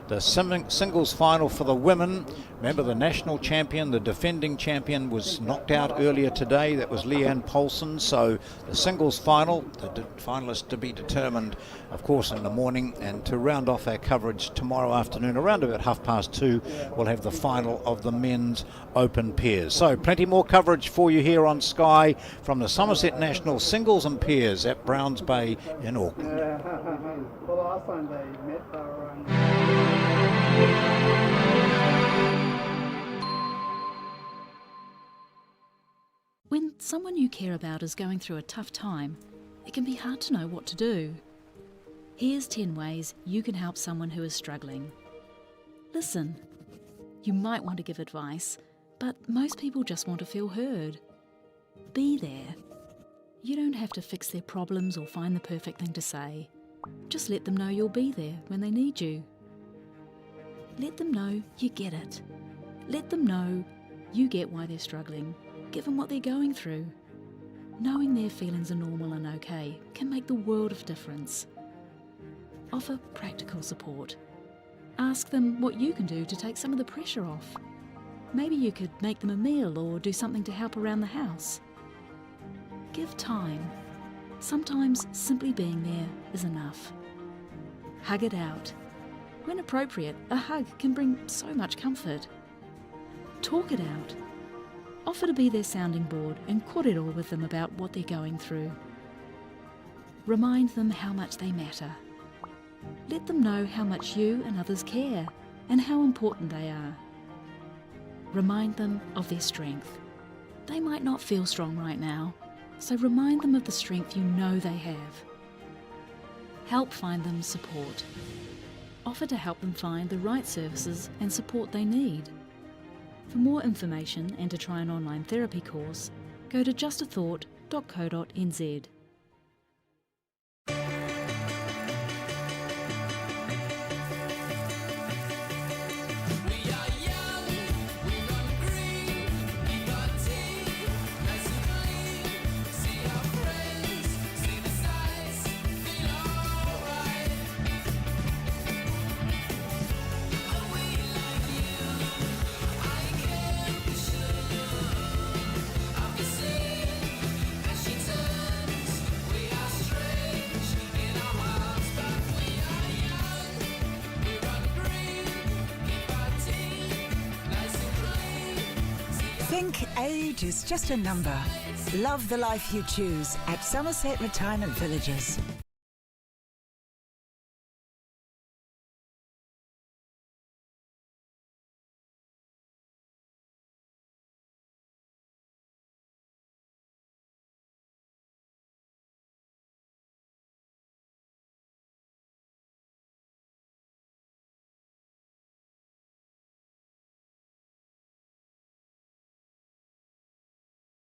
the singles final for the women. Remember, the national champion, the defending champion, was knocked out earlier today. That was Leanne Polson. So the singles final, the finalists to be determined, of course, in the morning. And to round off our coverage tomorrow afternoon, around about 2:30, we'll have the final of the men's open pairs. So plenty more coverage for you here on Sky from the Summerset National Singles and Pairs at Browns Bay in Auckland. Well, last time they met, they were When someone you care about is going through a tough time, it can be hard to know what to do. Here's 10 ways you can help someone who is struggling. Listen. You might want to give advice, but most people just want to feel heard. Be there. You don't have to fix their problems or find the perfect thing to say. Just let them know you'll be there when they need you. Let them know you get it. Let them know you get why they're struggling, given what they're going through. Knowing their feelings are normal and okay can make the world of difference. Offer practical support. Ask them what you can do to take some of the pressure off. Maybe you could make them a meal or do something to help around the house. Give time. Sometimes simply being there is enough. Hug it out. When appropriate, a hug can bring so much comfort. Talk it out. Offer to be their sounding board and kōrero with them about what they're going through. Remind them how much they matter. Let them know how much you and others care and how important they are. Remind them of their strength. They might not feel strong right now, so remind them of the strength you know they have. Help find them support. Offer to help them find the right services and support they need. For more information and to try an online therapy course, go to justathought.co.nz. Think age is just a number. Love the life you choose at Somerset Retirement Villages.